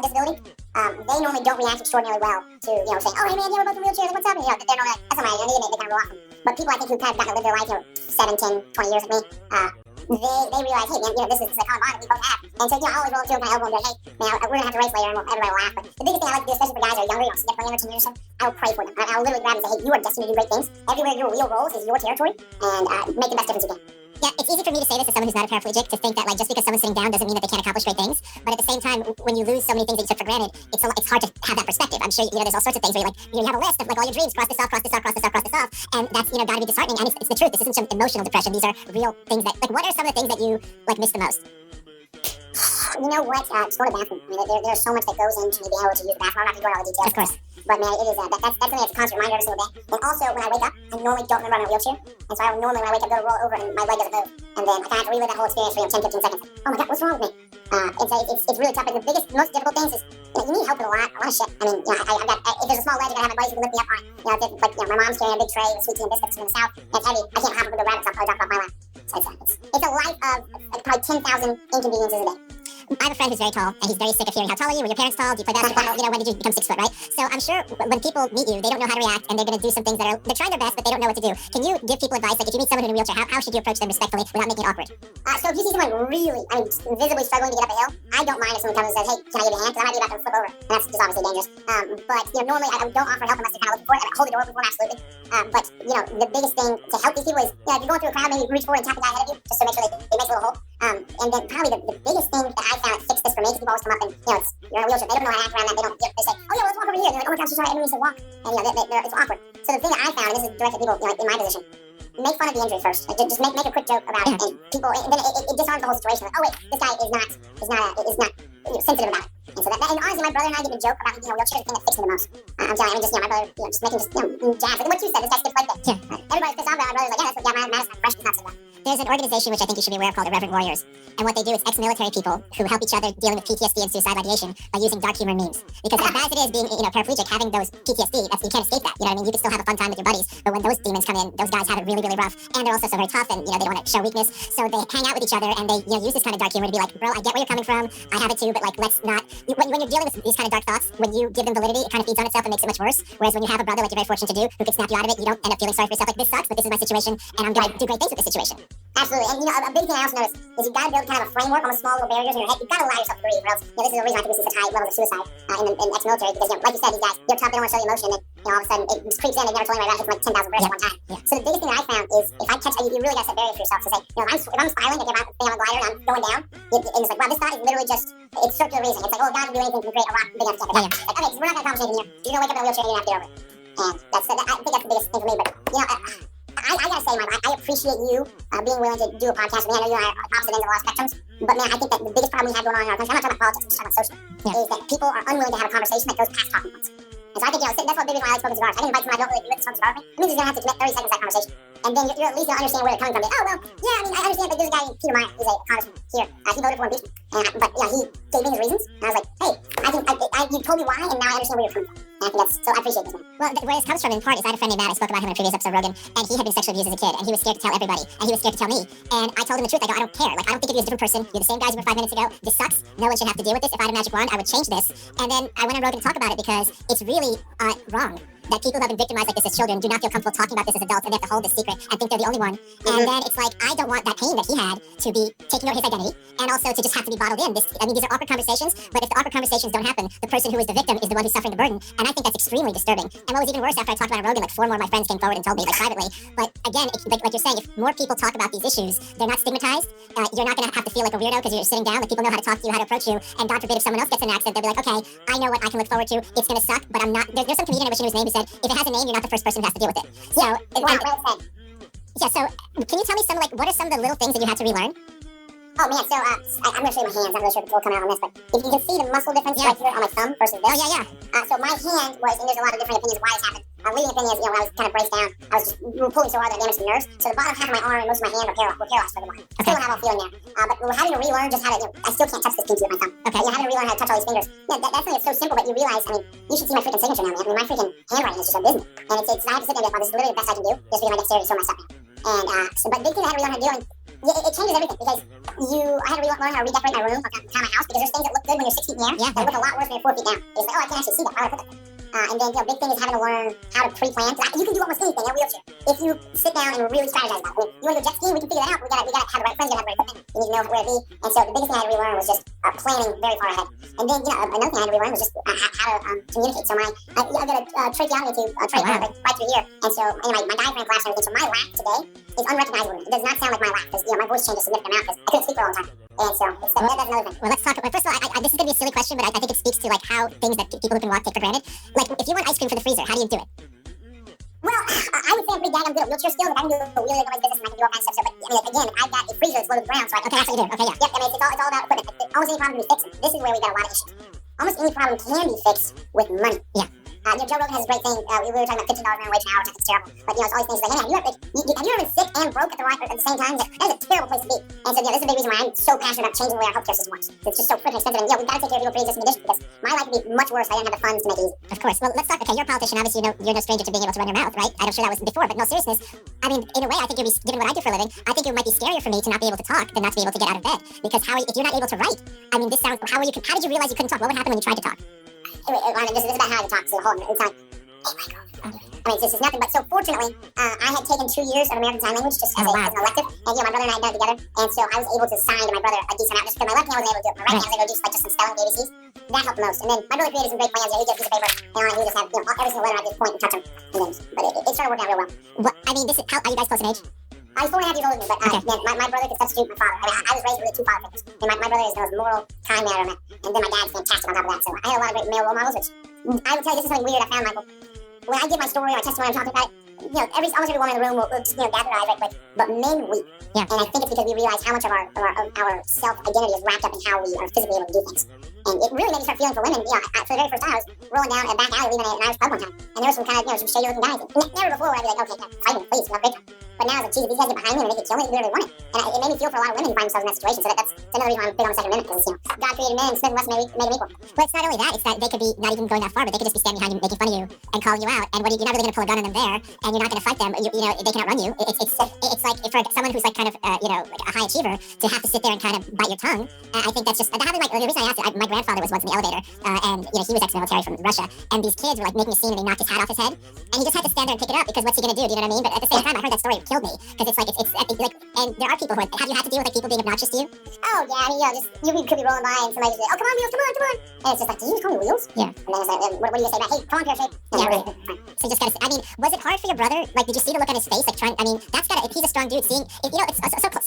disability, they normally don't react extraordinarily well to, saying, oh, hey man, we're both in wheelchairs, what's up? And, they're normally like, that's not my idea, they kind of roll off them. But people I think who've kind of gotten to live their life, 7, 10, 20 years with me, they realize, hey man, this is a common bond that we both have. And so, I always roll up to them, kind of elbow them, and be like, hey, man, we're gonna have to race later, and everybody will laugh. But the biggest thing I like to do, especially for guys that are younger, significantly younger, 10 years or so, I will pray for them. I'll literally grab them and say, hey, you are destined to do great things. Everywhere your wheel rolls is your territory, and make the best difference you can. Yeah, it's easy for me to say this as someone who's not a paraplegic, to think that, like, just because someone's sitting down doesn't mean that they can't accomplish great things. But at the same time, when you lose so many things that you took for granted, it's hard to have that perspective. I'm sure, there's all sorts of things where you're like, you have a list of, like, all your dreams, cross this off, cross this off, cross this off, cross this off. And that's, gotta be disheartening. And it's the truth. This isn't some emotional depression. These are real things that, like, what are some of the things that you, like, miss the most? You know what? Just go to the bathroom. I mean, there's so much that goes into me being able to use the bathroom. I'm not going to go into all the details. Of course. But man, it is that's something that's a constant reminder every single day. And also, when I wake up, I normally don't remember I'm in a wheelchair. And so I will normally, when I wake up, go to roll over and my leg doesn't move. And then I kind of have to relive that whole experience for 10, 15 seconds. Oh my God, what's wrong with me? And so it's really tough. But the most difficult things is, you need help with a lot of shit. I mean, I've got, if there's a small ledge, I gotta have my buddies who can lift me up on it. My mom's carrying a big tray with sweet tea and biscuits from the south. That's heavy. I can't hop up with the rabbits. I'll probably drop it off my lap. So it's a life of probably 10,000 inconveniences a day. I have a friend who's very tall, and he's very sick of hearing how tall are you, were your parents tall, do you play basketball, when did you become 6 foot, right? So I'm sure when people meet you, they don't know how to react, and they're going to do some things they're trying their best, but they don't know what to do. Can you give people advice, like if you meet someone in a wheelchair, how should you approach them respectfully without making it awkward? So if you see someone really, visibly struggling to get up a hill, I don't mind if someone comes and says, hey, can I give you a hand? Because I might be about to flip over, and that's just obviously dangerous. But normally I don't offer help unless they're kind of looking for it. I hold the door open for them, absolutely. But the biggest thing to help these people is, if you're going through a crowd, maybe reach forward and tap the guy ahead of you, just to make sure they make a little hole. And then probably the biggest thing that I found that fixed this for me, because people always come up and, you're in a wheelchair, they don't know how to act around that, they say, oh yeah, let's walk over here, and they're like, oh my gosh, sorry, I didn't mean to walk, and it's awkward. So the thing that I found, and this is directed to people, in my position, make fun of the injury first. Like, just make a quick joke about it, and people, and then it disarms the whole situation. Like, oh wait, this guy is not sensitive about it. And so and honestly, my brother and I get a joke about wheelchairs, the thing that fixes me the most. I'm telling you, I mean, my brother, just making jabs. Like what you said, this guy skips leg day. Everybody's pissed off about it. My brother's like, yeah, that's what Madison fresh is not so bad. There's an organization which I think you should be aware of called Irreverent Warriors. And what they do is ex-military people who help each other dealing with PTSD and suicidal ideation by using dark humor memes. Because as bad as it is being, paraplegic, having those PTSD, you can't escape that. You know what I mean? You can still have a fun time with your buddies, but when those demons come in, those guys have it really, really rough. And they're also so very tough, and they don't want to show weakness. So they hang out with each other, and they use this kind of dark humor to be like, bro, I get where you're coming from. I have it too, but like, let's not. When you're dealing with these kind of dark thoughts, when you give them validity, it kind of feeds on itself and makes it much worse. Whereas when you have a brother like you're very fortunate to do, who can snap you out of it, you don't end up feeling sorry for yourself. Like, this sucks, but this is my situation, and I'm gonna do great things with this situation. Absolutely, and a big thing I also noticed is you've got to build kind of a framework, almost small little barriers in your head. You've got to allow yourself to breathe, or else, this is the reason I think we see such high levels of suicide in ex-military, because, like you said, these guys, they're tough, they don't want to show you emotion, and, all of a sudden, it just creeps in, they never told anybody about it, it's like 10,000 words at one time. So the biggest thing that I found is, if I catch, you really got to set barriers for yourself to say, if I'm smiling, like if I'm on a glider and I'm going down, and it's like, wow, this thought is literally just, it's circular reasoning. It's like, oh, God would do anything to create a rock big enough to get it. Like, okay, so we're not going to accomplish anything here. You're going to wake up in a wheelchair and you're going to have to get over it. And I think that's the biggest thing for me, but, I gotta say, Mike, I appreciate you being willing to do a podcast with me. I know you and I are opposite ends of a lot of spectrums, but man, I think that the biggest problem we have going on in our country, I'm not talking about politics, I'm just talking about social, is that people are unwilling to have a conversation that goes past talking points. And so I think, that's one big reason why I like smoking cigars. I can invite someone I don't really agree with to smoke a cigar with me. It means he's gonna have to commit 30 seconds to that conversation. And then you're at least gonna understand where they're coming from. Oh, well, yeah, I mean, I understand that there's a guy named Peter Meyer, he's a congressman here. He voted for impeachment. But he gave me his reasons, and I was like, hey, you told me why, and now I understand where you're coming from. And I think so I appreciate this, man. Well, where this comes from in part is I had a friend named Matt. I spoke about him in a previous episode of Rogan, and he had been sexually abused as a kid, and he was scared to tell everybody, and he was scared to tell me. And I told him the truth. I go, I don't care. Like, I don't think of you as a different person. You're the same guy you were 5 minutes ago. This sucks. No one should have to deal with this. If I had a magic wand, I would change this. And then I went on Rogan to talk about it because it's really wrong that people who have been victimized like this as children do not feel comfortable talking about this as adults, and they have to hold this secret and think they're the only one. And then it's like, I don't want that pain that he had to be taking over his identity, and also to just have to be bottled in. These are awkward conversations, but if the awkward conversations don't happen, the person who is the victim is the one who's suffering the burden, and I think that's extremely disturbing. And what was even worse, after I talked about it on Rogan, like 4 more of my friends came forward and told me, like, privately. But again, like you're saying, if more people talk about these issues, they're not stigmatized. You're not going to have to feel like a weirdo because you're sitting down. Like, people know how to talk to you, how to approach you, and God forbid if someone else gets an accident, they'll be like, okay, I know what I can look forward to. It's going to suck, but I'm not. There's some comedian I wish I knew his name who said, if it has a name, you're not the first person who has to deal with it. So, so can you tell me what are some of the little things that you had to relearn? Oh man, so I'm gonna show you my hands. I'm not really sure if it's will come out on this, but if you can see the muscle difference right here on my thumb versus this. Oh yeah. So my hand was, and there's a lot of different opinions of why this happened. Leading opinion is, when I was kind of braced down, I was just pulling so hard that I damaged the nerves. So the bottom half of my arm and most of my hand were paralyzed for the while. I still don't have all feeling there. But having to relearn just how to, I still can't touch this pinky with my thumb. Okay. Having to relearn how to touch all these fingers. Yeah, that's something that's so simple, but you realize, I mean, you should see my freaking signature now, man. I mean, my freaking handwriting is just abysmal. And I have to sit there and be like, this is literally the best I can do, just because my dexterity is so messed up now. And, but big thing I had to relearn how to do, and it changes everything, because I had to learn how to redecorate my room, kind of my house, because there's things that look good when you're 6 feet in the air, that look a lot worse when you're 4 feet down. It's like, oh, I can't actually see that. Why would I put that? And then, big thing is having to learn how to pre-plan. You can do almost anything in a wheelchair if you sit down and really strategize about it. I mean, you want to go jet skiing, we can figure that out. We gotta have the right friends, we gotta have the right equipment. You need to know where to be. And so the biggest thing I had to relearn was just planning very far ahead. And then, another thing I had to relearn was just how to communicate. So I got a tracheotomy tube right through here. And so my diaphragm collapsed and everything. So my laugh today is unrecognizable. It does not sound like my laugh, because my voice changed a significant amount because I couldn't speak for a long time. And so that's another thing. Well, let's talk. First of all, this is gonna be a silly question, but I think it speaks to how things that people who can walk take for granted. Like, if you want ice cream for the freezer, how do you do it? Well, I would say I'm pretty daggone good at wheelchair skills. Like, I can do a wheelie in my business, and I can do all kinds of stuff. So, but again, I've got a freezer that's loaded with ground, so I can. Okay, that's what you do. Okay, yeah. Yep. I mean, it's all about equipment. Almost any problem can be fixed. This is where we got a lot of issues. Almost any problem can be fixed with money. Yeah. Joe Rogan has a great thing. We were talking about $15 minimum wage an hour, which I think is terrible. But it's all these things like, hey, have you ever been sick and broke at the same time? That's a terrible place to be. And so, this is a big reason why I'm so passionate about changing the way our healthcare system works. It's just so freaking expensive, and we've got to take care of people with pre-existing conditions, because my life would be much worse if I didn't have the funds to make it easy. Of course. Well, let's talk. Okay, you're a politician. Obviously, you're no stranger to being able to run your mouth, right? I'm sure that was before, but no seriousness. I mean, in a way, I think given what I do for a living, I think it might be scarier for me to not be able to talk than not to be able to get out of bed. Because if you're not able to write, I mean, how did you realize you couldn't talk? What would happen when you tried to talk? This is about how I can talk. So hold on, it's like, oh my God. I mean, this is nothing, but so fortunately, I had taken 2 years of American Sign Language just as an elective, and my brother and I had done it together, and so I was able to sign to my brother a decent amount, just because my left hand wasn't able to do it. My right hand was able to do just some spelling, the ABCs. That helped the most. And then my brother created some great plans. He did a piece of paper, and he would just have every single letter I just point and touch them. But it started working out real well. I mean, how are you guys close in age? He's 4.5 years older than me, but man, my brother could substitute my father. I mean, I was raised with 2 father figures, and my brother is the most moral, kind man I ever met. And then my dad's fantastic on top of that. So I had a lot of great male role models, which I would tell you, this is something weird I found, Michael. When I give my story or my testimony, I'm talking about it, almost every woman in the room will just, gather their eyes right quick, but men weep. Yeah. And I think it's because we realize how much of our self-identity is wrapped up in how we are physically able to do things. And it really made me start feeling for women. For the very first time, I was rolling down a back alley leaving an Irish pub one time, and there was some kind of, some shady looking guys. And never before would I be like, okay, fight me, please, great time. But now I was like, Jesus, these guys get behind me and they could kill me if they really want it. And it made me feel for a lot of women who find themselves in that situation. So that's another reason why I'm big on the Second Amendment, because, God created men, Smith and Wesson made them equal. Well, it's not only that, it's that they could be not even going that far, but they could just be standing behind you, making fun of you, and calling you out. And you're not really going to pull a gun on them there, and you're not going to fight them. They can outrun you. It's like for someone who's like kind of, like a high achiever, to have to sit there and kind of bite your tongue. I think that's just, the reason I asked it, my grandfather was once in the elevator, and, he was ex-military from Russia, and these kids were like making a scene and they knocked his hat off his head, and he just had to stand there and pick it up, because what's he going to do? Do you know what I mean? But at the same time, I heard that story, it killed me, because it's like, and there are people who have you had to deal with like people being obnoxious to you? Oh yeah, I mean, you could be rolling by and somebody just be like, oh, come on, Wheels, come on. And it's just like, did you just call me Wheels? Yeah. And then it's like, what do you say about, hey, come on, Pear Shape? Yeah, right. So you just gotta, was it hard for your brother? Like, did you see the look on his face? Like, if he's a strong dude, seeing, it's so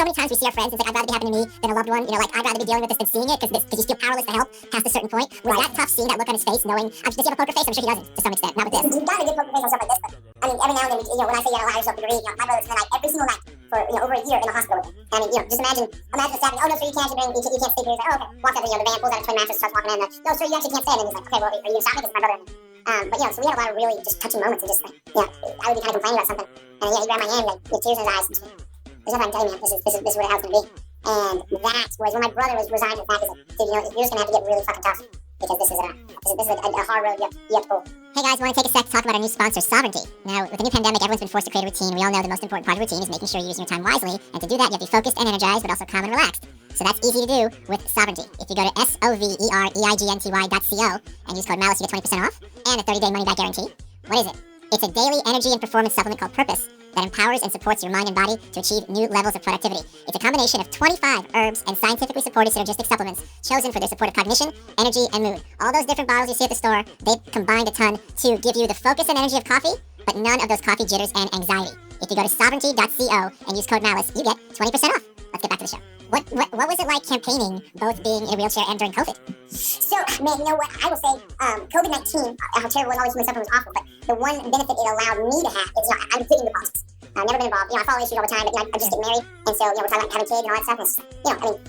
many times we see our friends and think, I'd rather be happening to me than a loved one. Like, I'd rather be dealing with this than seeing it, because you feel powerless to help past a certain point. Was that tough, seeing that look on his face, knowing, does he have a poker face? I'm sure he doesn't, to some extent, not with this. You've got a good poker face on stuff like this, but, I mean, every now and then, when I say you gotta allow yourself to grieve, my brother spent the night every single night for, over a year in the hospital with me. I mean, just imagine the staff, oh, no, sir, you can't sleep here. He's like, oh, okay. Walks out the van, pulls out a twin mattress, starts walking in, no, sir, you actually can't stay. And he's like, okay, well, are you gonna stop me? Because it's my brother. But, so we had a lot of really just touching moments, and just like, I would be kind of complaining about something, and then, he grabbed my hand, like, with tears in his eyes, and just, there's nothing I can tell you, man, this is what it's gonna be. And that was when my brother was resigned to the fact, he's like, dude, you're just gonna have to get really fucking tough, because this is a hard road you have to pull. Hey guys, want to take a sec to talk about our new sponsor, Sovereignty. Now, with the new pandemic, everyone's been forced to create a routine. We all know the most important part of routine is making sure you're using your time wisely, and to do that, you have to be focused and energized, but also calm and relaxed. So that's easy to do with Sovereignty. If you go to SOVEREIGNTY.co and use code MALICE, you get 20% off and a 30-day money-back guarantee. What is it? It's a daily energy and performance supplement called Purpose that empowers and supports your mind and body to achieve new levels of productivity. It's a combination of 25 herbs and scientifically supported synergistic supplements chosen for their support of cognition, energy, and mood. All those different bottles you see at the store, they've combined a ton to give you the focus and energy of coffee, but none of those coffee jitters and anxiety. If you go to sovereignty.co and use code MALICE, you get 20% off. Let's get back to the show. What was it like campaigning, both being in a wheelchair and during COVID? So, man, you know what? I will say, COVID-19, how terrible and always human suffering was awful, but the one benefit it allowed me to have is, I'm completely into politics. I've never been involved. I follow issues all the time, but I just get married, and so, we're talking about having kids and all that stuff. And it's,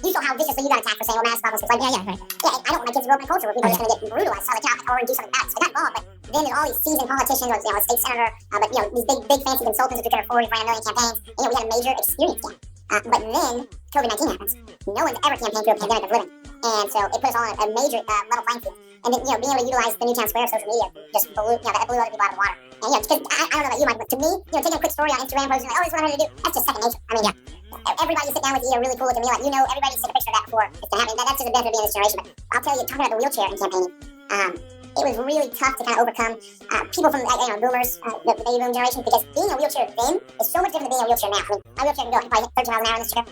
you saw how viciously you got attacked for saying, well, mass like, right. Yeah, I don't want my kids to grow up in a culture where people are just going to get brutalized. So I was like, I already do something bad. So I got involved, but then there's all these seasoned politicians, a state senator, but, these big fancy consultants that we could afford, ran a million campaigns, and, we had a major experience gap. But then COVID-19 happens. No one's ever campaigned through a pandemic of living. And so it put us all on a major level playing field. And then, being able to utilize the Newtown Square of social media just blew, that blew other people out of the water. And, because I don't know about you, Mike, but to me, taking a quick story on Instagram, posting like, oh, this is what I'm going to do, that's just second nature. I mean, everybody you sit down with you are really cool looking. Everybody's seen a picture of that before it's happening. That's just a benefit of being in this generation. But I'll tell you, talking about the wheelchair and campaigning, it was really tough to kind of overcome people from, boomers, the baby boom generation, because being in a wheelchair then is so much different than being in a wheelchair now. I mean, my wheelchair can go, I can probably hit 13 miles an hour in this chair.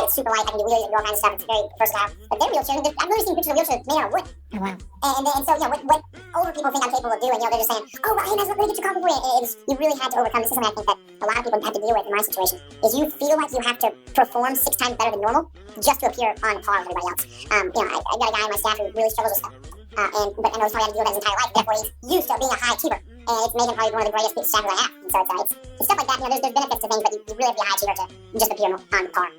It's super light, I can do wheelies and do all kinds of stuff. It's very versatile. But their wheelchair, I've really seen pictures of wheelchairs made out of wood. Oh, wow. And so, what older people think I'm capable of doing, they're just saying, oh, well, hey, man, let me get your coffee for you. You really had to overcome. This is something I think that a lot of people have to deal with in my situation, is you feel like you have to perform 6 times better than normal just to appear on par with everybody else. I got a guy on my staff who really struggles with stuff. But I know he's probably had to deal with that his entire life. Therefore, he's used to being a high achiever, and it's made him probably one of the greatest staffers I have. And so it's stuff like that. There's benefits to things, but you really have to be a high achiever to just appear on par.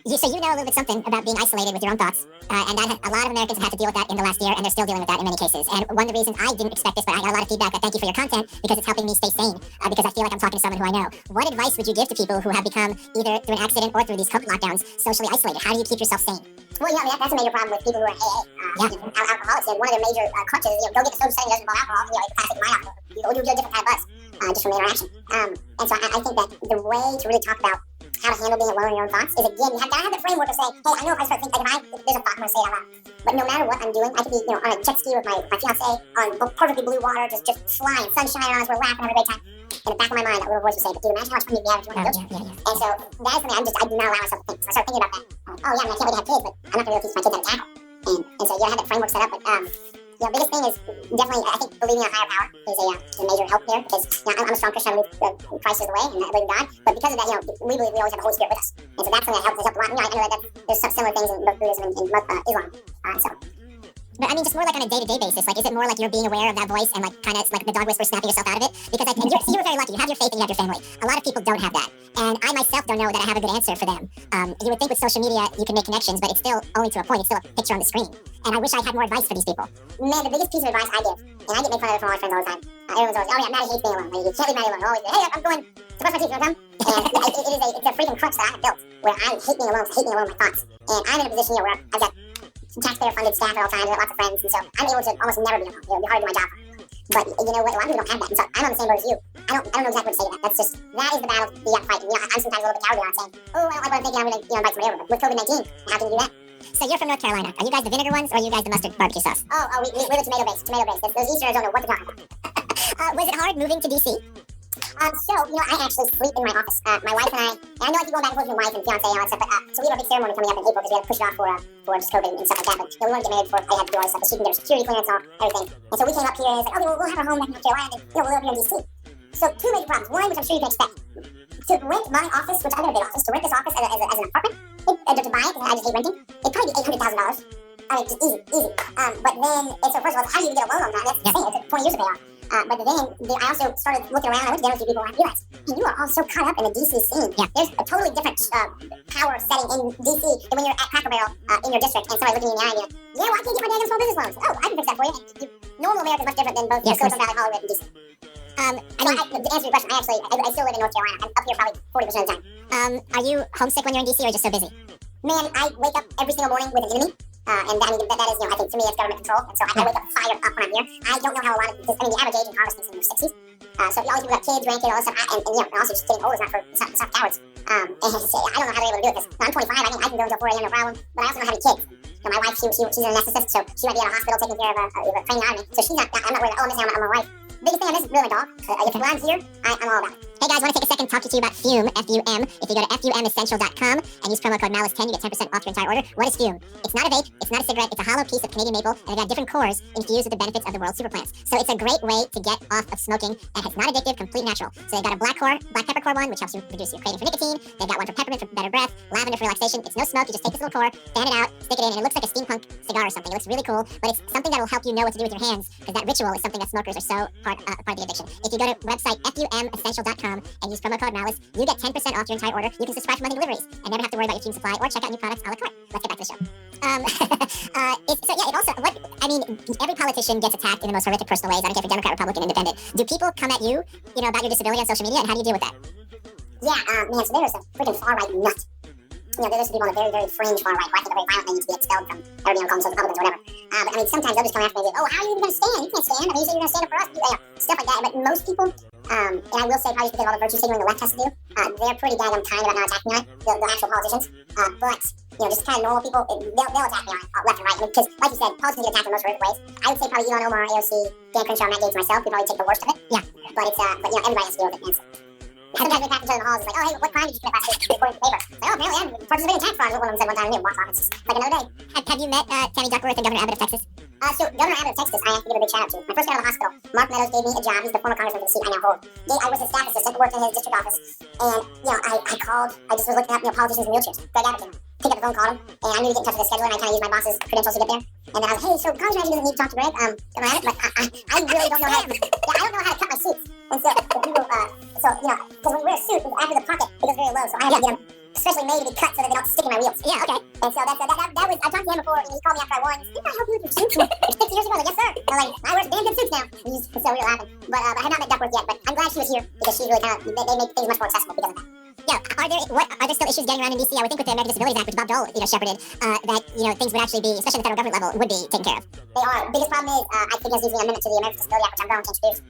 So you know a little bit something about being isolated with your own thoughts, and that a lot of Americans have had to deal with that in the last year, and they're still dealing with that in many cases. And one of the reasons I didn't expect this, but I got a lot of feedback that thank you for your content, because it's helping me stay sane, because I feel like I'm talking to someone who I know. What advice would you give to people who have become, either through an accident or through these COVID lockdowns, socially isolated? How do you keep yourself sane? Well, that's a major problem with people who are AA, alcoholics. One of their major crutches is, go get the sober setting doesn't involve alcohol. It's classic mind alcohol. You'll do a different kind of buzz, just from the interaction. And so I think that the way to really talk about how to handle being alone in your own thoughts is, again, you have to have the framework of saying, hey, I know if I start thinking, there's a thought, I'm going to say it out loud. But no matter what I'm doing, I could be, on a jet ski with my fiance on perfectly blue water, just flying, sun shining on us, we're laughing, having a great time. In the back of my mind, that little voice would say, but dude, imagine how much fun you'd be having if you want to wheelchair. And so that is something I do not allow myself to think. So I start thinking about that. Oh yeah, I can't wait to have kids, but I'm not going to be able to teach my kids how to tackle. And so you gotta have that framework set up. But biggest thing is definitely, I think, believing in a higher power is a major help there, because I'm a strong Christian. I believe Christ is the way, and I believe in God. But because of that, we believe we always have the Holy Spirit with us, and so that's something that helps us help a lot. I know that there's some similar things in both Buddhism and Islam. So But I mean, just more like on a day-to-day basis. Like, is it more like you're being aware of that voice and like kind of like the dog whisperer snapping yourself out of it? Because like, and you're very lucky. You have your faith and you have your family. A lot of people don't have that. And I myself don't know that I have a good answer for them. You would think with social media you can make connections, but it's still only to a point. It's still a picture on the screen. And I wish I had more advice for these people. Man, the biggest piece of advice I give, and I get made fun of it from all my friends all the time. Everyone's always, oh yeah, Maddie hates being alone. Like, you can't leave Maddie alone. Always, hey, I'm going to brush my teeth. You wanna come? And it's a freaking crutch that I have built where I hate being alone. I hate being alone with my thoughts. And I'm in a position here where I've got taxpayer-funded staff at all times, lots of friends, and so I'm able to almost never be alone. It'll be hard to do my job. But you know what? A lot of people don't have that, and so I'm on the same boat as you. I don't know exactly what to say to that. That's just, that is the battle you got to fight. You know, I'm sometimes a little bit cowardly on saying, oh, I don't like what I'm thinking, I'm going to invite somebody over. But with COVID-19, how can you do that? So you're from North Carolina. Are you guys the vinegar ones, or are you guys the mustard barbecue sauce? We're the tomato base. Those Easterners don't know what to talk about. Was it hard moving to D.C.? So, you know, I actually sleep in my office. My wife and I know I keep going back and forth with my wife and fiance and all that stuff, but so we have a big ceremony coming up in April because we had to push it off for just COVID and stuff like that. But you know, we wanted to get married before I had to do all this stuff, so she can get her security clearance and all, everything. And so we came up here and it's like, okay, we'll have our home back in North Carolina, and we'll live here in D.C. So two major problems. One, which I'm sure you can expect. To rent my office, which I've got a big office, to rent this office as an apartment, to buy it, because I just hate renting, it'd probably be $800,000. I mean, just easy. But then, and so first of all, how do you get a loan on that? That's the thing, it's 20 years to pay off. But then I also started looking around. I went to dinner with people and I realized, man, you are all so caught up in the DC scene. Yeah. There's a totally different power setting in DC than when you're at Cracker Barrel in your district and somebody looking you in the eye and you're like, yeah, well, I can't get my dad small business loans. Oh, I can fix that for you. Normal America is much different than both Silicon Valley, Hollywood, and DC. To answer your question, I still live in North Carolina. I'm up here probably 40% of the time. Are you homesick when you're in DC or just so busy? Man, I wake up every single morning with an enemy. And I mean, that is, you know, I think to me it's government control. And so I wake up fired up when I'm here. I don't know how a lot of, because I mean, the average age in Congress is in their 60s. So all these people got kids, grandkids, all this stuff. And you know, and also just getting old is it's not cowards. And so I don't know how they're able to do it because I'm 25. I mean, I can go until 4 a.m. no problem. But I also don't have any kids. You know, my wife, she's an anesthetist, so she might be at a hospital taking care of a pregnant army. So she's not, I'm not worried about, oh, I'm missing out on my wife. Biggest thing I miss is really my dog. If I'm here, I'm all about it. Hey guys, want to take a second to talk to you about Fume, F-U-M. If you go to FUMessential.com and use promo code MALICE10, you get 10% off your entire order. What is Fume? It's not a vape, it's not a cigarette, it's a hollow piece of Canadian maple, and it got different cores infused with the benefits of the world super plants. So it's a great way to get off of smoking, and it's not addictive, complete natural. So they've got a black pepper core one, which helps you reduce your craving for nicotine. They've got one for peppermint for better breath, lavender for relaxation. It's no smoke, you just take this little core, fan it out, stick it in, and it looks like a steampunk cigar or something. It looks really cool, but it's something that will help you know what to do with your hands, because that ritual is something that smokers are so part of the addiction. If you go to website FUMessential.com and use promo code MALICE, you get 10% off your entire order. You can subscribe for monthly deliveries and never have to worry about your team supply or check out new products a la carte. Let's get back to the show. Every politician gets attacked in the most horrific personal ways. I don't care if you're Democrat, Republican, Independent. Do people come at you, about your disability on social media, and how do you deal with that? Yeah, man, so there's a freaking far-right nut. You know, there's some people on the very, very fringe far right who I think are very violent and need to be expelled from everybody calling themselves Republicans or whatever. But I mean, sometimes they'll just come after me and say, oh, how are you even going to stand? You can't stand. I mean, you say you're going to stand up for us. Stuff like that. But most people, and I will say probably because of all the virtue signaling the left has to do, they're pretty daggum kind about not attacking me, the actual politicians. But, you know, just kind of normal people, they'll attack me on left and right. Because, like you said, politicians get attacked in most horrific ways. I would say probably Elon Omar, AOC, Dan Crenshaw, Matt Gaetz, myself, we probably take the worst of it. Yeah. But it's, but you know, everybody has to deal with it. Sometimes we pass each other in the halls, it's like, oh, hey, what crime did you commit last week? According to the paper. Like, oh, apparently I'm participating in tax fraud. One of them said one time, box office. Like another day. Have you met Tammy Duckworth and Governor Abbott of Texas? So Governor Abbott of Texas, I have to give a big shout out to. When I first got out of the hospital, Mark Meadows gave me a job. He's the former congressman for the seat I now hold. I was his staff assistant, worked in his district office, and, you know, I called, I just was looking up, politicians in wheelchairs. Greg Abbott came. Picked up the phone, called him, and I knew to get in touch with the scheduler, and I kind of used my boss's credentials to get there. And then I was, hey, so Congressman doesn't need to talk to Greg, Governor Abbott, but I really don't know how to, I don't know how to cut my suits. And so, people, you know, because when you wear a suit, after the pocket, it goes very low, so I have to get them especially made to be cut so that they don't stick in my wheels. Yeah, okay. And so that was, I talked to him before, and he called me after I won. He said, didn't I help you with your suits 6 years ago? I was like, yes, sir. And I'm like, I wear damn good suits now. And so we were laughing. But I had not met Duckworth yet, but I'm glad she was here because she really kind of, they made things much more accessible because of that. Yeah, are there still issues getting around in DC? I would think with the American Disabilities Act, which Bob Dole, shepherded, that, things would actually be, especially at the federal government level, would be taken care of. They are. The biggest problem is, I think as using an amendment to the American Disabilities Act, which I'm going to introduce,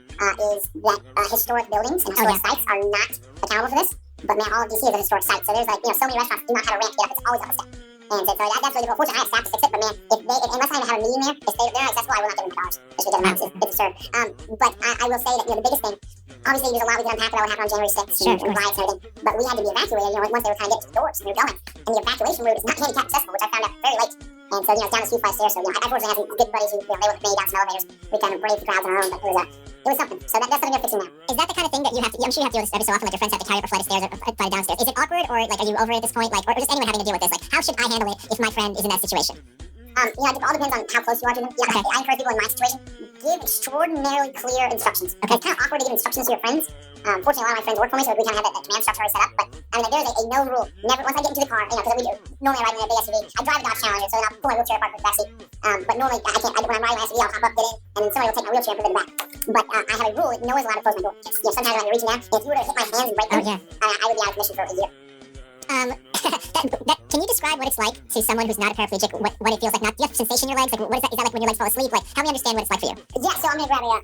is that historic buildings and historic sites are not accountable for this. But man, all of DC is a historic site, so there's like, so many restaurants do not have a ramp to get up. It's always up a step. And so that's really difficult. Fortunately, I have staff to fix it, but man, unless I have a meeting there, if they're not accessible, I will not give them $1. Just because it's absurd. But I will say that, the biggest thing, obviously there's a lot we can unpack about what happened on January 6th and riots and everything, but we had to be evacuated, once they were trying to get to the doors, and we were going. And the evacuation route is not handicap accessible, which I found out very late. And so, down a few flights there, so, I fortunately have some good buddies who, they went with me down some elevators. We kind of braved the crowds on our own, but it was something. So that's something you're fixing now. Is that the kind of thing that you have to, I'm sure you have to deal with this every so often, like your friends have to carry up a flight of stairs or a flight of downstairs. Is it awkward, or like, are you over it at this point? Like, or just anyone having to deal with this? Like, how should I handle it if my friend is in that situation? It all depends on how close you are to them. I encourage people in my situation, give extraordinarily clear instructions. Okay. It's kind of awkward to give instructions to your friends. Fortunately, a lot of my friends work for me, so we kind of have that command structure already set up. But there's a no rule. Never, once I get into the car, because normally I ride in a big SUV. I drive a Dodge Challenger, so then I'll pull my wheelchair apart for the backseat. But normally I can't. When I'm riding my SUV, I'll hop up, get in, and then somebody will take my wheelchair and put it in the back. But I have a rule that no one's allowed to close my door. Sometimes when you're reaching out, if you were to hit my hands and break them, I would be out of commission for a year. Can you describe what it's like to someone who's not a paraplegic, what it feels like? Do you have sensation in your legs? Like, what is that? Is that like when your legs fall asleep? Like, help me understand what it's like for you. Yeah, so I'm gonna grab a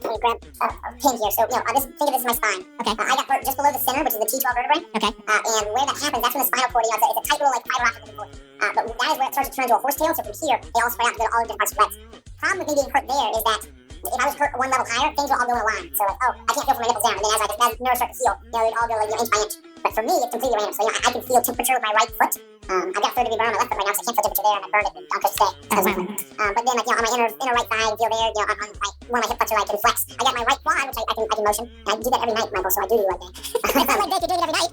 pin here. So, think of this as my spine. Okay. I got hurt just below the center, which is the T12 vertebrae. Okay. And where that happens, that's when the spinal cord, it's a tight little, fiber optic cord. But that is where it starts to turn into a horsetail. So from here, they all spread out to go to all the different parts of the legs. Problem with me being hurt there is that if I was hurt one level higher, things will all go in a line. So I can't feel from my nipples down. And then as nerves start to heal, they'd all go inch by inch. But for me, it's completely random. So I can feel temperature with my right foot. I've got a 3rd degree burn on my left foot right now, so I can't feel temperature there, and I burned it and I'll stay. But then, on my inner right thigh, I can feel there. On one of my hip flexors, I can flex. I got my right quad, which I can motion. And I do that every night, Michael. So I do right there. It sounds like Vic, you're doing it every night.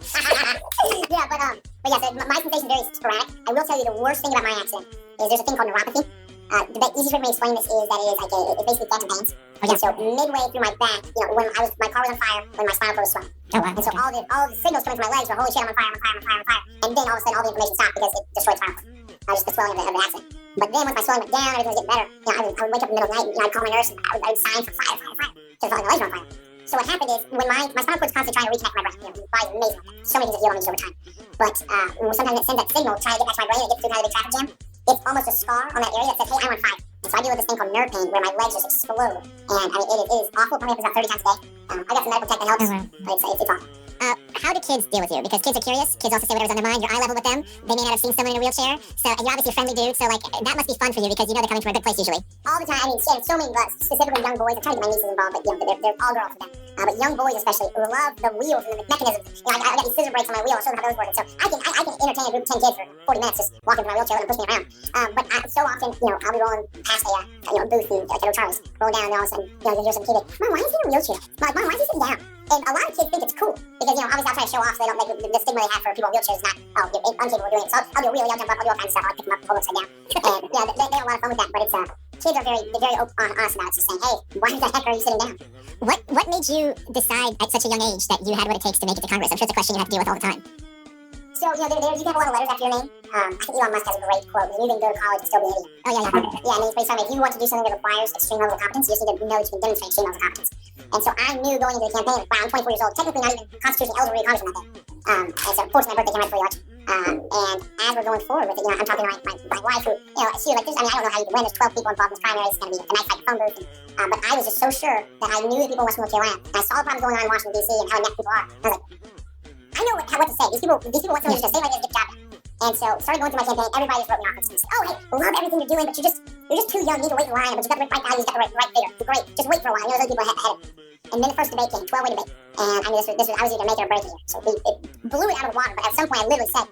Yeah, but yeah. So my sensation is very sporadic. I will tell you the worst thing about my accident is there's a thing called neuropathy. The easiest way for me to explain this is that it's basically phantom pains. And so midway through my back, when my car was on fire, when my spinal cord was swelling. And so all the signals coming from my legs were, holy shit, I'm on fire. And then all of a sudden, all the information stopped because it destroyed the spinal cord. Just the swelling of the accident. But then once my swelling went down, everything was getting better. I would wake up in the middle of the night, and I'd call my nurse, and I would sign for fire. Because I felt like my legs were on fire. So what happened is, when my spinal cord is constantly trying to reconnect my brain, the body's amazing like that. So many things that heal on me just over time. But sometimes it sends that signal trying to get back to my brain, and it gets through kind of a big traffic jam. It's almost a scar on that area that says, hey, I'm on fire. And so I deal with this thing called nerve pain where my legs just explode. And it is awful. Probably happens about 30 times a day. I got some medical tech that helps, but it's awful. How do kids deal with you? Because kids are curious. Kids also say whatever's on their mind. You're eye level with them. They may not have seen someone in a wheelchair. So you're obviously a friendly dude. So that must be fun for you because they're coming from a good place usually. All the time. So many, specifically young boys. I'm trying to get my nieces involved, but they're all girls for them. But young boys especially love the wheels and the mechanisms. I got these scissor brakes on my wheel. I'll show them how those work. So I can entertain a group of 10 kids for 40 minutes just walking through my wheelchair and pushing me around. But so often, I'll be rolling past a booth and like Charles, rolling down and all of a sudden, you'll hear some kid, Mom, why is he in a wheelchair? Mom, why is he sitting down? And a lot of kids think it's cool because, obviously I'll try to show off so they don't make the stigma they have for people in wheelchairs is not, you're incapable of doing it. So I'll do a wheelie, I'll jump up, I'll do all kinds of stuff, I'll pick them up, hold them upside down. And, they have a lot of fun with that, but it's, kids are very honest about it, just saying, hey, why the heck are you sitting down? What made you decide at such a young age that you had what it takes to make it to Congress? I'm sure it's a question you have to deal with all the time. So, you can have a lot of letters after your name. I think Elon Musk has a great quote. You can go to college and still be an idiot. Oh, yeah. Yeah, and it's based on if you want to do something that requires extreme levels of competence, you just need to know that you can demonstrate extreme levels of competence. And so I knew going into the campaign, wow, I'm 24 years old, technically not even constitutionally eligible to be a congressman that day. And so fortunately my birthday came right before the election. And as we're going forward with it, I'm talking to my wife who, she was like, I don't know how you can win. There's 12 people involved in this primary. It's going to be a nice like phone booth. But I was just so sure that I knew the people in Western North Carolina. And I saw the problems going on in Washington, D.C. and how inept people are. And I was like, I know what to say. These people want someone who's going to say like this, get the job done. And so started going through my campaign. Everybody just wrote me off and said, oh, hey, love everything you're doing, but you're just too young. You need to wait in line. But you've got the right values, you've got the right figure. You're great. Just wait for a while. Those people ahead of you. And then the first debate came, 12-way debate. And I knew I was either make it or break it here. So it blew it out of the water. But at some point I literally said,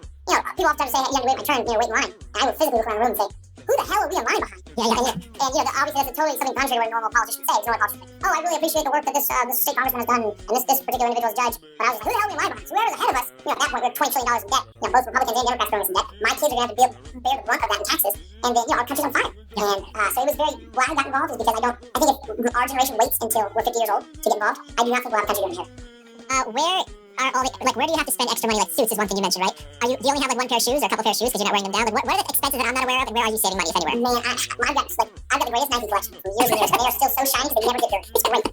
people often say, hey, you have to wait my turn, wait in line. And I would physically look around the room and say, who the hell are we in line behind? And obviously that's totally something contrary to what a normal politician says. Normal politician says, oh, I really appreciate the work that this state congressman has done and this particular individual is judge. But I was like, who the hell are we in line behind? So whoever's ahead of us, at that point we're $20 trillion in debt. Both Republicans and Democrats throwing us in debt. My kids are going to have to bear the brunt of that in taxes. And then, our country's on fire. And so it was why I got involved is because I think if our generation waits until we're 50 years old to get involved, I do not think we'll have a country to inherit. Where do you have to spend extra money? Like suits is one thing you mentioned, right? Do you only have like one pair of shoes or a couple pair of shoes because you're not wearing them down? Like what are the expenses that I'm not aware of, and where are you saving money if anywhere? Man, I've got the greatest Nike collection from years and years. They are still so shiny because they never get dirty. It's great.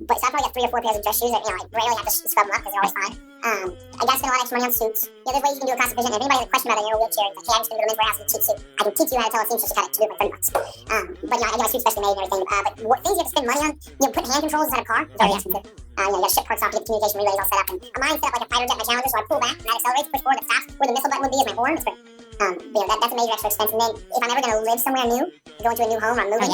But so I probably got 3 or 4 pairs of dress shoes that I rarely have to scrub them up because they're always fine. I got to spend a lot of extra money on suits. There's ways you can do a cost efficient. If anybody has a question about it in your wheelchair, it's like, hey, I'm just going to go to the men's warehouse and cheap suit. I can teach you how to tell a seamstress to cut it to do it for $30. But I get my suit specially made and everything. But what things you have to spend money on, putting hand controls inside a car is very expensive. You got to ship parts off to get the communication relays all set up. And mine set up like a fighter jet, my Challenger, so I pull back and that accelerates, push forward, that stops. Where the missile button would be is my horn. It's great. That's a major extra expense. And then if I'm ever going to live somewhere new, go into a new home, or I'm moving.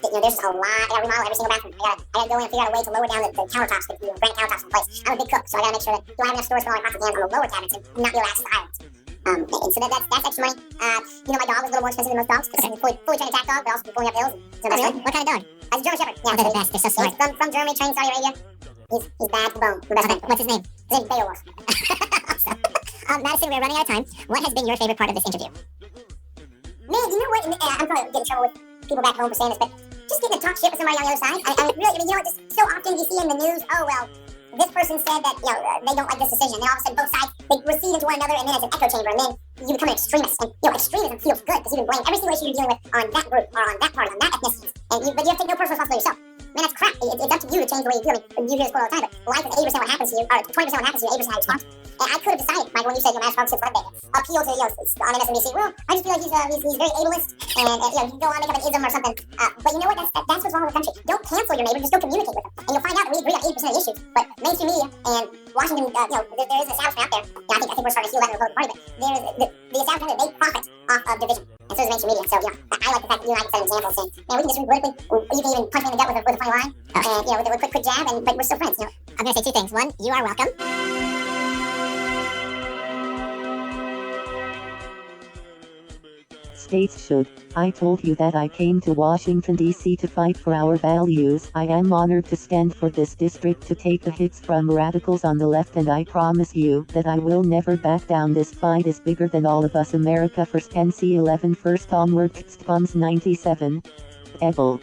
There's a lot. I got to remodel every single bathroom. I got to go in and figure out a way to lower down the countertops, the granite countertops in place. I'm a big cook, so I got to make sure that I have enough storage for all my pots and pans on the lower cabinets and not be able to access the islands. And so that's extra money. My dog is a little more expensive than most dogs because it's a fully trained attack dog, but also pulling up hills. What kind of dog? It's a German Shepherd. Yeah, they're the best. They're so smart. He's from Germany, trained in Saudi Arabia. He's bad to the bone. The best friend. What's his name? His name's Beowulf. Awesome. Madison, we're running out of time. What has been your favorite part of this interview? Man, you know what? And I'm probably getting in trouble with people back home for saying this, but just getting to talk shit with somebody on the other side. I mean, really, you know what? Just so often you see in the news, oh, well, this person said that, you know, they don't like this decision. Then all of a sudden, both sides, they recede into one another, and then it's an echo chamber, and then you become an extremist. And, you know, extremism feels good because you can blame every single issue you're dealing with on that group, or on that party, on that ethnicity. But you have to take no personal responsibility yourself. Man, that's crap. It's up to you to change the way you feel. I mean, you hear this quote all the time, but life is 80% what happens to you, or 20% what happens to you, 80% how you respond. And I could have decided, Michael, when you said your Mass Fox Sunday, appeal to, you know, on MSNBC. Well, I just feel like he's very ableist, and you know, you can go on make up an ism or something. But you know what? That's what's wrong with the country. Don't cancel your neighbor, just go communicate with them, and you'll find out that we agree on 80% of the issues. But mainstream media and Washington, you know, there is an establishment out there. You know, I think we're starting to feel that in the Republican Party, but there's the establishment that they profit off of division, and so does mainstream media. So, you know, I like the fact that you and I can set an example saying, man, we can disagree politically, you can even punch me in the gut with a funny line, and you know, with a quick jab, but we're still friends. You know, I'm gonna say two things. One, you are welcome. States should. I told you that I came to Washington, D.C. to fight for our values. I am honored to stand for this district to take the hits from radicals on the left, and I promise you that I will never back down. This fight is bigger than all of us. America first. NC11 first. Onward. Bombs 97. Evolve.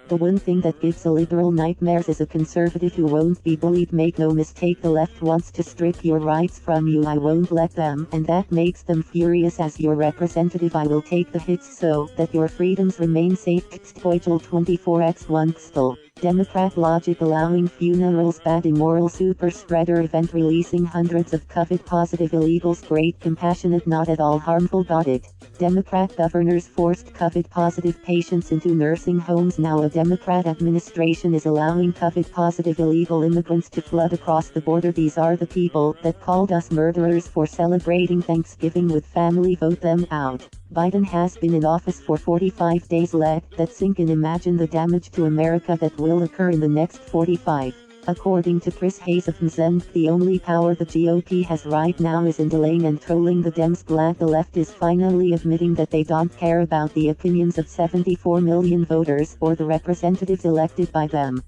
The one thing that gives a liberal nightmares is a conservative who won't be bullied. Make no mistake, the left wants to strip your rights from you. I won't let them, and that makes them furious. As your representative, I will take the hits so that your freedoms remain safe. 24x1 Xtel. Democrat logic allowing funerals. Bad immoral super spreader event releasing hundreds of COVID positive illegals. Great compassionate not at all harmful. Got it. Democrat governors forced COVID positive patients into nursing homes. Now a Democrat administration is allowing COVID positive illegal immigrants to flood across the border. These are the people that called us murderers for celebrating Thanksgiving with family. Vote them out. Biden has been in office for 45 days. Let that sink in. Imagine the damage to America that will occur in the next 45. According to Chris Hayes of MSNBC, the only power the GOP has right now is in delaying and trolling the Dems. Glad the left is finally admitting that they don't care about the opinions of 74 million voters or the representatives elected by them.